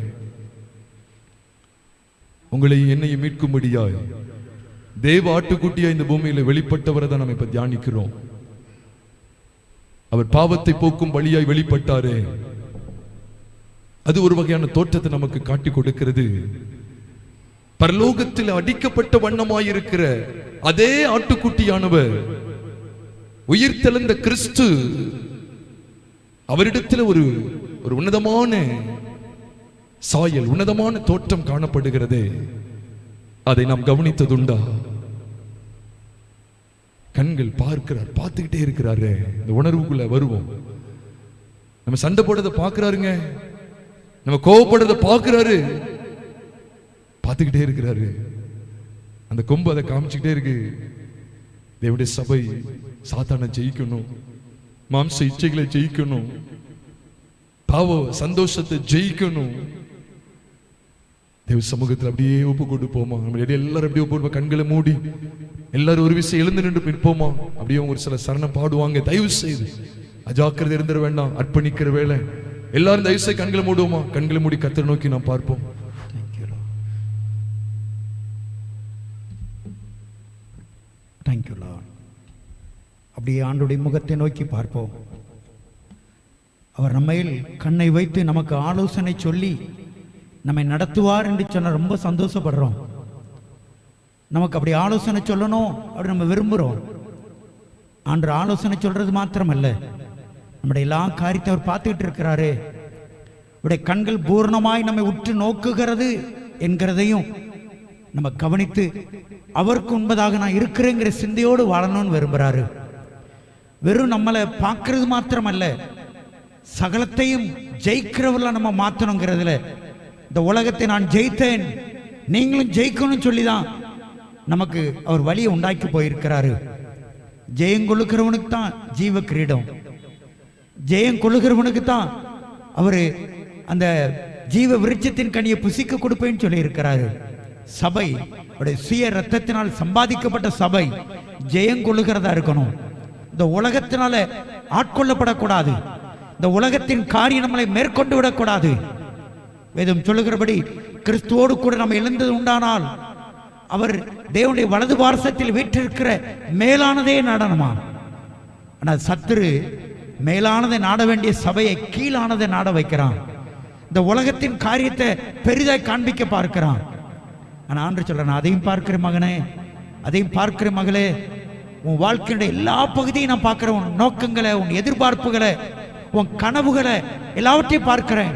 உங்களை என்னையும் மீட்கும்படியாய் தேவ ஆட்டுக்குட்டியா இந்த பூமியில வெளிப்பட்டவரை தான் நம்ம இப்ப தியானிக்கிறோம். அவர் பாவத்தை போக்கும் வழியாய் வெளிப்பட்டாரே, அது ஒரு வகையான தோற்றத்தை நமக்கு காட்டி கொடுக்கிறது. பரலோகத்தில் அடிக்கப்பட்ட வண்ணமாயிருக்கிற அதே ஆட்டுக்குட்டியானவர், உயிர்த்தெழுந்த கிறிஸ்து, அவரிடத்தில் ஒரு உன்னதமான சாயல், உன்னதமான தோற்றம் காணப்படுகிறதே, அதை நாம் கவனித்ததுண்டா? கண்கள் பார்த்துக்கிட்டே இருக்கிறாரு. இந்த உணர்வுக்குள்ள வருவோம். நம்ம சண்டை போடுறத பார்க்கிறாருங்க, நம்ம கோவப்படுறத பார்க்கிறாரு, பார்த்துக்கிட்டே இருக்கிறாரு. அந்த கொம்பு அதை காமிச்சுக்கிட்டே இருக்கு. தேவனுடைய சபை சாத்தானை ஜெயிக்கணும், மாம்ச இச்சைகளை ஜெயிக்கணும், பாவ சந்தோஷத்தை ஜெயிக்கணும். தேவ சமூகத்தில் அப்படியே ஒப்பு கொடுப்போமா? நம்ம எல்லாரும் அப்படியே ஒப்பு, கண்களை மூடி எல்லாரும் ஒரு விஷயம் எழுந்து நின்று நிற்போமா? அப்படியே ஒரு சில சரணம் பாடுவாங்க. தயவு செய்து அஜாக்கிரதை இருந்துட வேண்டாம். அர்ப்பணிக்கிற வேலை எல்லாரும் தயவு செய்து கண்களை மூடுவோமா? கண்களை மூடி கர்த்தரை நோக்கி நாம் பார்ப்போம். Thank you Lord. அப்படியே ஆண்டுடைய முகத்தை நோக்கி பார்ப்போம். அவர் நம்மையில் கண்ணை வைத்து நமக்கு ஆலோசனை சொல்லி நம்மை நடத்துவார் என்று சொன்ன ரொம்ப சந்தோஷப்படுறோம். நமக்கு அப்படி ஆலோசனை சொல்லணும் அப்படி நம்ம விரும்புகிறோம். ஆண்டு ஆலோசனை சொல்றது மாத்திரமல்ல, நம்முடைய எல்லா காரியத்தை அவர் பார்த்துக்கிட்டு இருக்கிறாரு. அவருடைய கண்கள் பூர்ணமாய் நம்மை உற்று நோக்குகிறது என்கிறதையும் நம்ம கவனித்து அவருக்கு உண்பதாக நான் இருக்கிறேங்கிற சிந்தையோடு வாழணும்னு விரும்புகிறாரு. வெறும் நம்மளை பார்க்கறது மாத்திரமல்ல, சகலத்தையும் ஜெயிக்கிறவர்கள நம்ம மாற்றணுங்கிறதுல, இந்த உலகத்தை நான் ஜெயித்தேன் நீங்களும் ஜெயிக்கணும்னு சொல்லிதான் நமக்கு அவர் வழியை உண்டாக்கி போயிருக்கிறாரு. ஜெயம் கொள்ளுகிறவனுக்கு தான் ஜீவ கிரீடம், ஜெயம் கொள்ளுகிறவனுக்கு தான் அவரு அந்த ஜீவ விருட்சத்தின் கனியை புசிக்க கொடுப்பேன்னு சொல்லி இருக்கிறாரு. சபை சுய ரத்தத்தினால் சம்பாதிக்கப்பட்ட சபை ஜெயம் கொள்ளுகிறதா இருக்கணும். இந்த உலகத்தினால ஆட்கொள்ளப்படக்கூடாது. இந்த உலகத்தின் காரியம் நம்மளை மேற்கொண்டு விடக்கூடாது. வேதம் சொல்லுகிறபடி கிறிஸ்துவோடு கூட நம்ம எழுந்தது உண்டானால் அவர் தேவனுடைய வலது பார்சத்தில் வீற்றிருக்கிற மேலானதே நாடணுமா? ஆனால் சத்துரு மேலானதை நாட வேண்டிய சபையை கீழானதை நாட வைக்கிறான். இந்த உலகத்தின் காரியத்தை பெரிதாய் காண்பிக்க பார்க்கிறான். ஆனால் ஆண்டு சொல்றேன், அதையும் பார்க்கிற மகனே, அதையும் பார்க்கிற மகளே, உன் வாழ்க்கையுடைய எல்லா பகுதியும் நான் பார்க்கிறேன். உன் நோக்கங்களை, உன் எதிர்பார்ப்புகளை, உன் கனவுகளை எல்லாவற்றையும் பார்க்கிறேன்.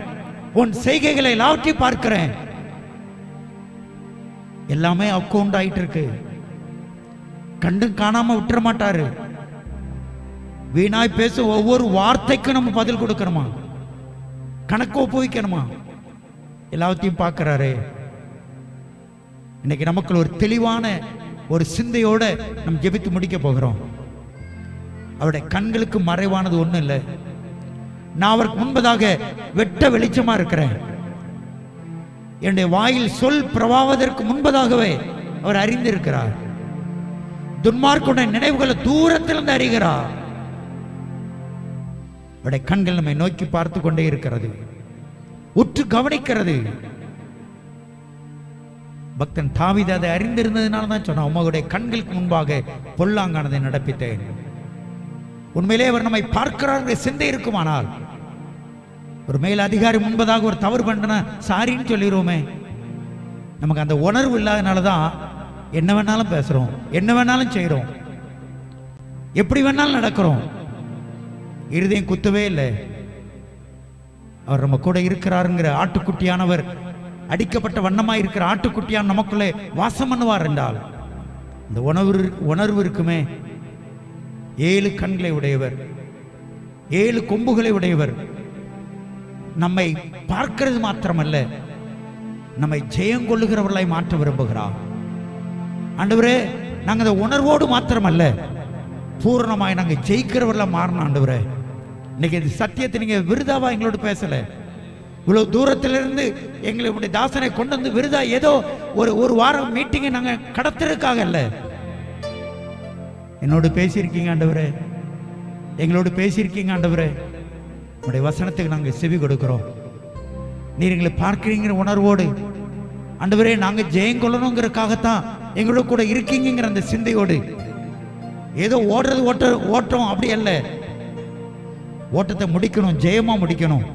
உன் செய்கைகளை எல்லாவற்றையும் பார்க்கிறேன். எல்லாமே அக்கௌண்ட் ஆயிட்டு இருக்கு. கண்டும் காணாம விட்டுற மாட்டாரு. வீணாய் பேச ஒவ்வொரு வார்த்தைக்கும் நம்ம பதில் கொடுக்கணுமா? கணக்கு ஒப்புவிக்கணுமா? எல்லாத்தையும் பார்க்கிறாரு. இன்னைக்கு நமக்குள்ள ஒரு தெளிவான ஒரு சிந்தையோட நம்ம ஜெபித்து முடிக்க போகிறோம். அவருடைய கண்களுக்கு மறைவானது ஒண்ணும் இல்லை. நான் அவருக்கு முன்பதாக வெட்ட வெளிச்சமா இருக்கிறேன். என்னுடைய வாயில் சொல் பிரவாவதற்கு முன்பதாகவே அவர் அறிந்திருக்கிறார். துன்மார்க்குடைய நினைவுகளை தூரத்திலிருந்து அறிகிறார். அவருடைய கண்கள் நம்மை நோக்கி பார்த்து கொண்டே இருக்கிறது, உற்று கவனிக்கிறது. பக்தன் தாவீது அதை அறிந்திருந்ததுனால தான் சொன்னான், உம்முடைய கண்களுக்கு முன்பாக பொல்லாங்கானதை நடப்பித்தேன். உண்மையிலே அவர் நம்மை பார்க்கிறார் சிந்தை இருக்குமானால், ஒரு மேல் அதிகாரி முன்பதாக ஒரு தவறு பண்ண சாரின்னு சொல்லிடுவோமே. நமக்கு அந்த உணர்வு இல்லாதனால தான் என்ன வேணாலும் பேசுறோம், என்ன வேணாலும் செய்யறோம், எப்படி வேணாலும் நடக்கிறோம். இருதயம் குத்தவே இல்லை. அவர் நம்ம கூட இருக்கிறாருங்கிற ஆட்டுக்குட்டியானவர், அடிக்கப்பட்ட வண்ணமாய் இருக்கிற ஆட்டுக்குட்டியான் நமக்குள்ளே வாசம் பண்ணுவார் என்றால் இந்த உணர்வு இருக்குமே, 7 கண்களை உடையவர், 7 கொம்புகளை உடையவர், நம்மை பார்க்கிறது மாத்திரமல்ல, நம்மை ஜெயங்கொள்ளுகிறவர்களாய் மாற்ற விரும்புகிறார். ஆண்டவரே, நாங்கள் அந்த உணர்வோடு மாத்திரமல்ல, பூரணமாய் நாங்கள் ஜெயிக்கிறவர்கள மாறணும். ஆண்டவரே, இன்னைக்கு இந்த சத்தியத்தை நீங்க விருதாவா எங்களோட பேசல. இவ்வளவு தூரத்திலிருந்து எங்களுடைய தாசனை கொண்டு வந்து விருதா ஏதோ ஒரு வாரம் மீட்டிங்கை நாங்க கடத்துறதுக்காக அல்ல, என்னோடு பேசியிருக்கீங்க ஆண்டவரே, எங்களோடு பேசியிருக்கீங்க ஆண்டவரே. உங்களுடைய வசனத்துக்கு நாங்கள் செவி கொடுக்கிறோம். நீர் எங்களை பார்க்கிறீங்கிற உணர்வோடு ஆண்டவரே, நாங்க ஜெயம் கொள்ளணுங்கிறதுக்காகத்தான் எங்களோட கூட இருக்கீங்கிற அந்த சிந்தையோடு, ஏதோ ஓட்டம் அப்படி அல்ல, ஓட்டத்தை முடிக்கணும், ஜெயமா முடிக்கணும்,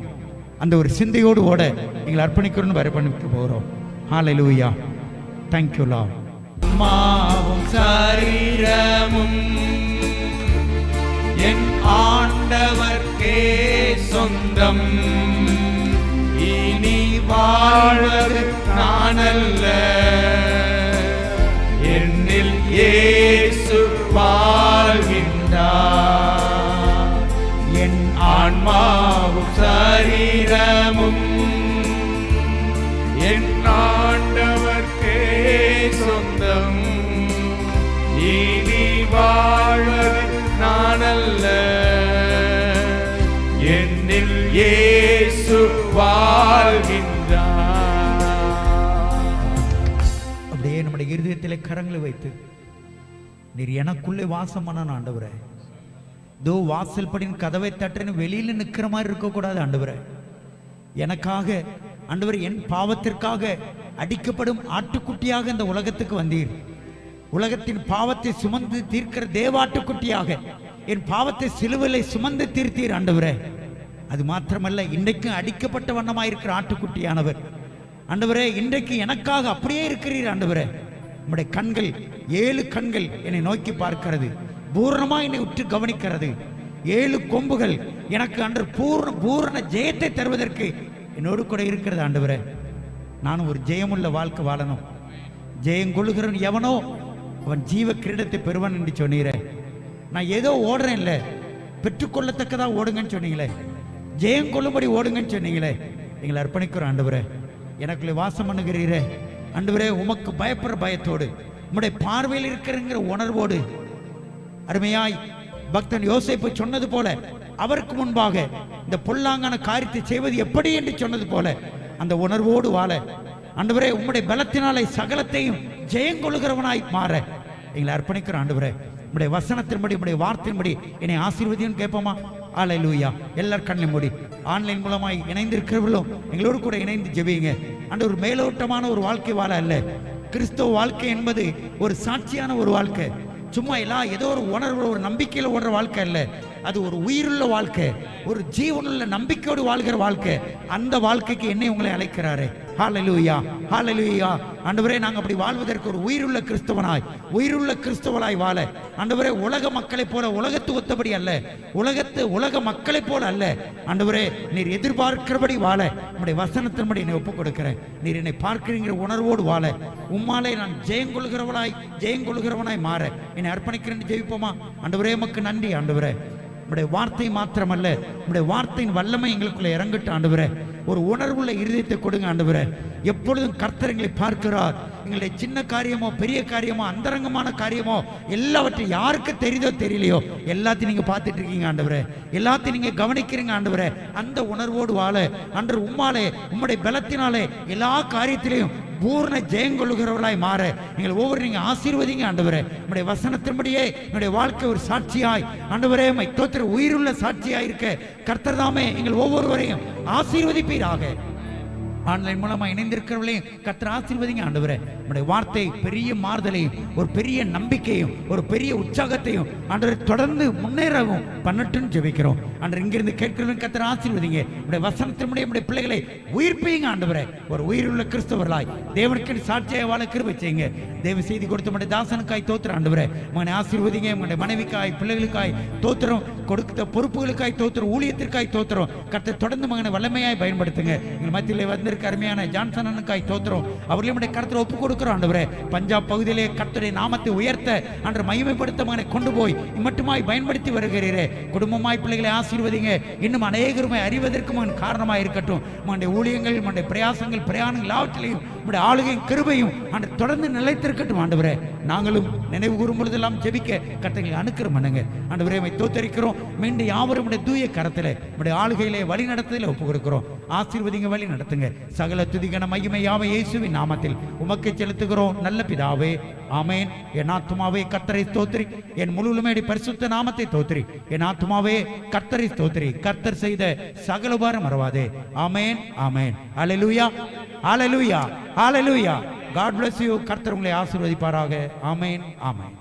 அந்த ஒரு சிந்தையோடு ஓட எங்களை அர்ப்பணிக்கணும்னு அர்ப்பணிக்க போகிறோம். ஹல்லேலூயா. Thank you Lord. மாவும் சரீரமும் என் ஆண்டவர்க்கே சொந்தம், இனி வாழ்வது நானல்ல, என்னில் இயேசு வாழ்கின்றார். என் ஆன்மாவும் சரீரமும் என் ஆண்டவர்க்கே சொந்தம், இனி வாழ்வது நானல்ல, என்னில் இயேசு வாழ்கின்றார். அப்படியே நம்முடைய இருதயத்திலே கரங்களை வைத்து, நீர் எனக்குள்ளே வாசம் பண்ணணும் ஆண்டவரே. தோ வாசல் படின் கதவை தட்டுன்னு வெளியில நிற்கிற மாதிரி இருக்கக்கூடாது ஆண்டவரே. எனக்காக ஆண்டவர், என் பாவத்திற்காக அடிக்கப்படும் ஆட்டுக்குட்டியாக இந்த உலகத்துக்கு வந்தீர். உலகத்தின் பாவத்தை சுமந்து தீர்க்கிற தேவாட்டுக்குட்டியாக என் பாவத்தை சிலுவையிலே சுமந்து தீர்த்தீர் ஆண்டவரே. அது மாத்திரமல்ல, இன்றைக்கும் அடிக்கப்பட்ட வண்ணமாயிருக்கிற ஆட்டுக்குட்டியானவர் ஆண்டவரே, இன்றைக்கு எனக்காக அப்படியே இருக்கிறீர் ஆண்டவரே. நம்முடைய கண்கள் 7 கண்கள் என்னை நோக்கி பார்க்கிறது, பூரணமா என்னை உற்று கவனிக்கிறது. 7 கொம்புகள் எனக்கு அன்று பூரண ஜெயத்தை தருவதற்கு என்னோடு கூட இருக்கிறது ஆண்டவரே. நானும் ஒரு ஜெயமுள்ள வாழ்க்கை வாழணும். ஜெயம் கொள்ளுகிறவன் எவனோ அவன் ஜீவ கிரீடத்தை பெறுவான் என்று சொன்னீரே. நான் ஏதோ ஓடுறேன் இல்லை, பெற்றுக்கொள்ளத்தக்கதா ஓடுங்கன்னு சொன்னீங்களே, ஜெயம் கொள்ளும்படி ஓடுங்கன்னு சொன்னீங்களே. எங்களை அர்ப்பணிக்கிறோம் ஆண்டவரே. எனக்குள்ளே வாசம் பண்ணுகிறீரே ஆண்டவரே. உமக்கு பயப்படுற பயத்தோடு, உம்முடைய பார்வையில் இருக்கிறங்கிற உணர்வோடு, அருமையாய் பக்தன் யோசேப்பு சொன்னது போல, அவருக்கு முன்பாக இந்த பொல்லாங்கான காரியத்தை செய்வது எப்படி என்று சொன்னது போல அந்த உணர்வோடு வாழ ஆண்டவரே, உம்முடைய பலத்தினாலே சகலத்தையும் ஜெயங்கொள்ளுகிறவனாய் மாற எங்களை அர்ப்பணிக்கிறோம் ஆண்டவரே. உம்முடைய வசனத்தின்படி, உம்முடைய வார்த்தையின்படி என்னை ஆசீர்வதின்னு கேட்போமா? ஹல்லேலூயா. எல்லார் கண்ணையும் மூடி ஆன்லைன் மூலமாய் இணைந்திருக்கிறவர்களும் எங்களோடு கூட இணைந்து ஜெபிங்க. ஆண்டவர், மேலோட்டமான ஒரு வாழ்க்கை வாழ அல்ல. கிறிஸ்தவ வாழ்க்கை என்பது ஒரு சாட்சியான ஒரு வாழ்க்கை, சும்மா எல்லாம் ஏதோ ஒரு உணர்வு, ஒரு நம்பிக்கையில் ஓடுற வாழ்க்கை அல்ல. அது ஒரு உயிருள்ள வாழ்க்கை, ஒரு ஜீவனுள்ள நம்பிக்கையோடு வாழ்கிற வாழ்க்கை. அந்த வாழ்க்கைக்கு என்னை உங்களை அழைக்கிறாரு. ஹல்லேலூயா, ஹல்லேலூயா. ஆண்டவரே, நாங்கள் அப்படி வாழ்வதற்கு ஒரு உயிருள்ள கிறிஸ்தவனாய், உயிருள்ள கிறிஸ்தவனாய் வாழ ஆண்டவரே, உலக மக்களைப் போல, உலகத்து ஒத்தபடி அல்ல, உலக மக்களைப் போல அல்ல ஆண்டவரே, நீர் எதிர்பார்க்கிறபடி வாழ நம்முடைய வசனத்தின்படி என்னை ஒப்புக் கொடுக்கிறேன். நீர் என்னை பார்க்கிறீங்கிற உணர்வோடு வாழ, உம்மாலே நான் ஜெயங்கொள்ளுகிறவனாய் மாற என்னை அர்ப்பணிக்கிறேன்னு ஜெயிப்போமா? ஆண்டவரே, உமக்கு நன்றி ஆண்டவரே. உம்முடைய வார்த்தை மாத்திரமல்ல, உம்முடைய வார்த்தையின் வல்லமை எங்களுக்குள்ள இறங்கட்டும் ஆண்டவரே. ஒரு உணர்வுள்ள இருதயத்தை கொடுங்க ஆண்டவரே. எப்பொழுதும் கர்த்தர் எங்களை பார்க்கிறார். எங்களுடைய சின்ன காரியமோ பெரிய காரியமோ அந்தரங்கமான காரியமோ எல்லாவற்றையும் யாருக்கு தெரியுதோ தெரியலையோ எல்லாத்தையும் நீங்க பார்த்துட்டு இருக்கீங்க ஆண்டவரே. எல்லாத்தையும் நீங்க கவனிக்கிறீங்க ஆண்டவரே. அந்த உணர்வோடு வாழ அன்று உம்மாலே, உம்முடைய பலத்தினாலே எல்லா காரியத்திலையும் பூர்ண ஜெயங்கொள்ளுகிறவர்களாய் மாற நீங்கள் ஒவ்வொரு நீங்க ஆசீர்வதிங்க ஆண்டவரே. நம்முடைய வசனத்தின்படியே என்னுடைய வாழ்க்கை ஒரு சாட்சியாய் ஆண்டவரே, தோத்திர உயிருள்ள சாட்சியாய் இருக்க கர்த்தர் தாமே எங்கள் ஒவ்வொருவரையும் ஆசீர்வதிப்பீராக. ஆன்லைன் மூலமா இணைந்திருக்கிறவர்களையும் கர்த்தர் ஆசீர்வதிங்க ஆண்டவரே. நம்முடைய வார்த்தை பெரிய மாறுதலையும், ஒரு பெரிய நம்பிக்கையும், ஒரு பெரிய உற்சாகத்தையும் ஆண்டவரை தொடர்ந்து முன்னேறவும் பண்ணட்டுன்னு ஜெபிக்கிறோம் ஆண்டவர். இங்கிருந்து கேட்கிறவங்க கர்த்தர் ஆசீர்வதிங்க. நம்முடைய வசனத்தினுடைய நம்முடைய பிள்ளைகளை உயிர்ப்பீங்க ஆண்டவரே. ஒரு உயிருள்ள கிறிஸ்தவர்களாய் தேவனுக்கு சாட்சியாக வாழ கிருபை செய்யுங்க. தேவ செய்தி கொடுத்த நம்முடைய தாசனுக்காய் தோத்திரம் ஆண்டவரே. மகனை ஆசீர்வதிங்க. உங்களுடைய மனைவிக்காய், பிள்ளைகளுக்காய் தோத்திரம், கொடுத்த பொறுப்புகளுக்காய் தோத்திரம், ஊழியத்திற்காய் தோத்திரம். கர்த்தர் தொடர்ந்து மகனை வல்லமையாய் பயன்படுத்துங்க. எங்கள் மத்தியிலே வந்து வந்திருக்க அருமையான ஜான்சன் அண்ணனுக்காய் தோத்திரம். அவர்களையும் உடைய கருத்தில் ஒப்பு கொடுக்கிறோம் ஆண்டவரே. பஞ்சாப் பகுதியிலே கர்த்தருடைய நாமத்தை உயர்த்த அன்று மகிமைப்படுத்த மகனை கொண்டு போய் இம்மட்டுமாய் பயன்படுத்தி வருகிறீரே. குடும்பமாய் பிள்ளைகளை ஆசீர்வதிங்க. இன்னும் அநேகருமை அறிவதற்கு மகன் காரணமாக இருக்கட்டும். மகனுடைய ஊழியங்கள், மகனுடைய பிரயாசங்கள், பிரயாணங்கள் எல்லாவற்றிலையும் உடைய ஆளுகையும் கிருபையும் அன்று தொடர்ந்து நிலைத்திருக்கட்டும் ஆண்டவரே. நாங்களும் நினைவு கூறும் பொழுதெல்லாம் ஜெபிக்க கர்த்தங்களை அனுக்கிரம் பண்ணுங்க ஆண்டவரே. தோத்தரிக்கிறோம். மீண்டும் யாவரும் உடைய தூய கரத்தில் உடைய ஆளுகையிலே வழி நடத்துதல ஒப்பு கொடுக்கிறோம். ஆசீர்வதிங்க, வழி நடத்துங்க. சகல துதிகன மகிமை யாவை இயேசுவின் நாமத்தில் உமக்கு செலுத்துகிறோம் நல்ல பிதாவே, ஆமேன். என் ஆத்துமாவே கர்த்தரை ஸ்தோத்திரி, என் முழுவதுமே பரிசுத்த நாமத்தை தோத்திரி. என் ஆத்துமாவே கர்த்தரை ஸ்தோத்திரி, கர்த்தர் செய்த சகல உபகாரம் மறவாதே. ஆமேன், ஆமேன். அல்லேலூயா, அல்லேலூயா, அல்லேலூயா. God bless you. கர்த்தர் உங்களை ஆசீர்வதிப்பாராக. ஆமேன், ஆமேன்.